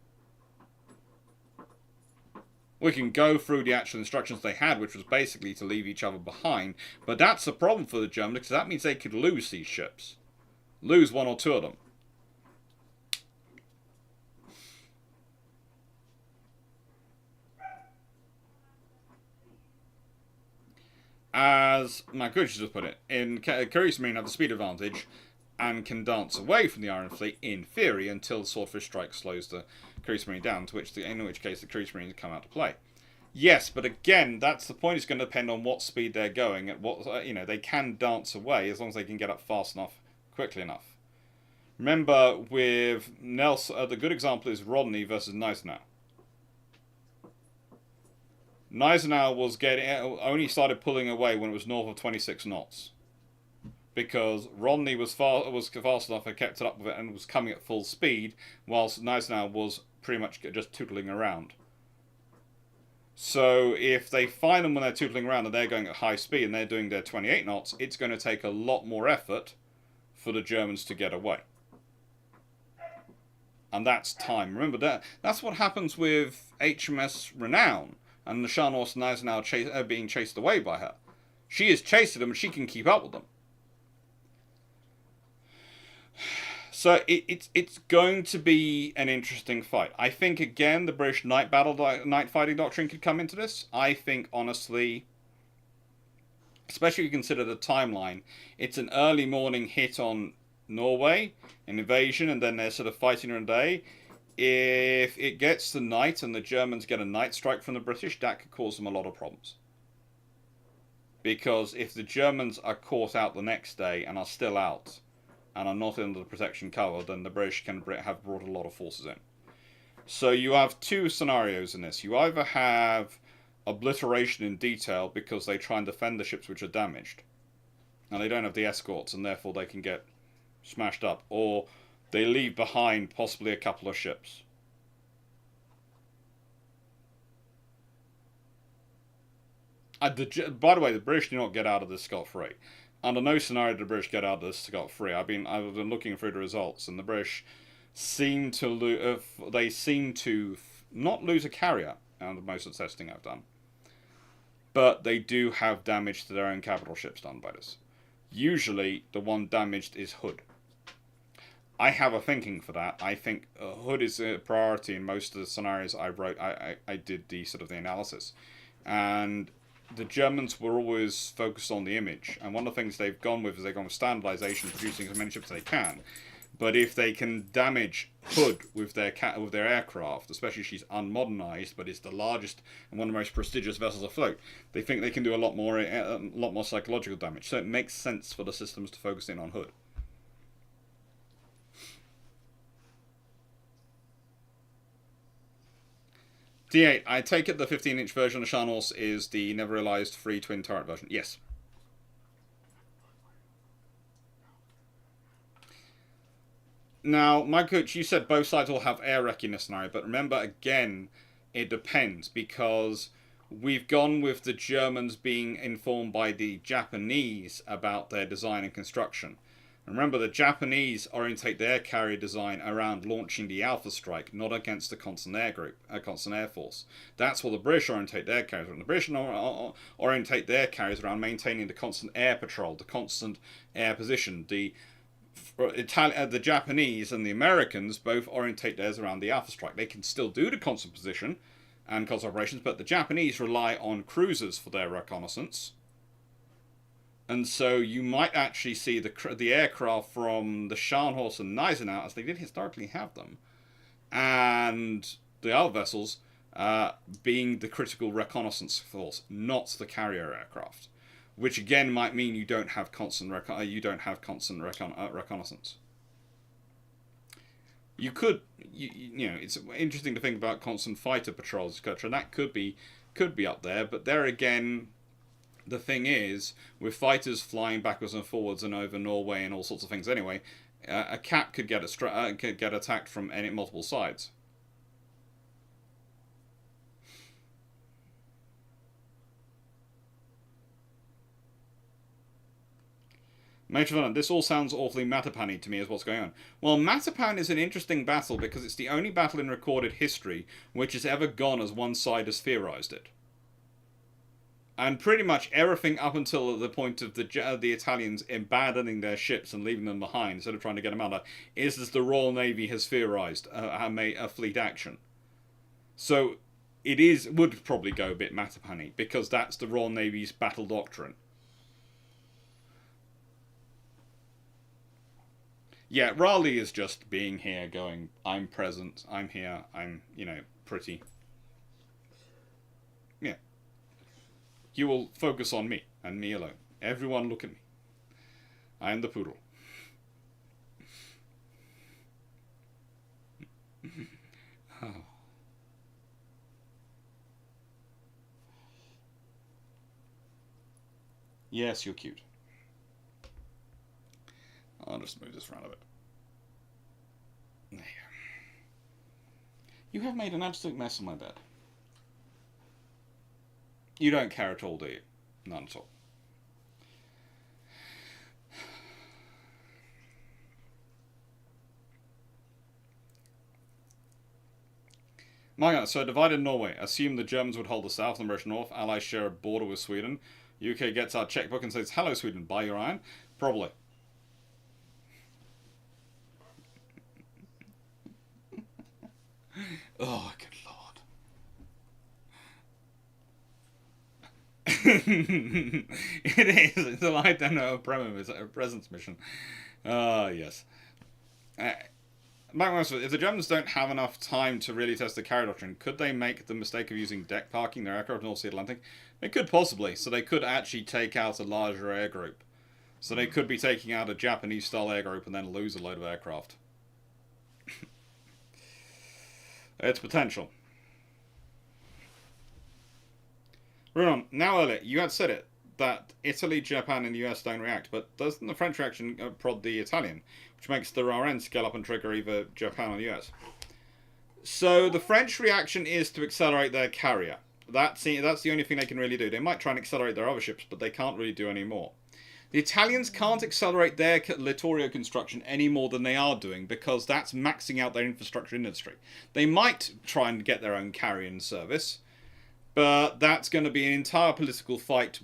We can go through the actual instructions they had, which was basically to leave each other behind. But that's a problem for the Germans, because that means they could lose these ships. Lose 1 or 2 of them. As Mancucci just put it, Kriegsmarine have the speed advantage and can dance away from the Iron Fleet, in theory, until the Swordfish Strike slows the Kriegsmarine down, in which case the Kriegsmarines come out to play. Yes, but again, that's the point. It's going to depend on what speed they're going at. They can dance away as long as they can get up fast enough, quickly enough. Remember, with Nelson, the good example is Rodney versus Gneisenau. Gneisenau was only started pulling away when it was north of 26 knots, because Rodney was fast enough and kept it up with it and was coming at full speed, whilst Gneisenau was pretty much just tootling around. So if they find them when they're tootling around and they're going at high speed and they're doing their 28 knots, it's going to take a lot more effort for the Germans to get away. And that's time. Remember, that's what happens with HMS Renown and the Sharnhorst and Gneisenau being chased away by her. She is chasing them and she can keep up with them. So it's going to be an interesting fight. I think, again, the British night fighting doctrine could come into this. I think, honestly, especially if you consider the timeline, it's an early morning hit on Norway, an invasion, and then they're sort of fighting in a day. If it gets to night and the Germans get a night strike from the British, that could cause them a lot of problems. Because if the Germans are caught out the next day and are still out, and are not under the protection cover, then the British can have brought a lot of forces in. So you have 2 scenarios in this. You either have obliteration in detail because they try and defend the ships which are damaged, and they don't have the escorts, and therefore they can get smashed up, or they leave behind possibly a couple of ships. By the way, the British do not get out of this scot-free. Under no scenario did the British get out of this scot-free. I've been looking through the results, and the British seem to not lose a carrier out of most of the testing I've done, but they do have damage to their own capital ships done by this. Usually, the one damaged is Hood. I have a thinking for that. I think Hood is a priority in most of the scenarios I wrote. I did the sort of the analysis, and the Germans were always focused on the image. And one of the things they've gone with is they've gone with standardization, producing as many ships as they can. But if they can damage Hood with their aircraft, especially if she's unmodernized, but is the largest and one of the most prestigious vessels afloat, they think they can do a lot more psychological damage. So it makes sense for the systems to focus in on Hood. D8, I take it the 15-inch version of Sharnhorst is the never realized free twin turret version. Yes. Now, my coach, you said both sides will have air wreck in this scenario, but remember, again, it depends, because we've gone with the Germans being informed by the Japanese about their design and construction. Remember, the Japanese orientate their carrier design around launching the Alpha Strike, not against the constant air force. That's what the British orientate their carriers around. The British orientate their carriers around maintaining the constant air patrol, the constant air position. The Japanese and the Americans both orientate theirs around the Alpha Strike. They can still do the constant position and constant operations, but the Japanese rely on cruisers for their reconnaissance. And so you might actually see the aircraft from the Scharnhorst and Gneisenau, as they did historically have them, and the other vessels being the critical reconnaissance force, not the carrier aircraft, which again might mean you don't have constant reconnaissance. You could, you know, it's interesting to think about constant fighter patrols, etc. That could be up there, but there again. The thing is, with fighters flying backwards and forwards and over Norway and all sorts of things anyway, a cap could get attacked from multiple sides. Major Villain, this all sounds awfully Mattapan-y to me as what's going on. Well, Mattapan is an interesting battle because it's the only battle in recorded history which has ever gone as one side has theorized it. And pretty much everything up until the point of the Italians abandoning their ships and leaving them behind instead of trying to get them out, is as the Royal Navy has theorized a fleet action. So it would probably go a bit Mattapan-y because that's the Royal Navy's battle doctrine. Yeah, Raleigh is just being here, going, I'm present, I'm here, I'm, pretty. Yeah. You will focus on me, and me alone. Everyone look at me. I am the poodle. Oh. Yes, you're cute. I'll just move this around a bit. There. You have made an absolute mess of my bed. You don't care at all, do you? None at all. My God, so divided Norway. Assume the Germans would hold the south and the British north. Allies share a border with Sweden. UK gets our checkbook and says, hello Sweden, buy your iron? Probably. Oh, good lord. It is. It's a I don't know a presence mission. Yes. If the Germans don't have enough time to really test the carrier doctrine, could they make the mistake of using deck parking their aircraft in the North Sea Atlantic? They could possibly. So they could actually take out a larger air group. So they could be taking out a Japanese-style air group and then lose a load of aircraft. It's potential. Runon, now earlier, you had said it, that Italy, Japan, and the US don't react, but doesn't the French reaction prod the Italian, which makes the RN scale up and trigger either Japan or the US? So the French reaction is to accelerate their carrier. That's the only thing they can really do. They might try and accelerate their other ships, but they can't really do any more. The Italians can't accelerate their Littorio construction any more than they are doing, because that's maxing out their infrastructure industry. They might try and get their own carrion service, but that's going to be an entire political fight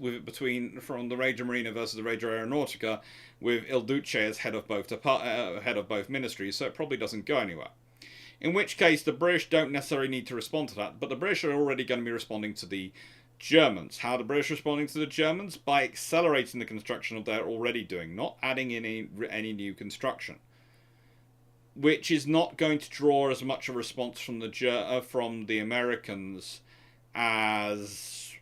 from the Regia Marina versus the Regia Aeronautica, with Il Duce as head of both ministries, so it probably doesn't go anywhere. In which case, the British don't necessarily need to respond to that, but the British are already going to be responding to the Germans. How are the British responding to the Germans? By accelerating the construction of they're already doing, not adding any new construction, which is not going to draw as much a response from the Americans as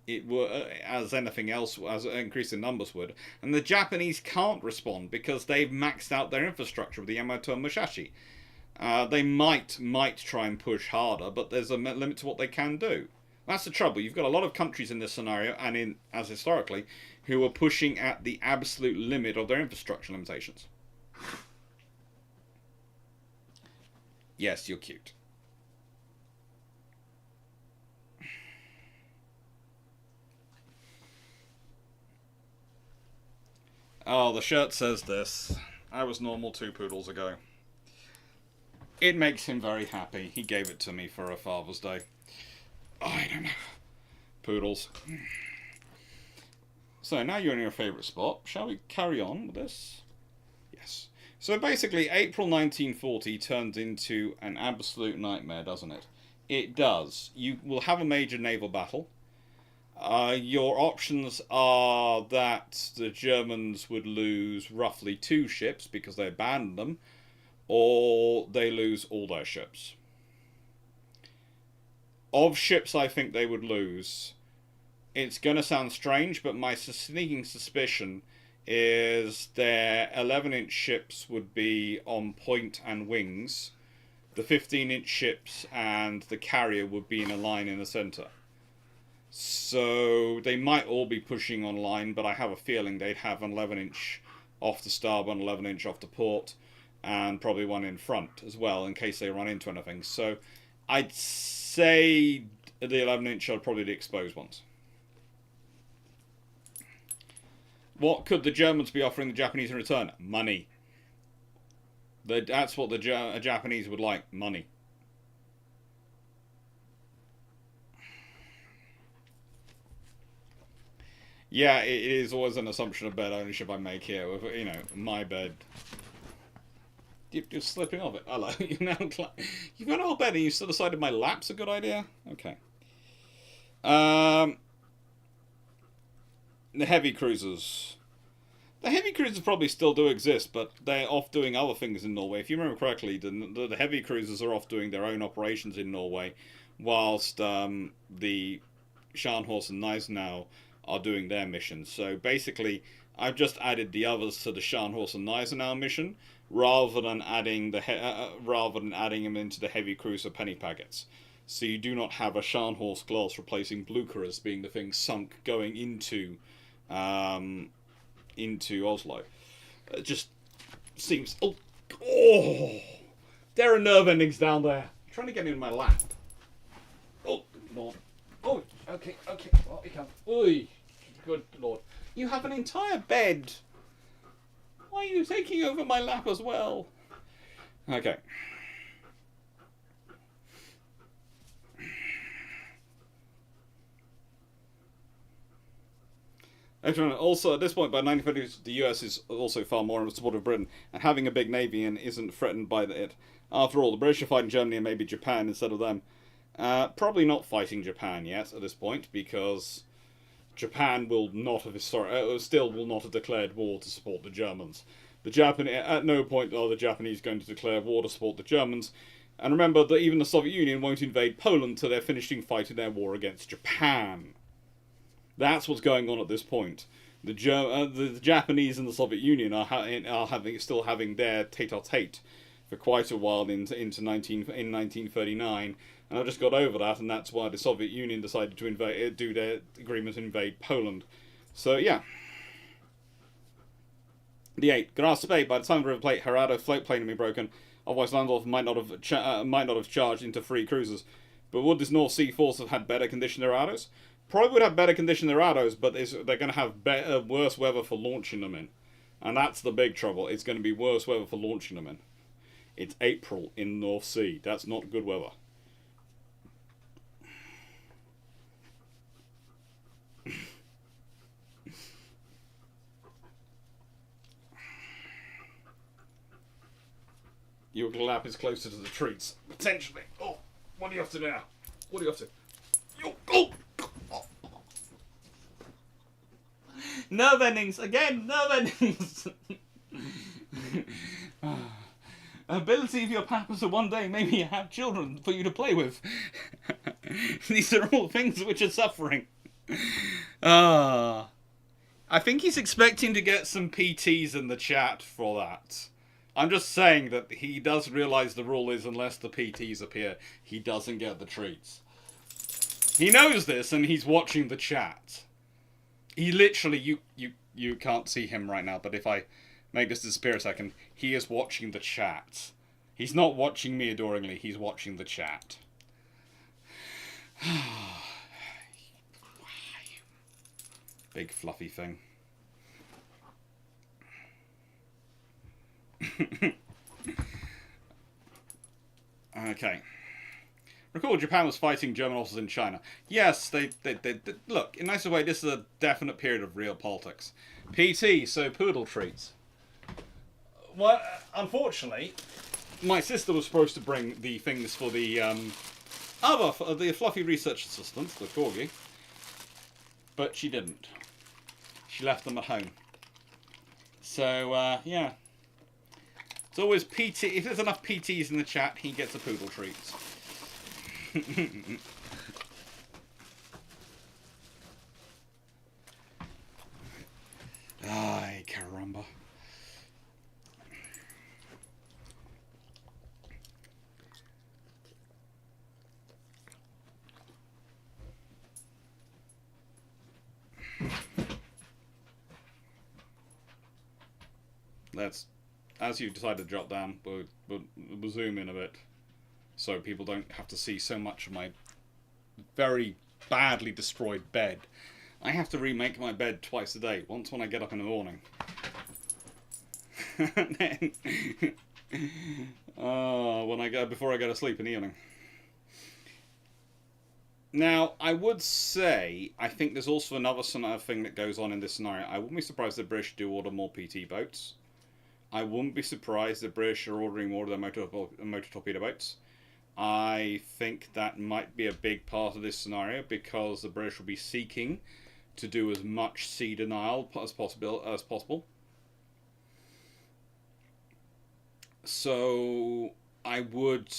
anything else, as an increase in numbers would. And the Japanese can't respond because they've maxed out their infrastructure with the Yamato and Musashi. They might try and push harder, but there's a limit to what they can do. That's the trouble. You've got a lot of countries in this scenario, and as historically, who are pushing at the absolute limit of their infrastructure limitations. Yes, you're cute. Oh, the shirt says this. I was normal 2 poodles ago. It makes him very happy. He gave it to me for a Father's Day. I don't know. Poodles. So now you're in your favourite spot. Shall we carry on with this? Yes. So basically, April 1940 turned into an absolute nightmare, doesn't it? It does. You will have a major naval battle. Your options are that the Germans would lose roughly 2 ships because they abandoned them, or they lose all their ships. Of ships I think they would lose, it's going to sound strange, but my sneaking suspicion is their 11-inch ships would be on point and wings. The 15-inch ships and the carrier would be in a line in the centre. So they might all be pushing on line, but I have a feeling they'd have an 11-inch off the starboard, 11-inch off the port, and probably one in front as well, in case they run into anything. So I'd say the 11-inch are probably the exposed ones. What could the Germans be offering the Japanese in return? Money. That's what the Japanese would like. Money. Yeah, it is always an assumption of bed ownership I make here. With, you know, my bed. You're slipping off it. Hello. You've got an old bed and you still decided my lap's a good idea? Okay. The heavy cruisers. The heavy cruisers probably still do exist, but they're off doing other things in Norway. If you remember correctly, the heavy cruisers are off doing their own operations in Norway, whilst the Sharnhorst and Gneisenau are doing their missions. So basically, I've just added the others to the Scharnhorst and Gneisenau mission, rather than adding them into the heavy cruiser penny packets. So you do not have a Scharnhorst class replacing Blucher as being the thing sunk going into Oslo. It just seems... Oh! There are nerve endings down there. I'm trying to get in my lap. Oh, Lord. Oh, okay. Well, you can. Oy. Good Lord. You have an entire bed. Why are you taking over my lap as well? Okay. Also, at this point, by 1950s, the US is also far more in support of Britain, and having a big navy and isn't threatened by it. After all, the British are fighting Germany and maybe Japan instead of them. Probably not fighting Japan yet at this point, because Japan will not have still will not have declared war to support the Germans. At no point are the Japanese going to declare war to support the Germans. And remember that even the Soviet Union won't invade Poland till they're finishing fighting their war against Japan. That's what's going on at this point. The Japanese and the Soviet Union are still having their tete-a-tete for quite a while in 1939, and I just got over that, and that's why the Soviet Union decided to do their agreement to invade Poland. So yeah. The 8. Grasp Bay. By the time of the River Plate, Harada float plane had been broken. Otherwise, Landorf might not have charged into 3 cruisers. But would this North Sea force have had better condition Dorados? Probably would have better condition Dorados, but they're going to have worse weather for launching them in. And that's the big trouble. It's going to be worse weather for launching them in. It's April in the North Sea. That's not good weather. Your lap is closer to the trees. Potentially. Oh, what are you up to now? What are you up to? Oh! Nerve endings! Again! Nerve endings! Ability of your papas to one day maybe have children for you to play with. These are all things which are suffering. I think he's expecting to get some PTs in the chat for that. I'm just saying that he does realise the rule is unless the PTs appear, he doesn't get the treats. He knows this and he's watching the chat. He literally, you can't see him right now, but if I make this disappear a second, he is watching the chat. He's not watching me adoringly, he's watching the chat. Big fluffy thing. Okay. Recall Japan was fighting German officers in China. Yes, they look, in a nicer way, this is a definite period of real politics. PT, so poodle treats. Well, unfortunately, my sister was supposed to bring the things for the the fluffy research assistants, the corgi, but she didn't. She left them at home. So, yeah. It's always PT. If there's enough PTs in the chat, he gets a poodle treat. Ay, caramba. Let's, as you decide to drop down, we'll zoom in a bit so people don't have to see so much of my very badly destroyed bed. I have to remake my bed twice a day. Once when I get up in the morning. And then before I go to sleep in the evening. Now, I would say, I think there's also another thing that goes on in this scenario. I wouldn't be surprised if the British do order more PT boats. I wouldn't be surprised if the British are ordering more of their motor torpedo boats. I think that might be a big part of this scenario because the British will be seeking to do as much sea denial as possible. So I would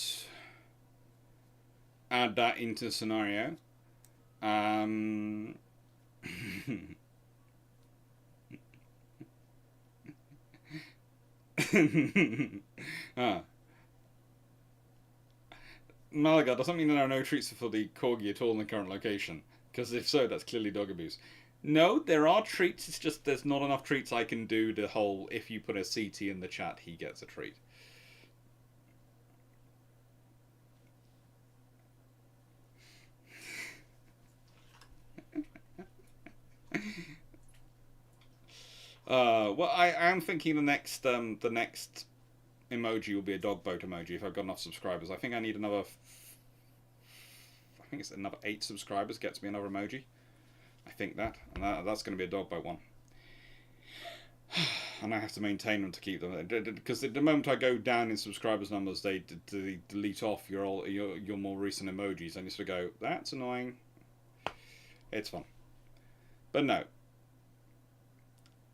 add that into the scenario. Malaga, does that mean there are no treats for the corgi at all in the current location? Because if so, that's clearly dog abuse. No, there are treats, it's just there's not enough treats I can do the whole, if you put a CT in the chat, he gets a treat. Well, I am thinking the next emoji will be a dog boat emoji if I've got enough subscribers. I think I need another. I think it's another 8 subscribers gets me another emoji. I think that, and that's going to be a dog boat one. And I have to maintain them to keep them, because the moment I go down in subscribers numbers, they delete off your more recent emojis, and you sort of go, that's annoying. It's fun, but no.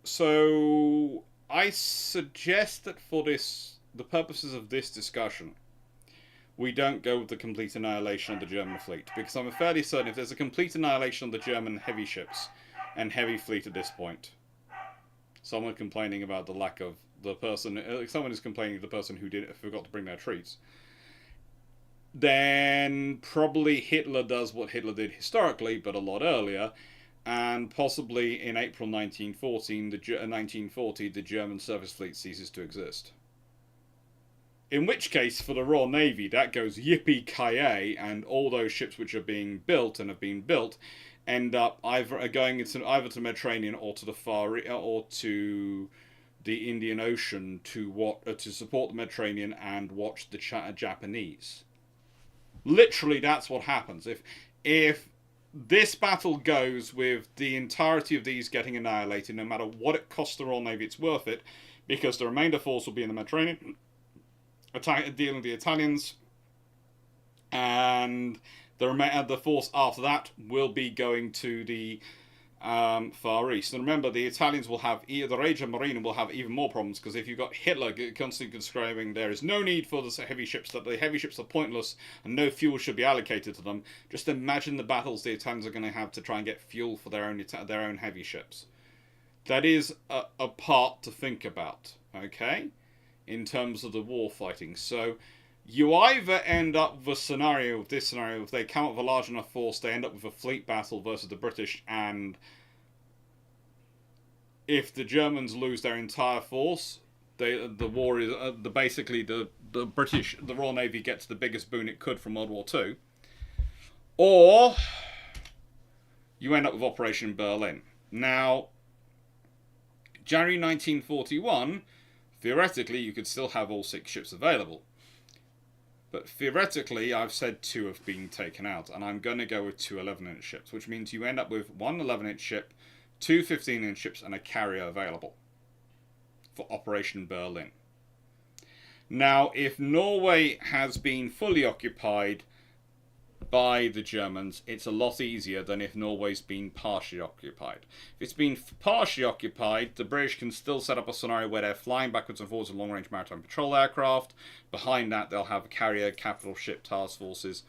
So I suggest that for the purposes of this discussion, we don't go with the complete annihilation of the German fleet, because I'm fairly certain if there's a complete annihilation of the German heavy ships and heavy fleet at this point, someone complaining about the lack of the person, someone is complaining of the person who forgot to bring their treats, then probably Hitler does what Hitler did historically, but a lot earlier. And possibly in April 1940, the German surface fleet ceases to exist. In which case, for the Royal Navy, that goes yippee-ki-yay, and all those ships which are being built and have been built end up either going into either to the Mediterranean or to the or to the Indian Ocean to support the Mediterranean and watch the Japanese. Literally, that's what happens. If this battle goes with the entirety of these getting annihilated, no matter what it costs the Royal Navy, it's worth it, because the remainder force will be in the Mediterranean, dealing with the Italians, and the force after that will be going to the Far East. And remember, the Italians will have, the Regia Marina will have even more problems, because if you've got Hitler constantly describing there is no need for the heavy ships, that the heavy ships are pointless and no fuel should be allocated to them, just imagine the battles the Italians are going to have to try and get fuel for their own heavy ships. That is a part to think about, okay, in terms of the war fighting. So you either end up with this scenario, if they come up with a large enough force, they end up with a fleet battle versus the British, and if the Germans lose their entire force, the war is basically the Royal Navy gets the biggest boon it could from World War II, or you end up with Operation Berlin. Now, January 1941, theoretically, you could still have all 6 ships available. But theoretically, I've said 2 have been taken out, and I'm going to go with 2 11-inch ships, which means you end up with 1 11-inch ship, 2 15-inch ships, and a carrier available for Operation Berlin. Now, if Norway has been fully occupied by the Germans, it's a lot easier than if Norway's been partially occupied. If it's been partially occupied, the British can still set up a scenario where they're flying backwards and forwards with long-range maritime patrol aircraft. Behind that, they'll have carrier capital ship task forces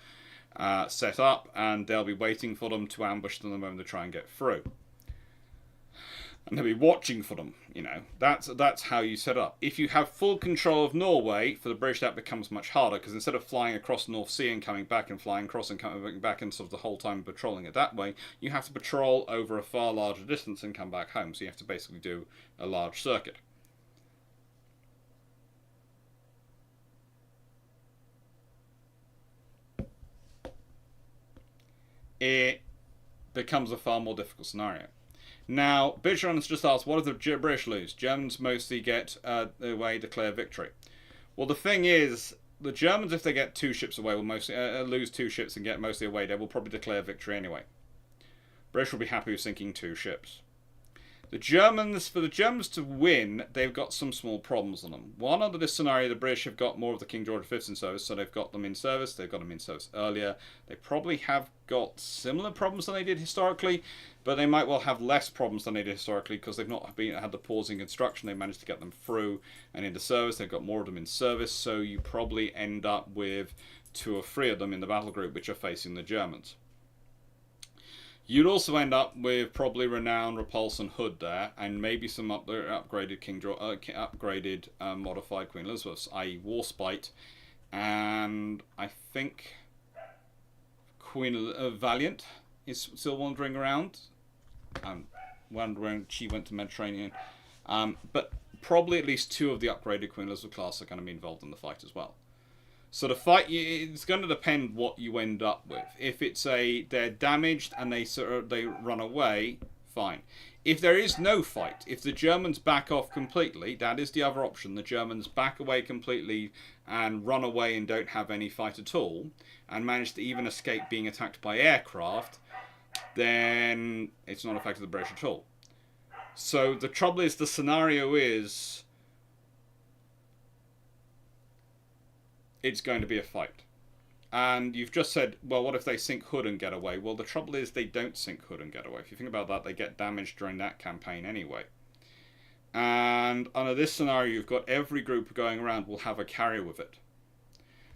set up, and they'll be waiting for them to ambush them the moment they try and get through. And they'll be watching for them, you know. That's how you set up. If you have full control of Norway, for the British that becomes much harder, because instead of flying across the North Sea and coming back and flying across and coming back and sort of the whole time patrolling it that way, you have to patrol over a far larger distance and come back home. So you have to basically do a large circuit. It becomes a far more difficult scenario. Now, Bishran's just asked, what if the British lose? Germans mostly get away, declare victory. Well, the thing is, the Germans, if they get 2 ships away, will mostly lose 2 ships and get mostly away. They will probably declare victory anyway. British will be happy with sinking 2 ships. The Germans, for the Germans to win, they've got some small problems on them. One, under this scenario, the British have got more of the King George V's in service, so they've got them in service. They've got them in service earlier. They probably have got similar problems than they did historically, but they might well have less problems than they did historically because they've not had the pause in construction. They managed to get them through and into service. They've got more of them in service, so you probably end up with 2 or 3 of them in the battle group which are facing the Germans. You'd also end up with probably Renown, Repulse, and Hood there, and maybe some upgraded modified Queen Elizabeths, i.e. Warspite, and I think Queen Valiant is still wandering around. Wondering she went to Mediterranean, but probably at least 2 of the upgraded Queen Elizabeth class are going to be involved in the fight as well. So the fight, it's going to depend what you end up with. If it's they're damaged and they run away, fine. If there is no fight, if the Germans back off completely, that is the other option. The Germans back away completely and run away and don't have any fight at all, and manage to even escape being attacked by aircraft, then it's not affected the British at all. So the trouble is, the scenario is, it's going to be a fight. And you've just said, well, what if they sink Hood and get away? Well, the trouble is they don't sink Hood and get away. If you think about that, they get damaged during that campaign anyway. And under this scenario, you've got every group going around will have a carrier with it.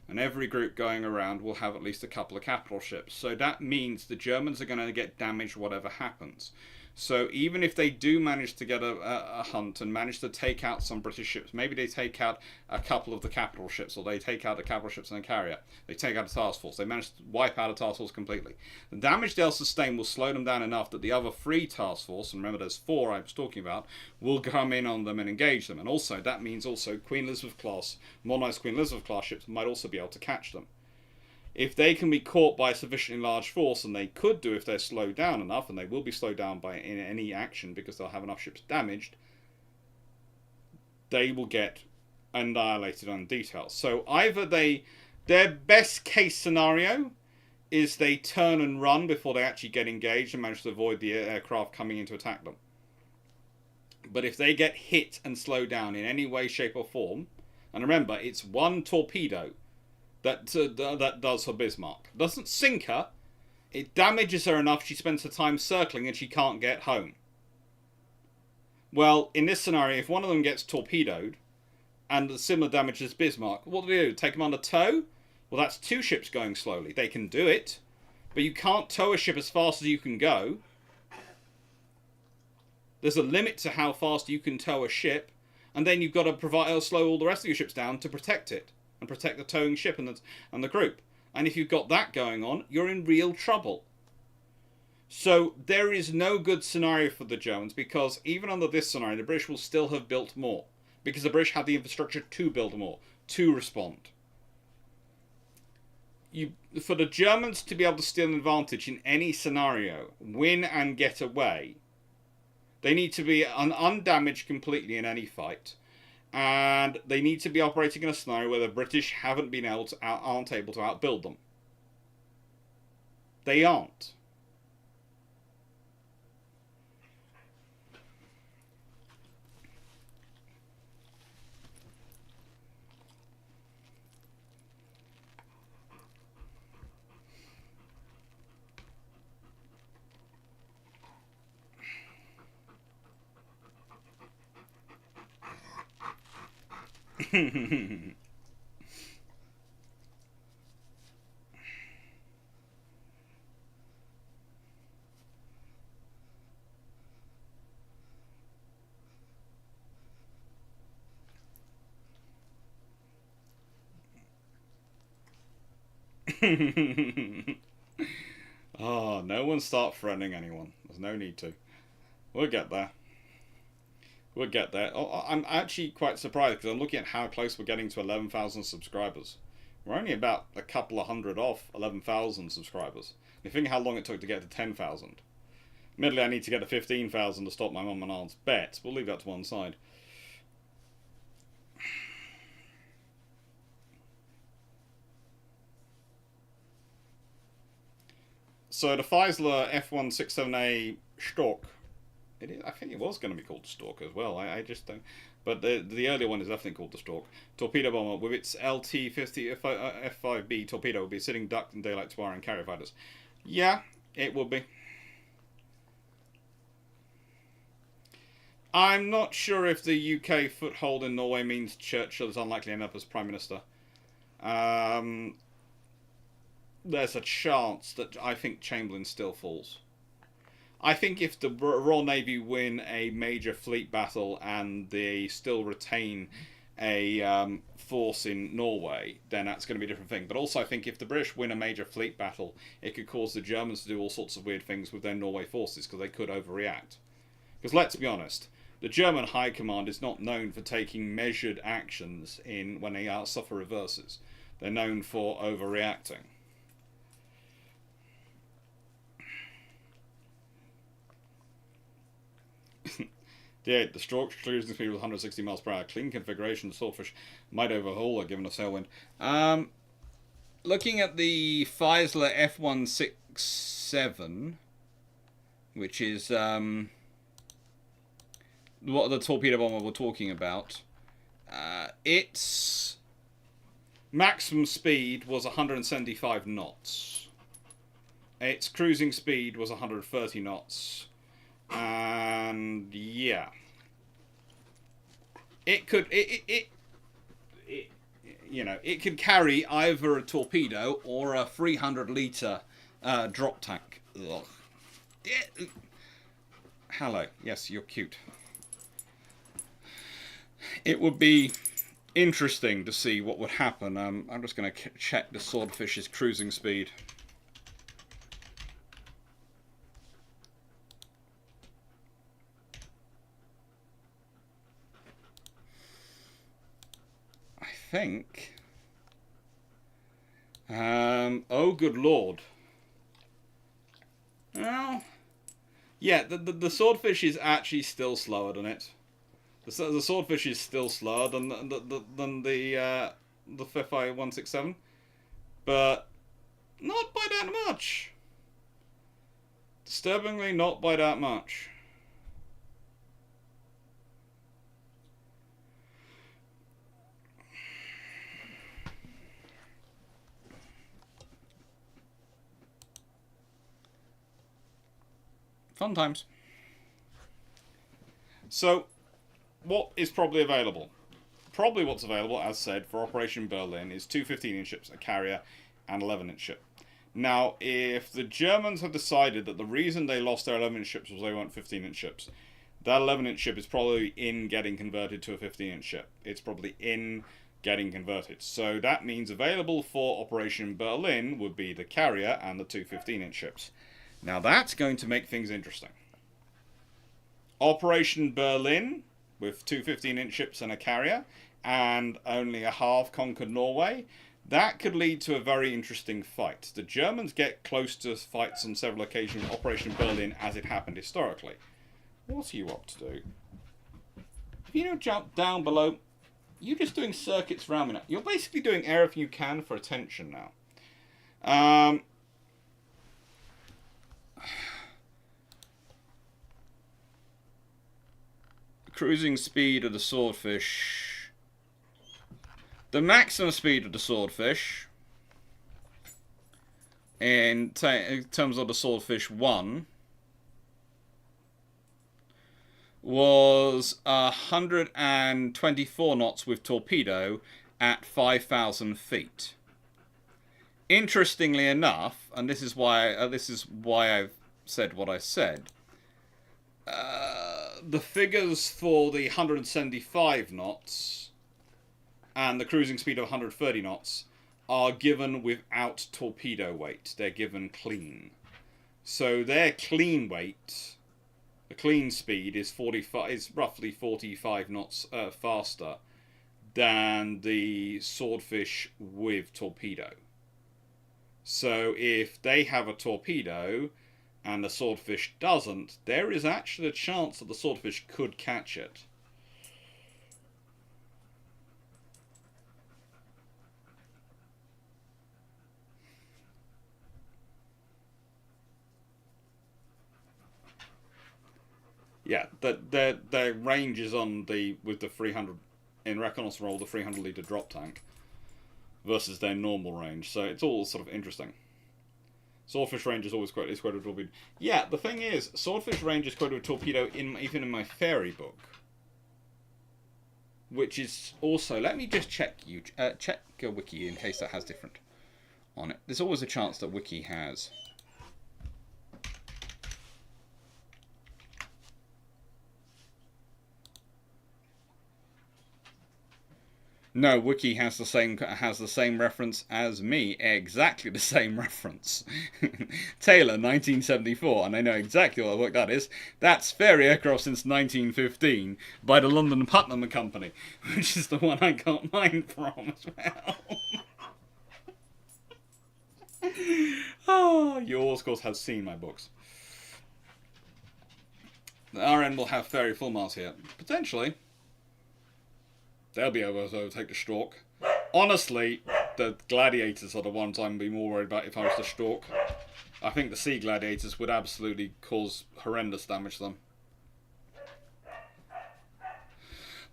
And every group going around will have at least a couple of capital ships. So that means the Germans are going to get damaged whatever happens. So even if they do manage to get a hunt and manage to take out some British ships, maybe they take out a couple of the capital ships, or they take out the capital ships and a carrier, they take out a task force, they manage to wipe out a task force completely. The damage they'll sustain will slow them down enough that the other 3 task force, and remember there's 4 I was talking about, will come in on them and engage them. And also that means also Queen Elizabeth class, modernized Queen Elizabeth class ships might also be able to catch them. If they can be caught by a sufficiently large force, and they could do if they're slowed down enough, and they will be slowed down by in any action because they'll have enough ships damaged, they will get annihilated on details. So either their best case scenario is they turn and run before they actually get engaged and manage to avoid the aircraft coming in to attack them. But if they get hit and slowed down in any way, shape or form, and remember, it's 1 torpedo that does her Bismarck. Doesn't sink her, it damages her enough she spends her time circling and she can't get home. Well, in this scenario, if one of them gets torpedoed and the similar damage as Bismarck, what do? Take them under tow? Well, that's 2 ships going slowly. They can do it, but you can't tow a ship as fast as you can go. There's a limit to how fast you can tow a ship, and then you've got to slow all the rest of your ships down to protect it. And protect the towing ship and the group. And if you've got that going on, you're in real trouble. So there is no good scenario for the Germans, because even under this scenario, the British will still have built more. Because the British have the infrastructure to build more, to respond. For the Germans to be able to steal an advantage in any scenario, win and get away, they need to be undamaged completely in any fight. And they need to be operating in a scenario where the British aren't able to outbuild them. They aren't. Oh, no one start threatening anyone. There's no need to. We'll get there. We'll get there. Oh, I'm actually quite surprised because I'm looking at how close we're getting to 11,000 subscribers. We're only about a couple of hundred off 11,000 subscribers. You think how long it took to get to 10,000. Admittedly, I need to get to 15,000 to stop my mum and aunt's bets. We'll leave that to one side. So the Feisler F167A Stork, I think it was going to be called the Stork as well. I just don't. But the earlier one is definitely called the Stork. Torpedo bomber with its LT-50 F5B torpedo will be sitting ducked in daylight to and carrier fighters. Yeah, it will be. I'm not sure if the UK foothold in Norway means Churchill is unlikely to end up as Prime Minister. There's a chance that I think Chamberlain still falls. I think if the Royal Navy win a major fleet battle and they still retain a force in Norway, then that's going to be a different thing. But also I think if the British win a major fleet battle, it could cause the Germans to do all sorts of weird things with their Norway forces because they could overreact. Because let's be honest, the German High Command is not known for taking measured actions when they suffer reverses. They're known for overreacting. The Stork's cruising speed was 160 miles per hour. Clean configuration, Swordfish might overhaul it given a sailwind. Looking at the Feisler F167, which is what the torpedo bomber we're talking about, its maximum speed was 175 knots. Its cruising speed was 130 knots. And yeah, it could it could carry either a torpedo or a 300-litre drop tank. Ugh. Hello. Yes, you're cute. It would be interesting to see what would happen. I'm just going to check the swordfish's cruising speed. I think... oh, good lord. Well... Yeah, the swordfish is actually still slower than it. The swordfish is still slower than the FFI 167, but not by that much. Disturbingly, not by that much. Fun times. So, what is probably available? Probably what's available, as said, for Operation Berlin is 2 15-inch ships, a carrier, and 11-inch ship. Now, if the Germans have decided that the reason they lost their 11-inch ships was they weren't 15-inch ships, that 11-inch ship is probably in getting converted to a 15-inch ship. It's probably in getting converted. So that means available for Operation Berlin would be the carrier and the 2 15-inch ships. Now that's going to make things interesting. Operation Berlin, with 2 15-inch ships and a carrier, and only a half conquered Norway, that could lead to a very interesting fight. The Germans get close to fights on several occasions with Operation Berlin, as it happened historically. What are you up to do? If you don't jump down below, you're just doing circuits around me now. You're basically doing everything you can for attention now. Cruising speed of the swordfish. The maximum speed of the swordfish, in terms of the swordfish 1, was 124 knots with torpedo at 5,000 feet. Interestingly enough, and this is why I've said what I said. The figures for the 175 knots and the cruising speed of 130 knots are given without torpedo weight. They're given clean. So their clean weight, the clean speed, is roughly 45 knots faster than the swordfish with torpedo. So if they have a torpedo and the swordfish doesn't, there is actually a chance that the swordfish could catch it. Yeah, their range is on with the 300 in reconnaissance roll, the 300 litre drop tank versus their normal range. So it's all sort of interesting. Swordfish range is always quoted with torpedo. Yeah, the thing is, swordfish range is quoted with torpedo even in my fairy book, which is also. Let me just check wiki in case that has different on it. There's always a chance that wiki has. No, wiki has the same reference as me. Exactly the same reference. Taylor, 1974, and I know exactly what book that is. That's Fairy Aircraft Since 1915 by the London Putnam Company, which is the one I got mine from as well. Oh, you of course have seen my books. The RN will have Fairy full Mars here. Potentially. They'll be able to overtake the Stork. Honestly, the Gladiators are the ones I'd be more worried about if I was the Stork. I think the Sea Gladiators would absolutely cause horrendous damage to them.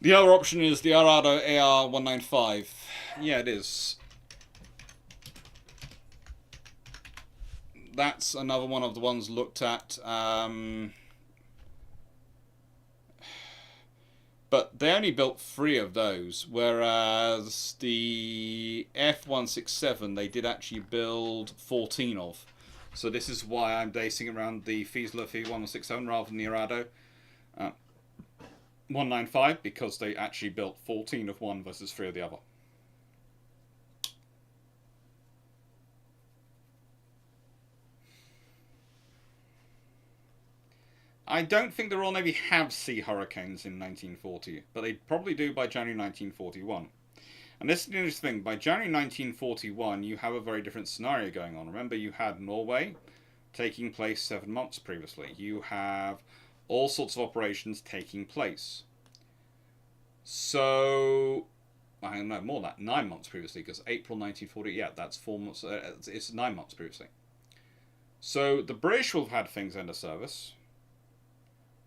The other option is the Arado AR-195. Yeah, it is. That's another one of the ones looked at. But they only built 3 of those, whereas the F-167 they did actually build 14 of. So this is why I'm basing around the Fiesler F1167 rather than the Arado 195, because they actually built 14 of one versus 3 of the other. I don't think the Royal Navy have Sea Hurricanes in 1940, but they probably do by January 1941. And this is the interesting thing. By January 1941, you have a very different scenario going on. Remember, you had Norway taking place 7 months previously. You have all sorts of operations taking place. So, I don't know, more than that, 9 months previously, because April 1940, yeah, that's 4 months, it's 9 months previously. So, the British will have had things under service.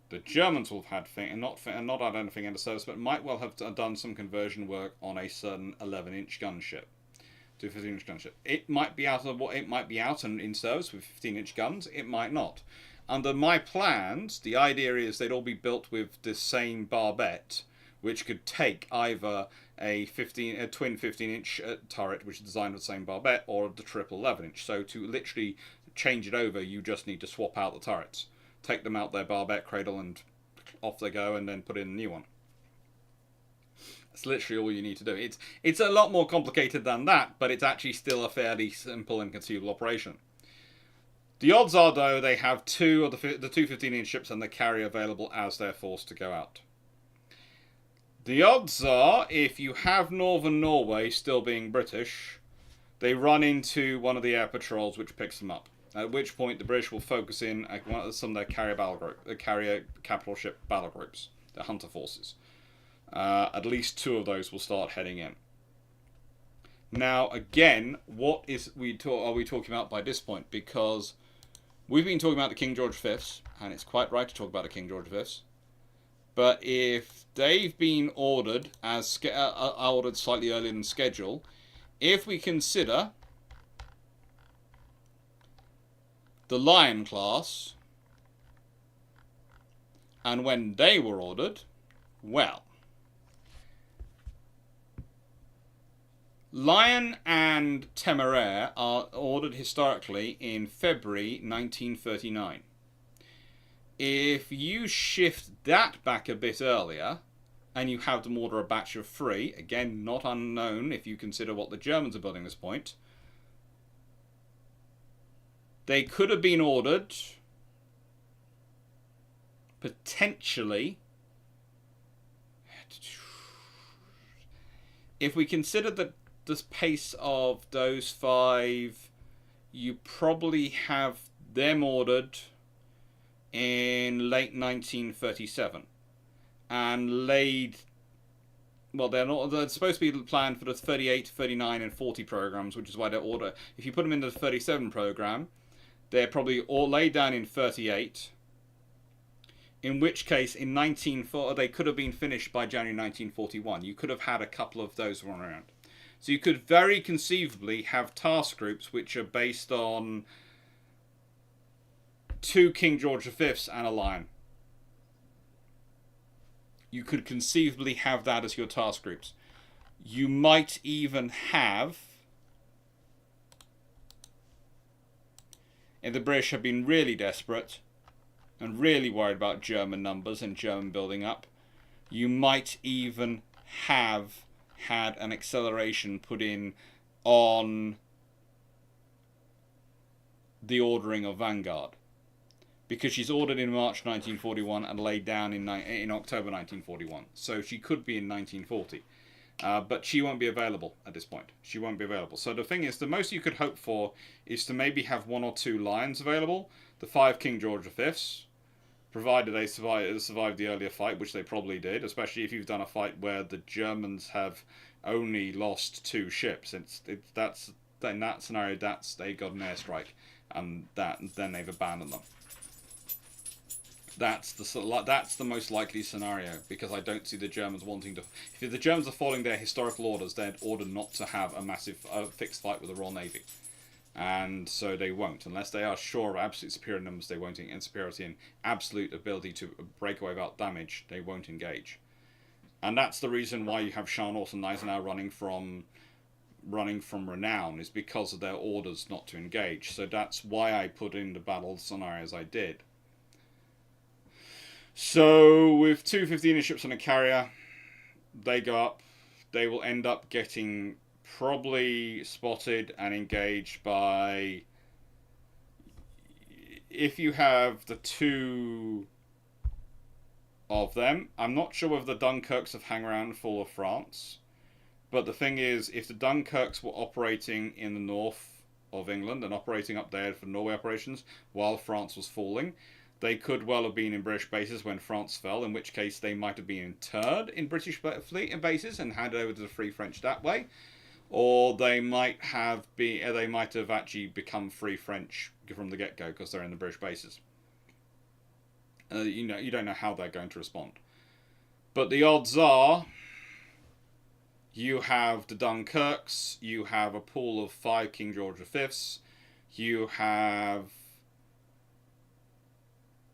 The Germans will have had not had anything into service, but might well have done some conversion work on a certain 11-inch gunship to a 15-inch gunship. It might be out and in service with 15-inch guns. It might not. Under my plans, the idea is they'd all be built with the same barbette, which could take either a twin 15-inch turret, which is designed with the same barbette, or the triple 11-inch. So to literally change it over, you just need to swap out the turrets. Take them out their barbette cradle and off they go, and then put in a new one. That's literally all you need to do. It's a lot more complicated than that, but it's actually still a fairly simple and conceivable operation. The odds are, though, they have two of the two 15-inch ships and the carrier available as they're forced to go out. The odds are, if you have Northern Norway still being British, they run into one of the air patrols which picks them up. At which point the British will focus in at some of their carrier capital ship battle groups, their hunter forces. At least 2 of those will start heading in. Now, again, what are we talking about by this point? Because we've been talking about the King George V's, and it's quite right to talk about the King George V's. But if they've been ordered ordered slightly earlier than schedule, if we consider the Lion class, and when they were ordered, well, Lion and Temeraire are ordered historically in February 1939. If you shift that back a bit earlier, and you have them order a batch of 3, again, not unknown if you consider what the Germans are building at this point, they could have been ordered, potentially, if we consider that the pace of those 5, you probably have them ordered in late 1937 and laid. Well, they're supposed to be planned for the 38, 39, and 40 programs, which is why they're ordered. If you put them in the 37 program, they're probably all laid down in 38. In which case, in 1940, they could have been finished by January 1941. You could have had a couple of those run around. So you could very conceivably have task groups which are based on 2 King George V's and a Lion. You could conceivably have that as your task groups. You might even have, if the British have been really desperate and really worried about German numbers and German building up, you might even have had an acceleration put in on the ordering of Vanguard, because she's ordered in March 1941 and laid down in October 1941. So she could be in 1940. But she won't be available at this point. She won't be available. So the thing is, the most you could hope for is to maybe have 1 or 2 Lions available, the 5 King George V's, provided they survived the earlier fight, which they probably did, especially if you've done a fight where the Germans have only lost 2 ships. In that scenario, they got an airstrike, and then they've abandoned them. That's the most likely scenario, because I don't see the Germans wanting to. If the Germans are following their historical orders, they're ordered not to have a massive fixed fight with the Royal Navy, and so they won't, unless they are sure of absolute superior numbers. They won't, and superiority and absolute ability to break away without damage. They won't engage, and that's the reason why you have Sharnhorst and Eisenhower running from running from renown is because of their orders not to engage. So that's why I put in the battle scenarios I did. So with 2 15-inch ships on a carrier, they go up. They will end up getting probably spotted and engaged by, if you have the 2 of them. I'm not sure whether the Dunkirks have hung around the fall of France. But the thing is, if the Dunkirks were operating in the north of England and operating up there for Norway operations while France was falling, they could well have been in British bases when France fell, in which case they might have been interred in British fleet and bases and handed over to the Free French that way. Or they might have actually become Free French from the get-go because they're in the British bases. You don't know how they're going to respond. But the odds are, you have the Dunkirks, you have a pool of 5 King George V's, you have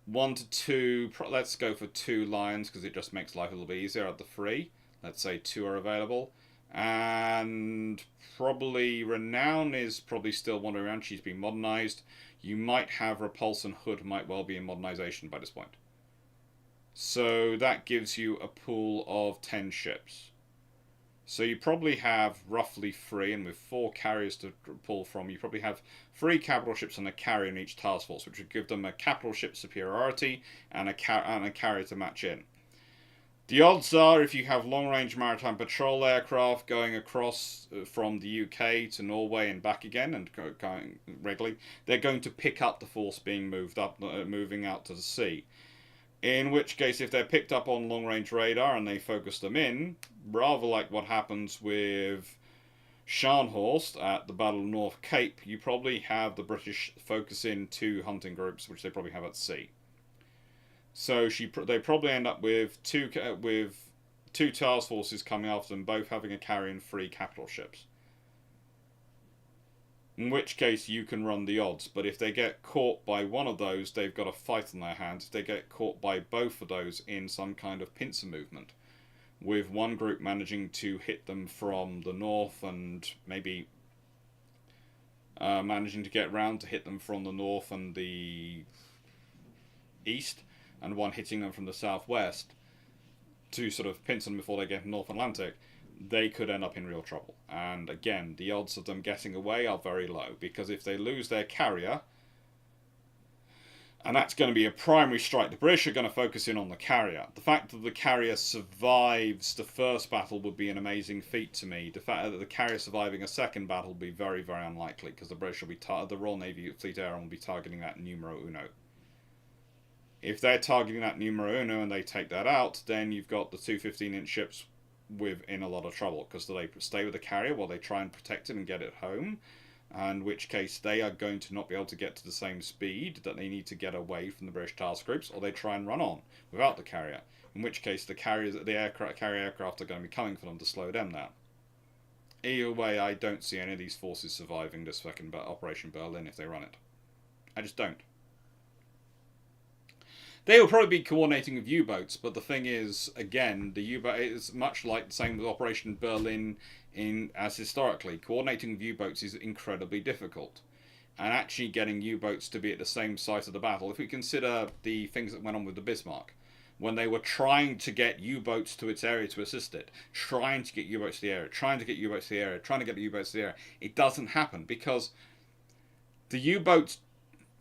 1 to 2, let's go for 2 Lions because it just makes life a little bit easier at the 3. Let's say 2 are available. And probably Renown is probably still wandering around. She's been modernised. You might have Repulse and Hood might well be in modernisation by this point. So that gives you a pool of 10 ships. So you probably have roughly 3, and with 4 carriers to pull from, you probably have 3 capital ships and a carrier in each task force, which would give them a capital ship superiority and a carrier to match in. The odds are, if you have long-range maritime patrol aircraft going across from the UK to Norway and back again and going regularly, they're going to pick up the force being moving out to the sea. In which case, if they're picked up on long-range radar and they focus them in, rather like what happens with Scharnhorst at the Battle of North Cape, you probably have the British focus in 2 hunting groups, which they probably have at sea. So they probably end up with two task forces coming after them, both having a carrier and 3 capital ships. In which case you can run the odds, but if they get caught by one of those, they've got a fight on their hands. If they get caught by both of those in some kind of pincer movement, with one group managing to hit them from the north and maybe managing to get round to hit them from the north and the east, and one hitting them from the southwest to sort of pincer them before they get to North Atlantic, they could end up in real trouble. And again, the odds of them getting away are very low, because if they lose their carrier, and that's going to be a primary strike, the British are going to focus in on the carrier. The fact that the carrier survives the first battle would be an amazing feat to me. The fact that the carrier surviving a second battle would be very, very unlikely, because the British will be the Royal Navy Fleet Air will be targeting that numero uno. If they're targeting that numero uno and they take that out, then you've got the 2 15-inch ships in a lot of trouble, because they stay with the carrier while they try and protect it and get it home, in which case they are going to not be able to get to the same speed that they need to get away from the British task groups, or they try and run on without the carrier, in which case the carrier aircraft are going to be coming for them to slow them down. Either way, I don't see any of these forces surviving this second Operation Berlin if they run it. I just don't. They will probably be coordinating with U-boats, but the thing is, again, the U-boat is much like the same with Operation Berlin as historically. Coordinating with U-boats is incredibly difficult. And actually getting U-boats to be at the same site of the battle, if we consider the things that went on with the Bismarck, when they were trying to get U-boats to its area to assist it, trying to get U-boats to the area, trying to get U-boats to the area, trying to get the U-boats to the area, it doesn't happen, because the U-boats,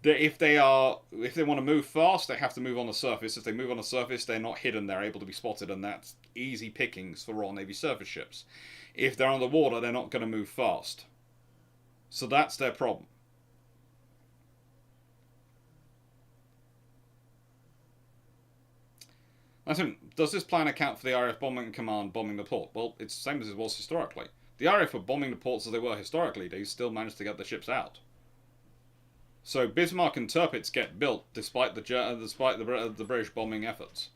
if they want to move fast, they have to move on the surface. If they move on the surface, they're not hidden. They're able to be spotted, and that's easy pickings for Royal Navy surface ships. If they're underwater, they're not going to move fast. So that's their problem. Does this plan account for the RAF Bombing Command bombing the port? Well, it's the same as it was historically. The RAF were bombing the ports as they were historically. They still managed to get the ships out. So Bismarck and Tirpitz get built despite the British bombing efforts.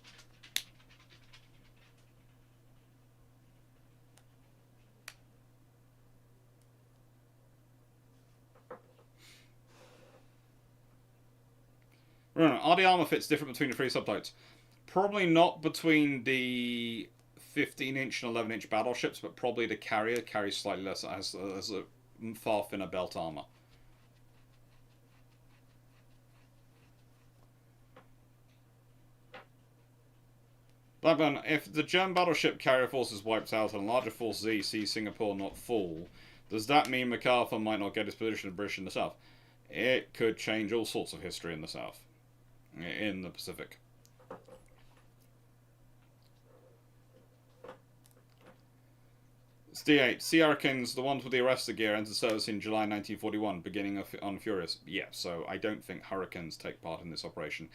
Are the armour fits different between the 3 subtypes? Probably not between the 15-inch and 11-inch battleships, but probably the carrier carries slightly less, as a far thinner belt armor. Blackburn, if the German battleship carrier force is wiped out and larger force Z sees Singapore not fall, does that mean MacArthur might not get his position of British in the South? It could change all sorts of history in the South, in the Pacific. It's D8. Sea Hurricanes, the ones with the arrestor gear, entered service in July 1941, beginning on Furious. Yeah, so I don't think Hurricanes take part in this operation.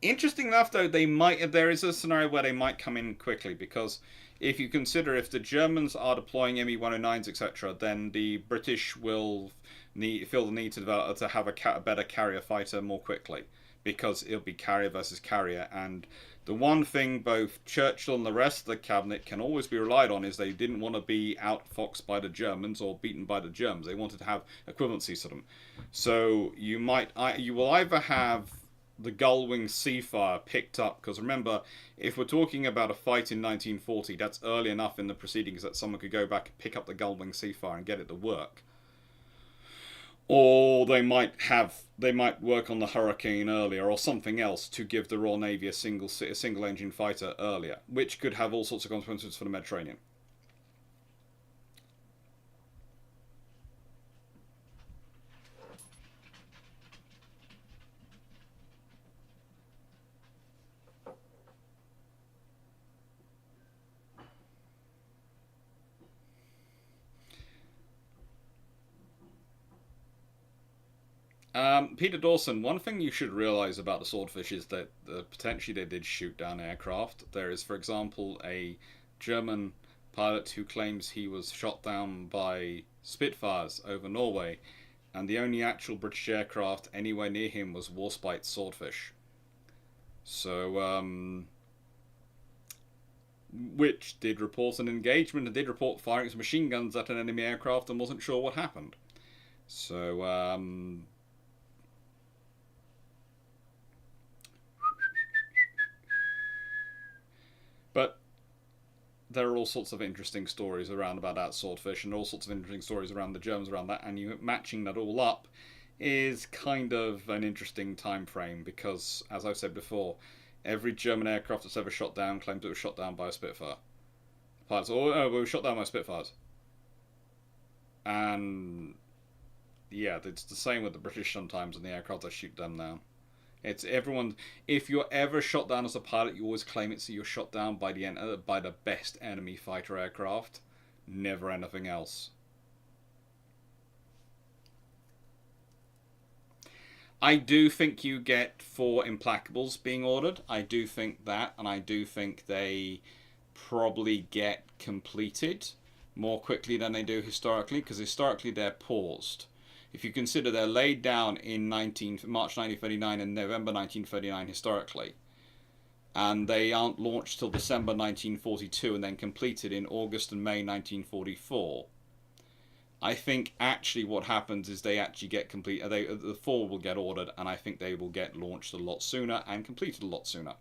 Interesting enough, though, there is a scenario where they might come in quickly, because if you consider if the Germans are deploying ME-109s, etc., then the British will feel the need to have a better carrier fighter more quickly, because it'll be carrier versus carrier. And the one thing both Churchill and the rest of the cabinet can always be relied on is they didn't want to be outfoxed by the Germans or beaten by the Germans. They wanted to have equivalency to them. So you will either have the Gullwing Seafire picked up, because remember, if we're talking about a fight in 1940, that's early enough in the proceedings that someone could go back and pick up the Gullwing Seafire and get it to work. Or they might work on the Hurricane earlier, or something else to give the Royal Navy a single engine fighter earlier, which could have all sorts of consequences for the Mediterranean. Peter Dawson, one thing you should realise about the Swordfish is that potentially they did shoot down aircraft. There is, for example, a German pilot who claims he was shot down by Spitfires over Norway, and the only actual British aircraft anywhere near him was Warspite's Swordfish. So, which did report an engagement and did report firing some machine guns at an enemy aircraft and wasn't sure what happened. So, but there are all sorts of interesting stories around about that Swordfish, and all sorts of interesting stories around the Germans around that, and you matching that all up is kind of an interesting time frame, because, as I've said before, every German aircraft that's ever shot down claims it was shot down by a Spitfire. Pilots, we were shot down by Spitfires. And yeah, it's the same with the British sometimes, and the aircraft that shoot them down. It's everyone. If you're ever shot down as a pilot, you always claim it so you're shot down by the best enemy fighter aircraft, never anything else. I do think you get 4 Implacables being ordered. I do think that, and I do think they probably get completed more quickly than they do historically, because historically they're paused. If you consider they're laid down in March 1939 and November 1939 historically, and they aren't launched till December 1942 and then completed in August and May 1944. I think actually what happens is they actually get complete. The 4 will get ordered, and I think they will get launched a lot sooner and completed a lot sooner.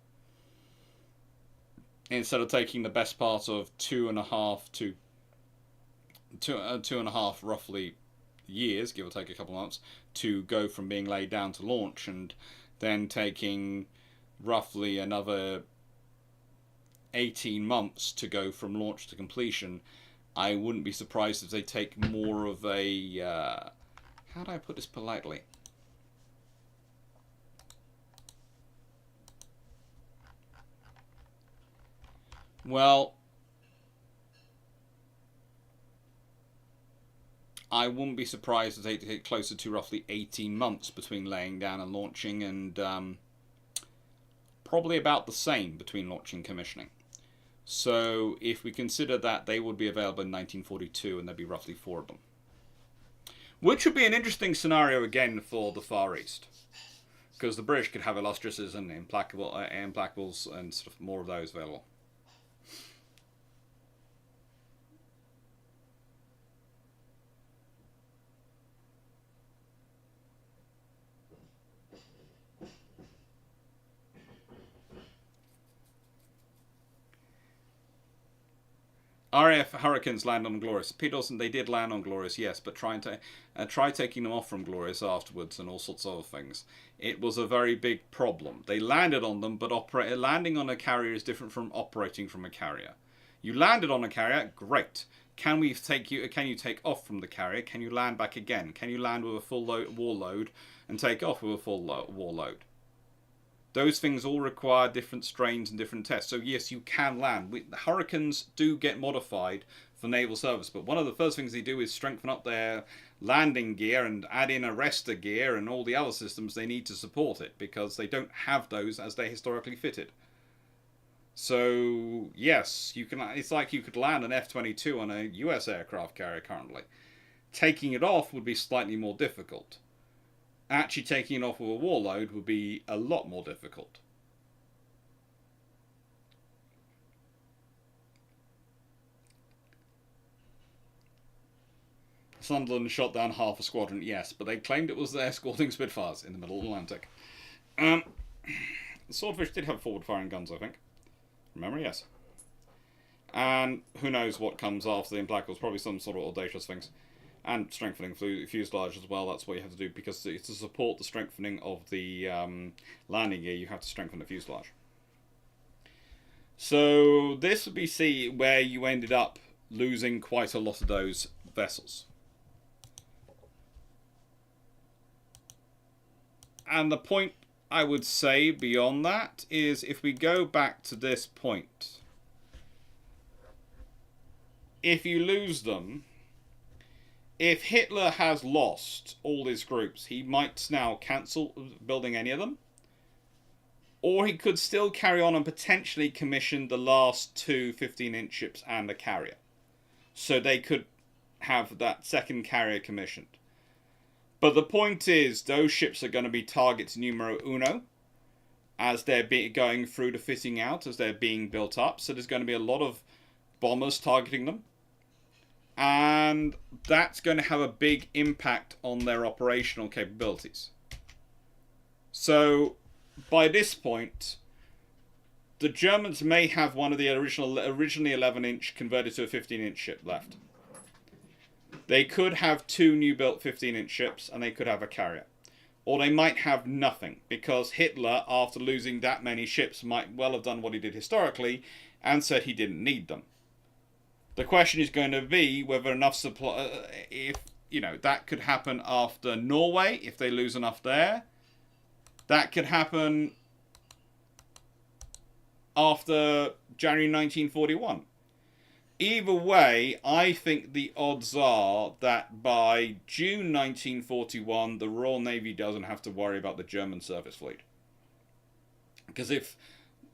Instead of taking the best part of 2.5 roughly years, give or take a couple of months, to go from being laid down to launch, and then taking roughly another 18 months to go from launch to completion. I wouldn't be surprised if they take more of a how do I put this politely? Well, I wouldn't be surprised if they take closer to roughly 18 months between laying down and launching, and probably about the same between launching and commissioning. So if we consider that they would be available in 1942, and there'd be roughly 4 of them. Which would be an interesting scenario again for the Far East. Because the British could have Illustriouses and Implacables and sort of more of those available. RAF Hurricanes land on Glorious. P. Dawson, they did land on Glorious, yes, but try taking them off from Glorious afterwards and all sorts of other things. It was a very big problem. They landed on them, but landing on a carrier is different from operating from a carrier. You landed on a carrier, great. Can you take off from the carrier? Can you land back again? Can you land with a full war load and take off with a full war load? Those things all require different strains and different tests. So yes, you can land. The Hurricanes do get modified for naval service, but one of the first things they do is strengthen up their landing gear and add in arrestor gear and all the other systems they need to support it, because they don't have those as they're historically fitted. So yes, you can. It's like you could land an F-22 on a US aircraft carrier currently. Taking it off would be slightly more difficult. Actually taking it off with a war load would be a lot more difficult. Sunderland shot down half a squadron, yes, but they claimed it was their escorting Spitfires in the middle of the Atlantic. Swordfish did have forward-firing guns, I think. Remember, yes. And who knows what comes after the Implacables, probably some sort of audacious things. And strengthening fuselage as well, that's what you have to do, because to support the strengthening of the landing gear, you have to strengthen the fuselage. So this would be where you ended up losing quite a lot of those vessels. And the point I would say beyond that is, if we go back to this point, if you lose them, if Hitler has lost all his groups, he might now cancel building any of them. Or he could still carry on and potentially commission the last two 15-inch ships and a carrier. So they could have that second carrier commissioned. But the point is, those ships are going to be targets numero uno as they're going through the fitting out, as they're being built up. So there's going to be a lot of bombers targeting them. And that's going to have a big impact on their operational capabilities. So by this point, the Germans may have one of the originally 11-inch converted to a 15-inch ship left. They could have two new-built 15-inch ships, and they could have a carrier. Or they might have nothing, because Hitler, after losing that many ships, might well have done what he did historically, and said he didn't need them. The question is going to be whether enough supply... that could happen after Norway, if they lose enough there. That could happen after January 1941. Either way, I think the odds are that by June 1941, the Royal Navy doesn't have to worry about the German surface fleet. Because if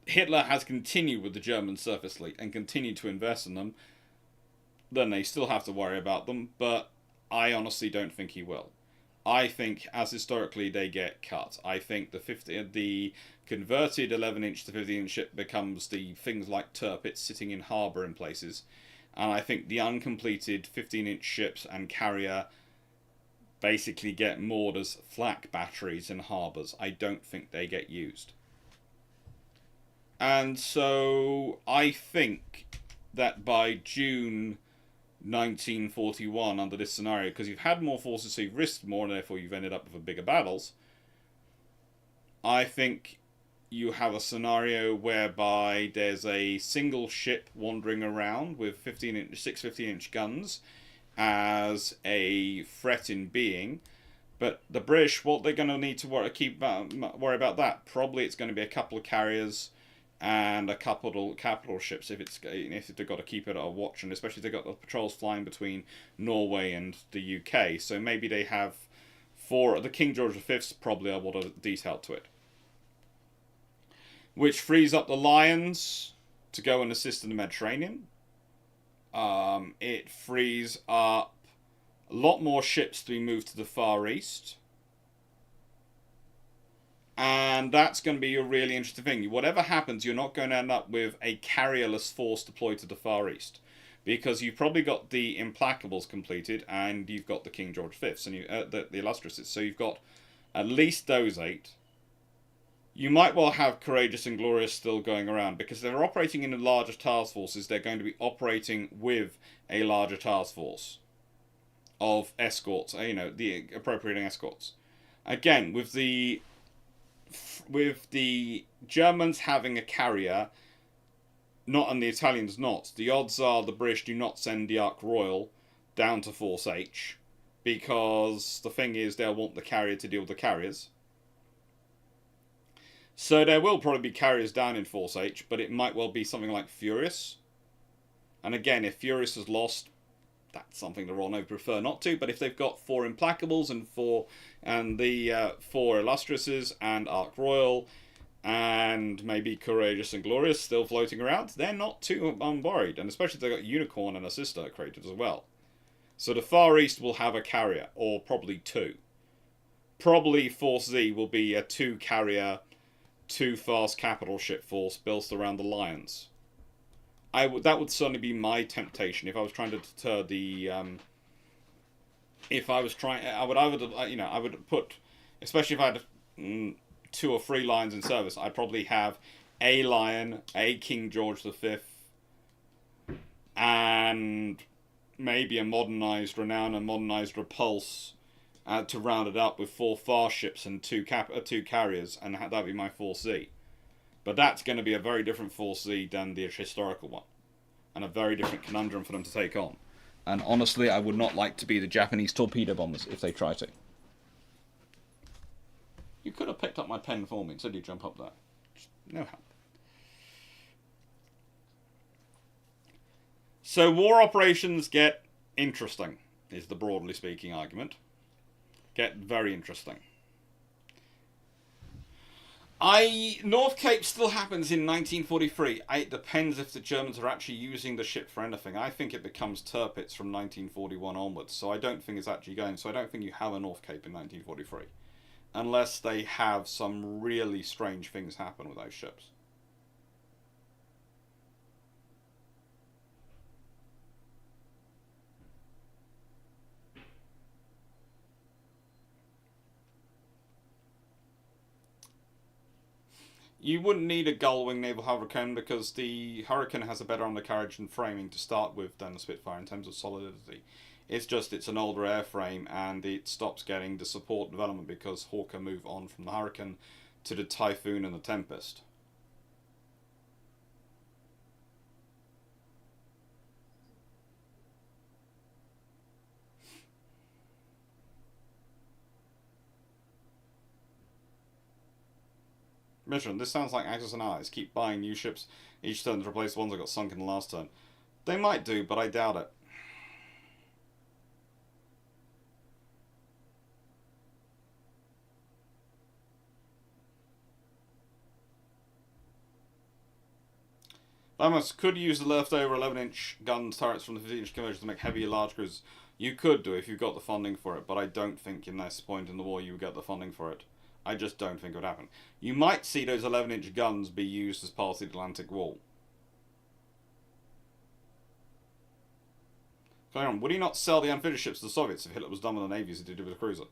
Hitler has continued with the German surface fleet and continued to invest in them, then they still have to worry about them, but I honestly don't think he will. I think, as historically, they get cut. I think the converted 11-inch to 15-inch ship becomes the things like Tirpitz sitting in harbour in places. And I think the uncompleted 15-inch ships and carrier basically get moored as flak batteries in harbours. I don't think they get used. And so I think that by June 1941, under this scenario, because you've had more forces, so you've risked more, and therefore you've ended up with bigger battles, I think you have a scenario whereby there's a single ship wandering around with 6 15-inch guns as a threat in being. But the British, what they're going to need to worry about that, probably it's going to be a couple of carriers and a couple of capital ships if they've got to keep it at a watch, and especially if they've got the patrols flying between Norway and the UK. So maybe they have the King George V's probably are what are detailed to it. Which frees up the Lions to go and assist in the Mediterranean. It frees up a lot more ships to be moved to the Far East. And that's going to be a really interesting thing. Whatever happens, you're not going to end up with a carrierless force deployed to the Far East. Because you've probably got the Implacables completed, and you've got the King George V's, and the Illustriouses. So you've got at least those 8. you might well have Courageous and Glorious still going around, because if they're operating in larger task forces, they're going to be operating with a larger task force of escorts, the appropriating escorts. Again, with the Germans having a carrier, and the Italians not, the odds are the British do not send the Ark Royal down to Force H, because the thing is they'll want the carrier to deal with the carriers. So there will probably be carriers down in Force H, but it might well be something like Furious. And again, if Furious is lost, that's something the Royal Navy prefer not to. But if they've got 4 Implacables and 4 Illustriouses and Ark Royal and maybe Courageous and Glorious still floating around, they're not too unworried. And especially if they've got Unicorn and a sister created as well. So the Far East will have a carrier, or probably 2. Probably Force Z will be a 2-carrier, 2-fast capital ship force built around the Lions. That would certainly be my temptation if I was trying to deter the. If I was trying, I would put, especially if I had 2 or 3 lions in service, I'd probably have a lion, a King George V, and maybe a modernized Renown and modernized Repulse. To round it up with 4 fast ships and 2 carriers, and that'd be my Force Z. But that's going to be a very different Force Z than the historical one, and a very different conundrum for them to take on. And honestly, I would not like to be the Japanese torpedo bombers if they try to. You could have picked up my pen for me instead you jump up there. Just no help. So war operations get interesting, is the broadly speaking argument. Get very interesting. North Cape still happens in 1943. It depends if the Germans are actually using the ship for anything. I think it becomes Tirpitz from 1941 onwards, so I don't think it's actually going. So I don't think you have a North Cape in 1943. Unless they have some really strange things happen with those ships. You wouldn't need a gull-wing naval Hurricane because the Hurricane has a better undercarriage and framing to start with than the Spitfire in terms of solidity. It's an older airframe and it stops getting the support development because Hawker move on from the Hurricane to the Typhoon and the Tempest. Mission, this sounds like Axis and Allies. Keep buying new ships each turn to replace the ones that got sunk in the last turn. They might do, but I doubt it. Vamos could use the leftover 11-inch gun turrets from the 15-inch conversion to make heavier large cruisers. You could do if you've got the funding for it, but I don't think in this point in the war you would get the funding for it. I just don't think it would happen. You might see those 11-inch guns be used as part of the Atlantic Wall. Would he not sell the amphibious ships to the Soviets if Hitler was done with the Navy as he did with the cruiser?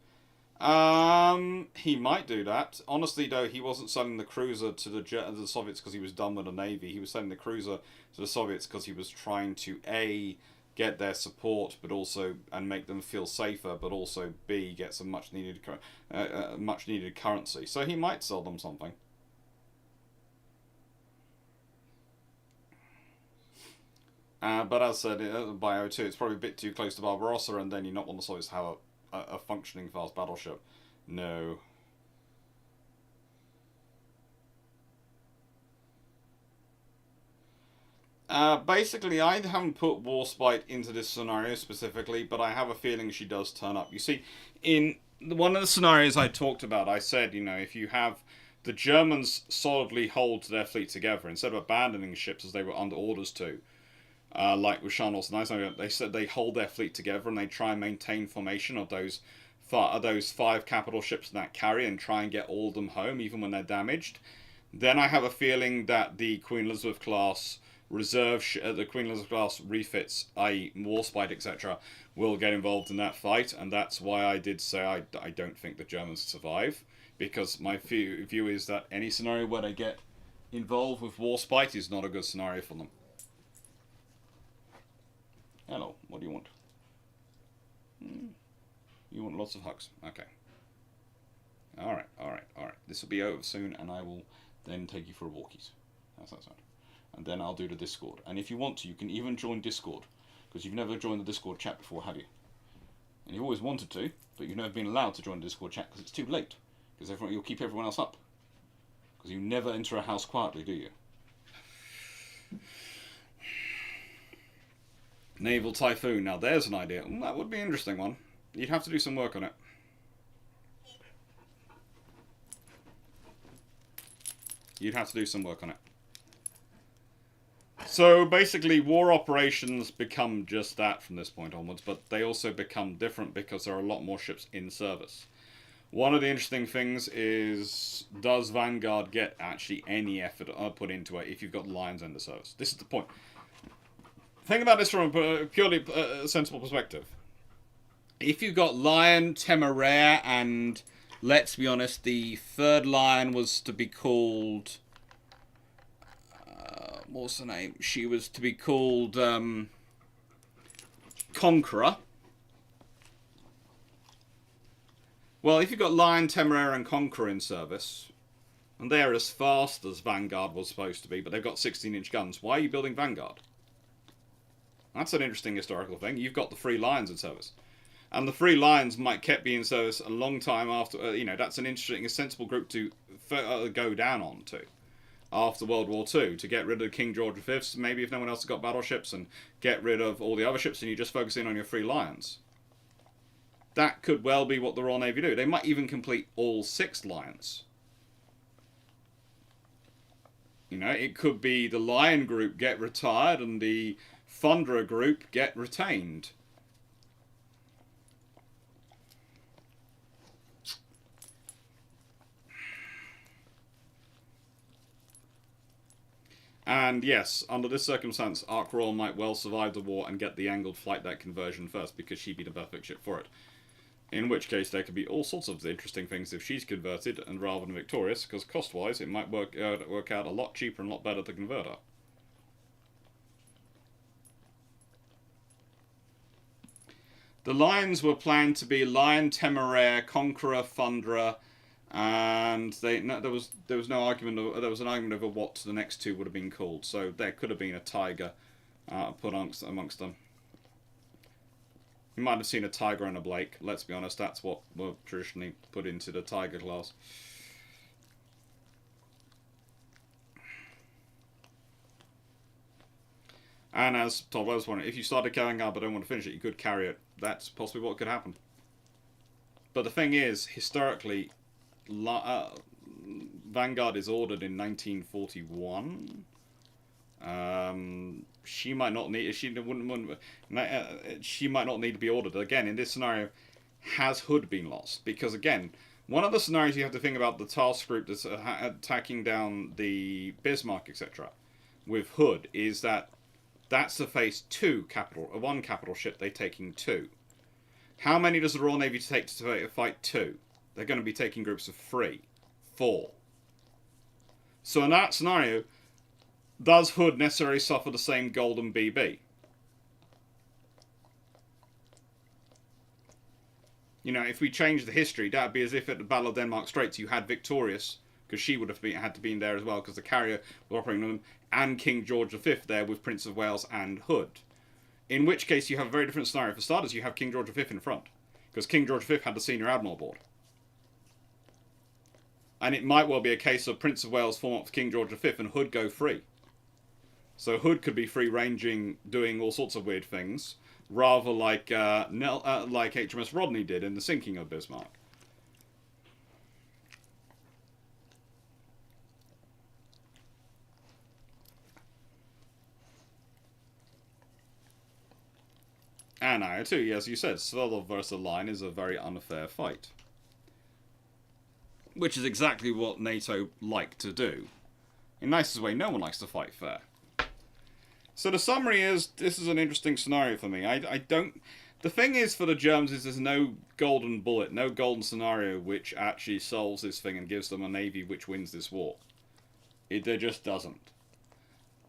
He might do that. Honestly, though, he wasn't selling the cruiser to the Soviets because he was done with the Navy. He was selling the cruiser to the Soviets because he was trying to A, get their support, but also and make them feel safer, but also B, get some much needed currency. So he might sell them something. But as I said, by O2, it's probably a bit too close to Barbarossa, and then you not want the Soviets to have a functioning fast battleship. No. Basically, I haven't put Warspite into this scenario specifically, but I have a feeling she does turn up. You see, in one of the scenarios I talked about, I said, if you have the Germans solidly hold their fleet together, instead of abandoning ships as they were under orders to, like with Sharnhorst and Eisenhower, they said they hold their fleet together and they try and maintain formation of those 5 capital ships in that carrier and try and get all of them home, even when they're damaged. Then I have a feeling that the Queen Elizabeth class reserve the Queen Elizabeth class refits, i.e. Warspite, etc., will get involved in that fight, and that's why I did say I don't think the Germans survive, because my view is that any scenario where they get involved with Warspite is not a good scenario for them. Hello, what do you want? You want lots of hugs. Okay. Alright. This will be over soon, and I will then take you for a walkies. How's that sound? And then I'll do the Discord. And if you want to, you can even join Discord, because you've never joined the Discord chat before, have you? And you've always wanted to, but you've never been allowed to join the Discord chat because it's too late. Because you'll keep everyone else up. Because you never enter a house quietly, do you? Naval Typhoon. Now there's an idea. That would be an interesting one. You'd have to do some work on it. You'd have to do some work on it. So basically, war operations become just that from this point onwards, but they also become different because there are a lot more ships in service. One of the interesting things is, does Vanguard get actually any effort put into it if you've got Lions under service? This is the point. Think about this from a purely sensible perspective. If you've got Lion, Temeraire, and let's be honest, the third Lion was to be called... what's her name? She was to be called Conqueror. Well, if you've got Lion, Temeraire, and Conqueror in service, and they're as fast as Vanguard was supposed to be, but they've got 16-inch guns, why are you building Vanguard? That's an interesting historical thing. You've got the Free Lions in service. And the Free Lions might be in service a long time after, that's an interesting, a sensible group to go down on to after World War II, to get rid of King George V, maybe if no one else has got battleships, and get rid of all the other ships and you just focus in on your Free Lions. That could well be what the Royal Navy do. They might even complete all 6 Lions. It could be the Lion group get retired and the Thunderer group get retained. And yes, under this circumstance, Ark Royal might well survive the war and get the angled flight deck conversion first, because she'd be the perfect ship for it. In which case, there could be all sorts of interesting things if she's converted, and rather than victorious, because cost-wise, it might work out a lot cheaper and a lot better to convert her. The Lions were planned to be Lion, Temeraire, Conqueror, Thunderer, and there was no argument. There was an argument over what the next 2 would have been called. So there could have been a Tiger put amongst them. You might have seen a Tiger and a Blake. Let's be honest, that's what were traditionally put into the Tiger class. And as Todd was wondering, if you started carrying up but don't want to finish it, you could carry it. That's possibly what could happen. But the thing is, historically, Vanguard is ordered in 1941. She might not need. She might not need to be ordered again. In this scenario, has Hood been lost? Because again, one of the scenarios you have to think about, the task group that's attacking down the Bismarck, etc., with Hood, is that that's the phase 2 capital. One capital ship, they're taking 2. How many does the Royal Navy take to fight 2? They're going to be taking groups of 3, 4. So in that scenario, does Hood necessarily suffer the same golden BB? If we change the history, that'd be as if at the Battle of Denmark Straits you had Victorious, because she would have had to be in there as well, because the carrier was operating on them, and King George V there with Prince of Wales and Hood. In which case you have a very different scenario. For starters, you have King George V in front, because King George V had the senior admiral aboard. And it might well be a case of Prince of Wales form up with King George V and Hood go free. So Hood could be free-ranging, doing all sorts of weird things, rather like HMS Rodney did in the sinking of Bismarck. And now, too, as you said, Svelov versus Line is a very unfair fight. Which is exactly what NATO like to do. In the nicest way, no one likes to fight fair. So the summary is, this is an interesting scenario for me. I don't... The thing is for the Germans is there's no golden bullet, no golden scenario which actually solves this thing and gives them a navy which wins this war. There just doesn't.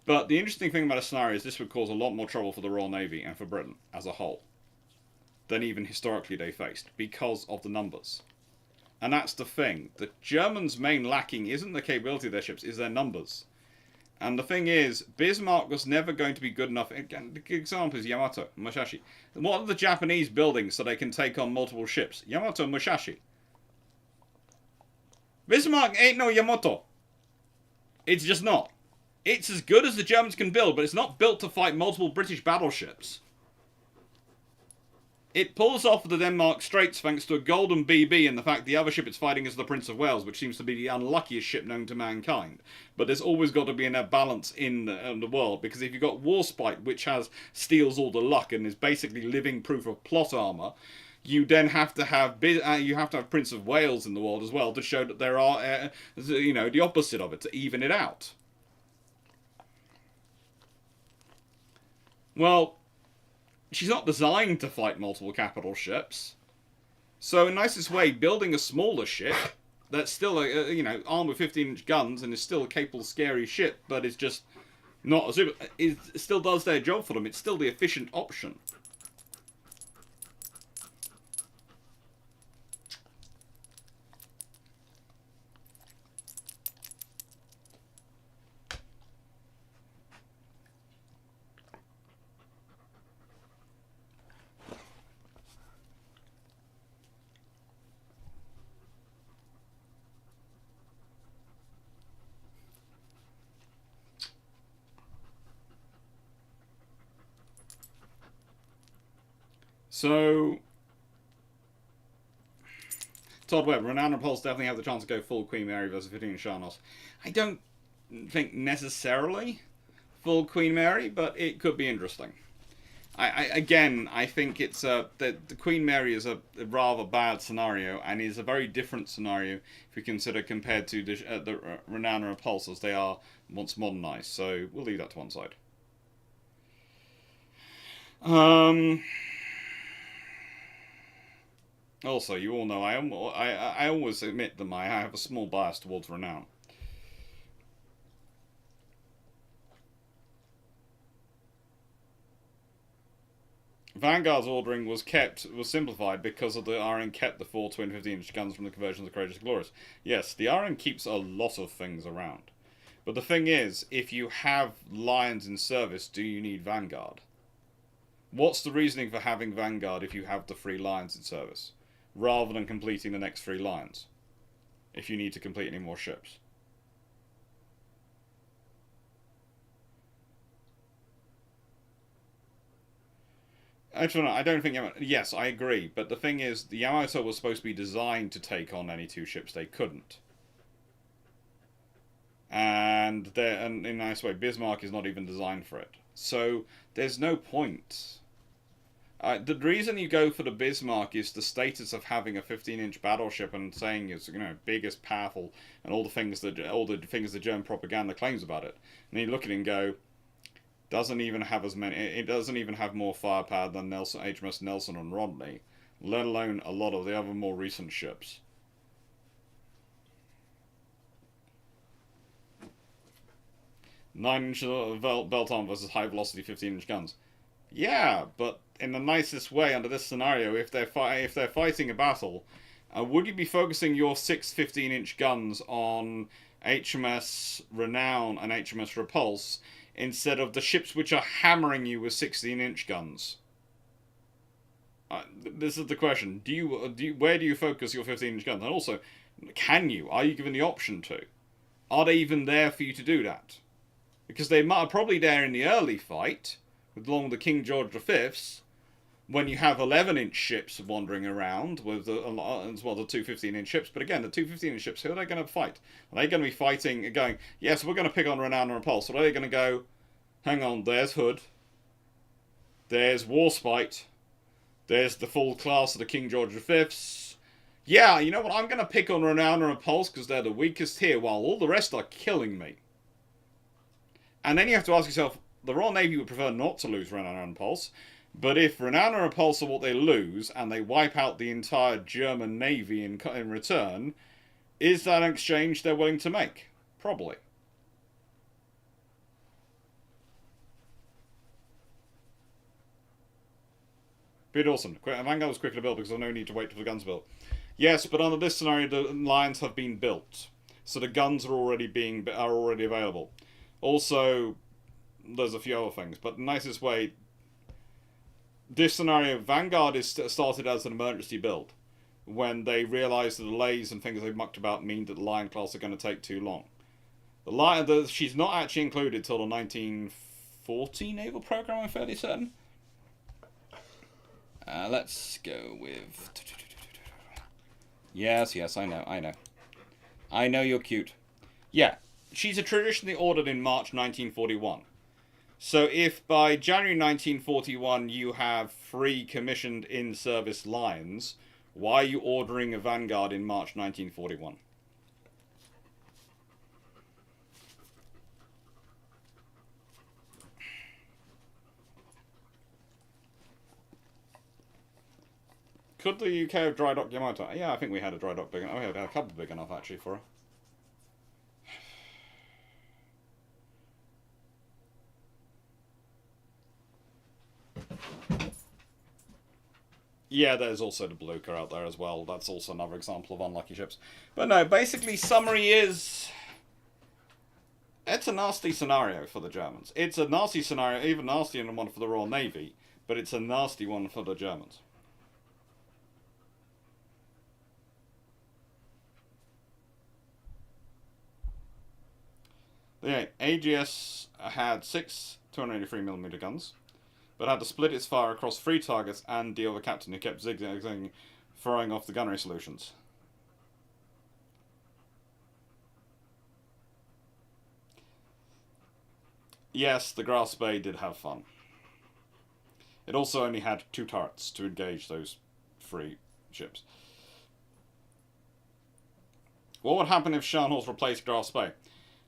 But the interesting thing about a scenario is this would cause a lot more trouble for the Royal Navy and for Britain as a whole than even historically they faced, because of the numbers. And that's the thing. The Germans' main lacking isn't the capability of their ships, is their numbers. And the thing is, Bismarck was never going to be good enough. Again, the example is Yamato, Musashi. What are the Japanese building so they can take on multiple ships? Yamato, Musashi. Bismarck ain't no Yamato. It's just not. It's as good as the Germans can build, but it's not built to fight multiple British battleships. It pulls off the Denmark Straits thanks to a golden BB and the fact the other ship it's fighting is the Prince of Wales, which seems to be the unluckiest ship known to mankind. But there's always got to be a balance in the world, because if you've got Warspite, which steals all the luck and is basically living proof of plot armor, you then have to have Prince of Wales in the world as well to show that there are the opposite of it, to even it out. Well, she's not designed to fight multiple capital ships. So in nicest way, building a smaller ship that's still armed with 15-inch guns and is still a capable, scary ship, but it's just not a super. It still does their job for them. It's still the efficient option. So, Todd Webb, Renown and Pulse definitely have the chance to go full Queen Mary versus 15 and Sharnhorst. I don't think necessarily full Queen Mary, but it could be interesting. I think it's the Queen Mary is a rather bad scenario, and is a very different scenario if you consider compared to the Renown and Repulse as they are once modernized. So we'll leave that to one side. Also, you all know I always admit that I have a small bias towards Renown. Vanguard's ordering was simplified because of the RN kept the 4 twin 15-inch guns from the conversion of the Courageous and Glorious. Yes, the RN keeps a lot of things around. But the thing is, if you have Lions in service, do you need Vanguard? What's the reasoning for having Vanguard if you have the 3 Lions in service, rather than completing the next 3 Lions, if you need to complete any more ships? Actually, I don't think Yamato... Yes, I agree, but the thing is, the Yamato was supposed to be designed to take on any 2 ships they couldn't. And in a nice way, Bismarck is not even designed for it. So, there's no point. The reason you go for the Bismarck is the status of having a 15-inch battleship and saying it's biggest, powerful, and all the things that the German propaganda claims about it. And you look at it and go, doesn't even have as many. It doesn't even have more firepower than HMS Nelson and Rodney, let alone a lot of the other more recent ships. Nine-inch belt arm versus high-velocity 15-inch guns. Yeah, but in the nicest way under this scenario, if they're fighting a battle, would you be focusing your 6 15-inch guns on HMS Renown and HMS Repulse instead of the ships which are hammering you with 16-inch guns? This is the question. Where do you focus your 15-inch guns? And also, can you? Are you given the option to? Are they even there for you to do that? Because they are probably there in the early fight, along the King George V's, when you have 11-inch ships wandering around, with as well the 2 15-inch ships. But again, the 2 15-inch ships, who are they going to fight? Are they going to be fighting, going, yes, we're going to pick on Renown and Repulse? Or are they going to go, hang on, there's Hood, there's Warspite, there's the full class of the King George V's. Yeah, you know what, I'm going to pick on Renown and Repulse because they're the weakest here, while all the rest are killing me. And then you have to ask yourself, the Royal Navy would prefer not to lose Renown and Repulse, but if Renown and Repulse are what they lose, and they wipe out the entire German Navy in return, is that an exchange they're willing to make? Probably. Bit awesome. Vanguard was quicker to build because there's no need to wait for the guns built. Yes, but under this scenario, the lines have been built, so the guns are already available. Also, there's a few other things, but the nicest way. This scenario, Vanguard is started as an emergency build when they realise the delays and things they've mucked about mean that the Lion class are going to take too long. She's not actually included till the 1940 naval program, I'm fairly certain. Let's go with... Yes, I know. I know you're cute. Yeah, she's traditionally ordered in March 1941. So if by January 1941 you have 3 commissioned in-service Lions, why are you ordering a Vanguard in March 1941? Could the UK have dry docked Yamato? Yeah, I think we had a dry dock big enough. We had a couple big enough actually for her. Yeah, there's also the Beluga out there as well. That's also another example of unlucky ships. But no, basically, summary is... It's a nasty scenario for the Germans. It's a nasty scenario, even nastier than one for the Royal Navy, but it's a nasty one for the Germans. The AGS had 6 283mm guns, but had to split its fire across 3 targets and deal with a captain who kept zigzagging, throwing off the gunnery solutions. Yes, the Grass Bay did have fun. It also only had 2 turrets to engage those 3 ships. What would happen if Sharnhorst replaced Grass Bay?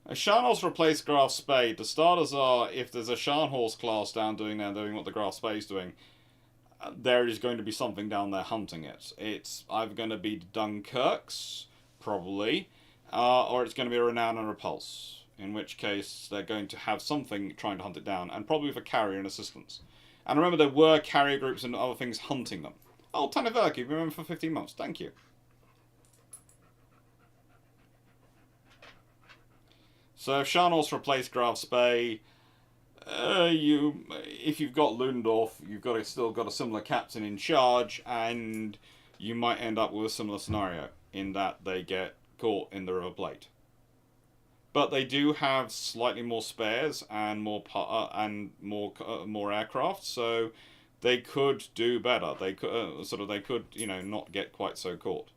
If Sharnhorst replaced Grass Bay, the starters are, if there's a Sharnhorst class down doing what the Grass Bay's doing, there is going to be something down there hunting it. It's either going to be Dunkirk's, probably, or it's going to be a Renown and Repulse, in which case they're going to have something trying to hunt it down, and probably with a carrier and assistance. And remember, there were carrier groups and other things hunting them. Oh, Tanaverk, you've been remembered for 15 months. Thank you. So if Sharnhorst replaced Graf's Bay, if you've got Ludendorff, you've still got a similar captain in charge, and you might end up with a similar scenario in that they get caught in the River Plate. But they do have slightly more spares and more aircraft, so they could do better. They could not get quite so caught.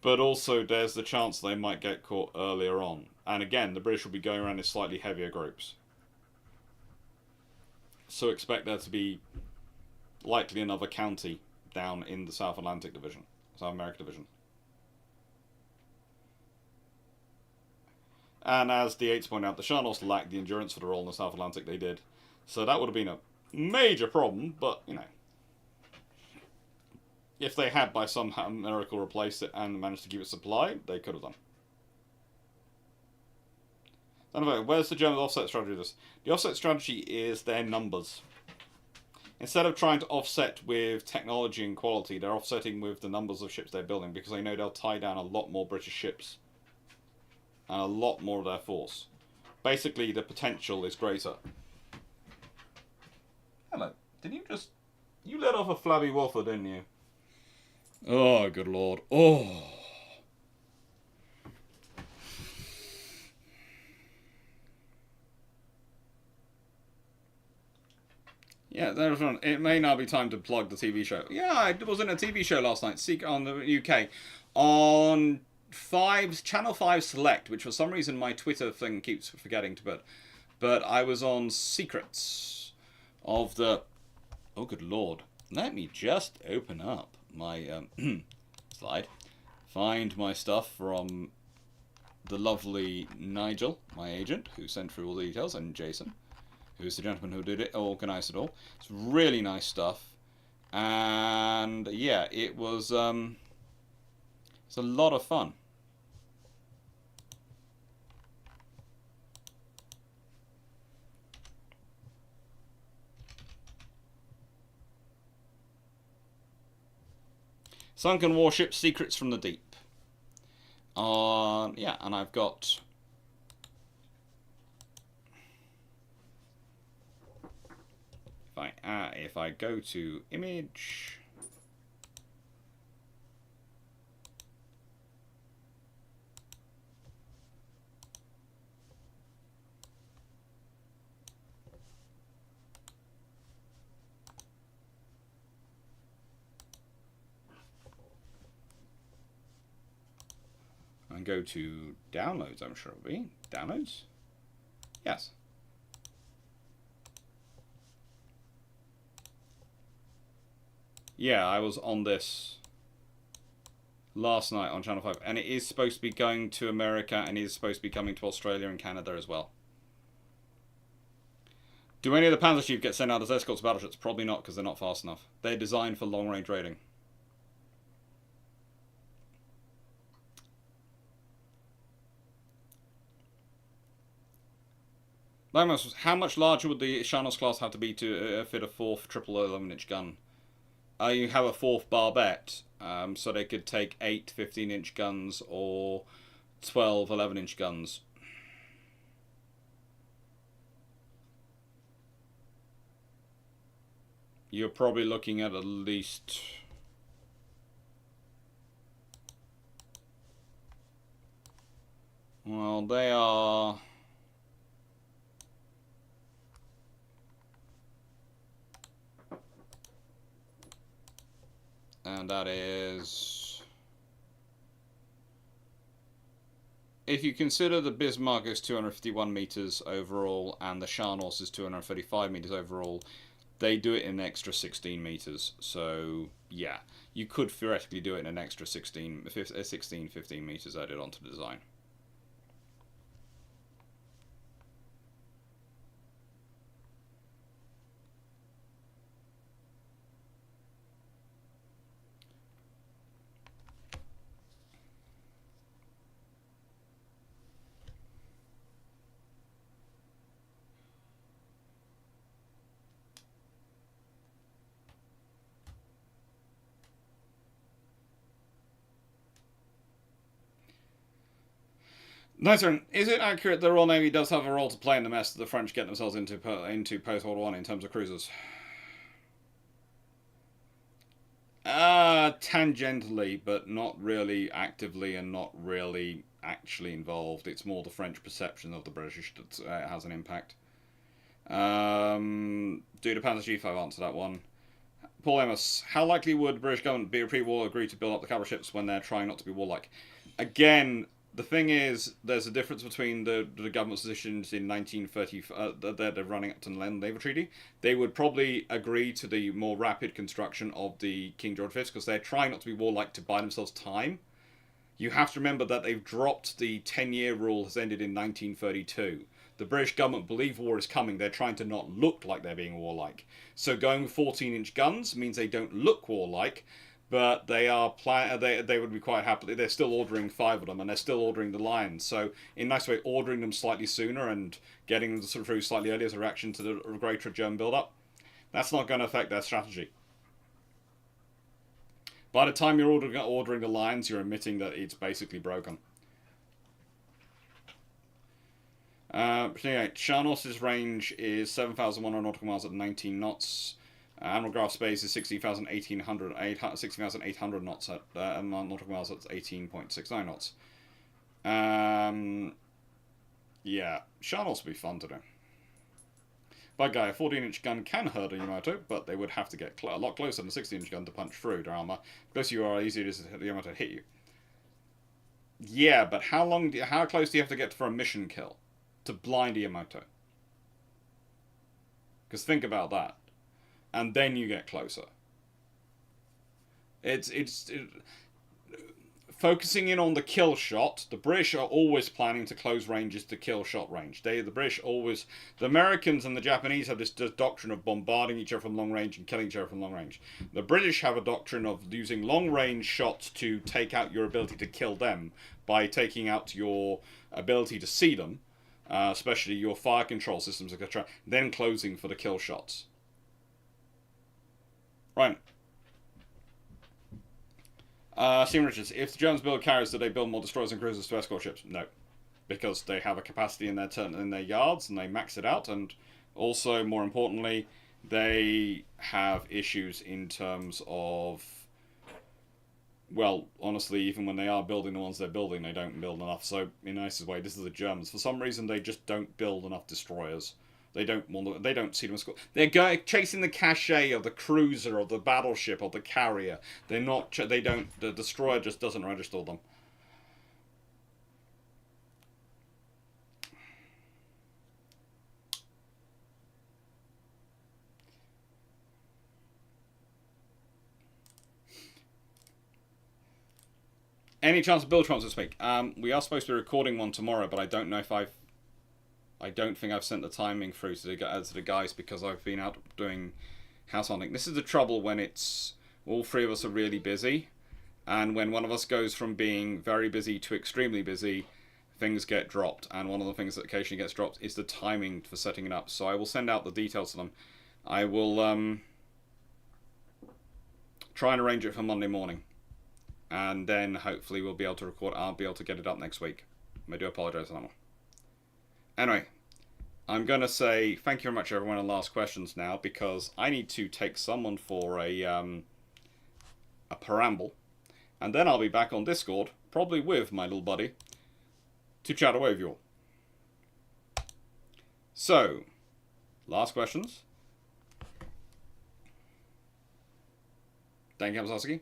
But also, there's the chance they might get caught earlier on. And again, the British will be going around in slightly heavier groups. So expect there to be likely another county down in the South Atlantic Division, South America Division. And as the Eights point out, the Sharnhorst lacked the endurance for the role in the South Atlantic they did. So that would have been a major problem, but, if they had by some miracle replaced it and managed to keep it supplied, they could have done. Anyway, where's the German offset strategy of this? The offset strategy is their numbers. Instead of trying to offset with technology and quality, they're offsetting with the numbers of ships they're building, because they know they'll tie down a lot more British ships. And a lot more of their force. Basically, the potential is greater. Hello. Did you just... You let off a flabby waffle, didn't you? Oh, good lord. Oh. Yeah, there's one. It may now be time to plug the TV show. Yeah, I was in a TV show last night, on the UK, on Channel 5 Select, which for some reason my Twitter thing keeps forgetting to put. But I was on Secrets of the... Oh, good lord. Let me just open up my slide. Find my stuff from the lovely Nigel, my agent, who sent through all the details, and Jason, who's the gentleman who did it, organised it all. It's really nice stuff. And yeah, it was it's a lot of fun. Sunken Warship, Secrets from the Deep. Yeah, and I've got... If I go to image... and go to downloads, I'm sure it'll be. Downloads? Yes. Yeah, I was on this last night on Channel 5, and it is supposed to be going to America, and it is supposed to be coming to Australia and Canada as well. Do any of the Panzer Chief get sent out as escorts to battleships? Probably not, because they're not fast enough. They're designed for long-range raiding. How much larger would the Sharnhorst class have to be to fit a fourth triple 11-inch gun? You have a fourth barbette, so they could take 8 15-inch guns or 12 11-inch guns. You're probably looking at least... Well, they are... And that is... If you consider the Bismarck is 251 meters overall and the Sharnhorst is 235 meters overall, they do it in an extra 16 meters. So, yeah, you could theoretically do it in an extra 15 meters added onto the design. Nice one. Is it accurate the Royal Navy does have a role to play in the mess that the French get themselves into post-World War I in terms of cruisers? Tangentially, but not really actively and not really actually involved. It's more the French perception of the British that has an impact. Do the Panzer Chief, I've answered that one. Paul Amos, how likely would the British government be a pre-war agree to build up the cavalry ships when they're trying not to be warlike? Again, the thing is, there's a difference between the government's positions in 1930, that they're running up to the Naval Treaty. They would probably agree to the more rapid construction of the King George V because they're trying not to be warlike to buy themselves time. You have to remember that they've dropped the 10-year rule has ended in 1932. The British government believe war is coming. They're trying to not look like they're being warlike. So going with 14-inch guns means they don't look warlike, but they are they would be quite happy. They're still ordering 5 of them, and they're still ordering the Lions. So in a nice way, ordering them slightly sooner and getting them through slightly earlier as a reaction to the greater German build-up, that's not going to affect their strategy. By the time you're ordering the Lions, you're admitting that it's basically broken. Sharnhorst's range is 7,100 nautical miles at 19 knots. Admiral Graf Space is 16,800 knots at nautical miles at 18.69 knots. Yeah, Sharnhorst would be fun to do. Bad guy, a 14-inch gun can hurt a Yamato, but they would have to get a lot closer than a 16-inch gun to punch through their armor. The closer you are, easier it is for the Yamato to hit you. Yeah, but how close do you have to get for a mission kill to blind a Yamato? Because think about that. And then you get closer. focusing in on the kill shot, the British are always planning to close ranges to kill shot range. The Americans and the Japanese have this doctrine of bombarding each other from long range and killing each other from long range. The British have a doctrine of using long range shots to take out your ability to kill them by taking out your ability to see them, especially your fire control systems, etc., then closing for the kill shots. Right. Stephen Richards, if the Germans build carriers, do they build more destroyers and cruisers to escort ships? No. Because they have a capacity in their yards and they max it out, and also, more importantly, they have issues in terms of, well, honestly, even when they are building the ones they're building, they don't build enough. So, in a nice way, this is the Germans. For some reason, they just don't build enough destroyers. They don't see them as cool. They're chasing the cachet of the cruiser or the battleship or the carrier. They're not. The destroyer just doesn't register them. Any chance of build trumps this week? We are supposed to be recording one tomorrow, but I don't know if I don't think I've sent the timing through to the guys because I've been out doing house hunting. This is the trouble when it's all three of us are really busy, and when one of us goes from being very busy to extremely busy, things get dropped. And one of the things that occasionally gets dropped is the timing for setting it up. So I will send out the details to them. I will try and arrange it for Monday morning, and then hopefully we'll be able to record. I'll be able to get it up next week. I do apologise for that one. Anyway, I'm going to say thank you very much, everyone, and last questions now, because I need to take someone for a preamble, and then I'll be back on Discord, probably with my little buddy, to chat away with you all. So, last questions. Thank you, Hamsasaki.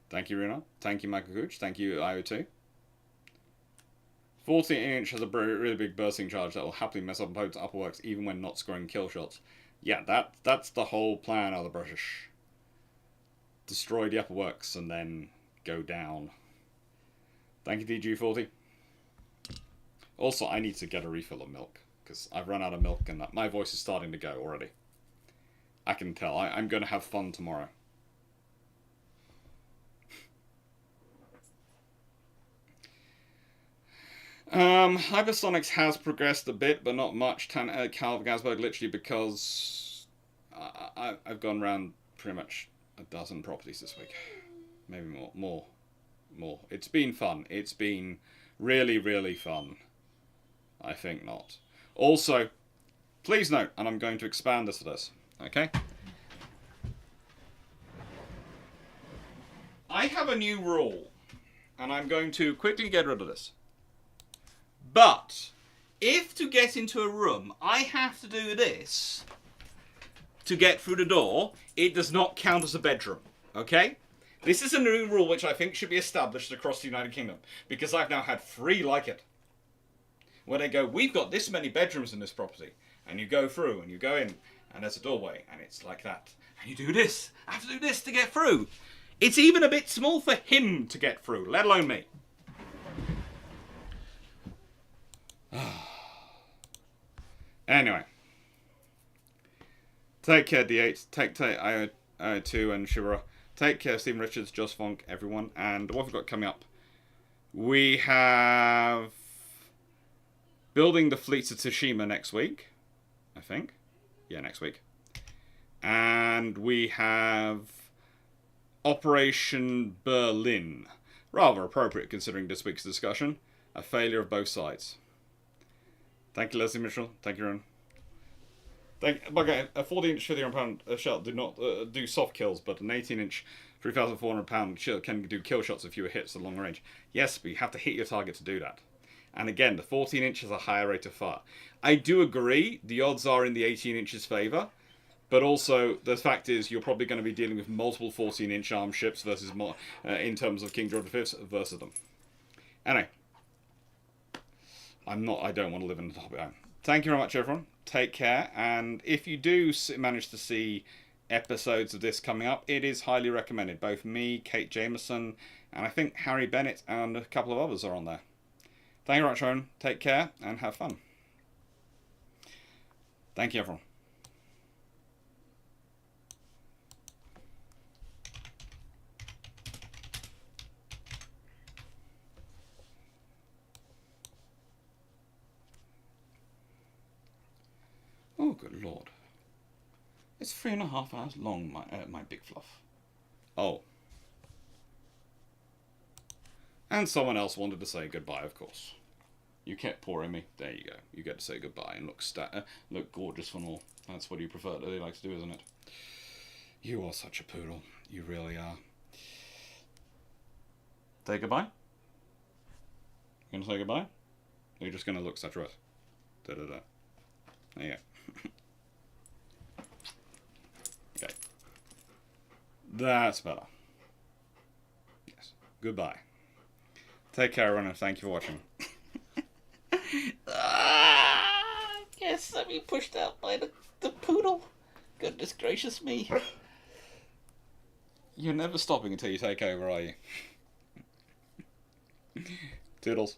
Thank you, Runa. Thank you, Michael Cooch. Thank you, IO2. 14-inch has a really big bursting charge that will happily mess up opponents' upper works even when not scoring kill shots. Yeah, that's the whole plan of the British. Destroy the upper works and then go down. Thank you, DG40. Also, I need to get a refill of milk, because I've run out of milk and my voice is starting to go already. I can tell. I'm going to have fun tomorrow. Hypersonics has progressed a bit, but not much. Calv Gasberg, literally, because I've gone around pretty much a dozen properties this week. Maybe more. It's been fun. It's been really, really fun. I think not. Also, please note, and I'm going to expand this to this, okay? I have a new rule, and I'm going to quickly get rid of this. But, if to get into a room, I have to do this to get through the door, it does not count as a bedroom, okay? This is a new rule which I think should be established across the United Kingdom, because I've now had 3 like it. Where they go, we've got this many bedrooms in this property, and you go through, and you go in, and there's a doorway, and it's like that. And you do this, I have to do this to get through. It's even a bit small for him to get through, let alone me. Anyway, take care, D8. Take IO2 and Shibara. Take care, Stephen Richards, Joss Funk, everyone. And what have we got coming up? We have building the fleets of Tsushima next week, I think. Yeah, next week. And we have Operation Berlin. Rather appropriate considering this week's discussion. A failure of both sides. Thank you, Leslie Mitchell. Thank you, Ron. Okay, a 40-inch 50-pound shell do not do soft kills, but an 18-inch 3,400-pound shell can do kill shots if you were hits at long range. Yes, but you have to hit your target to do that. And again, the 14-inch has a higher rate of fire. I do agree, the odds are in the 18-inch's favour, but also the fact is you're probably going to be dealing with multiple 14-inch armed ships versus more in terms of King George V versus them. Anyway. I don't want to live in the top of it. Thank you very much, everyone. Take care. And if you do manage to see episodes of this coming up, it is highly recommended. Both me, Kate Jameson, And I think Harry Bennett and a couple of others are on there. Thank you very much, Aaron. Take care and have fun. Thank you, everyone. Oh, good lord. It's 3.5 hours long, my big fluff. Oh. And someone else wanted to say goodbye, of course. You kept pouring me. There you go. You get to say goodbye and look gorgeous and all. That's what you prefer to like to do, isn't it? You are such a poodle. You really are. Say goodbye? You gonna say goodbye? Or are you just gonna look such a... Da-da-da. There you go. Okay. That's better. Yes. Goodbye. Take care, everyone, and thank you for watching. Yes, let me pushed out by the poodle. Goodness gracious me. You're never stopping until you take over, are you? Toodles.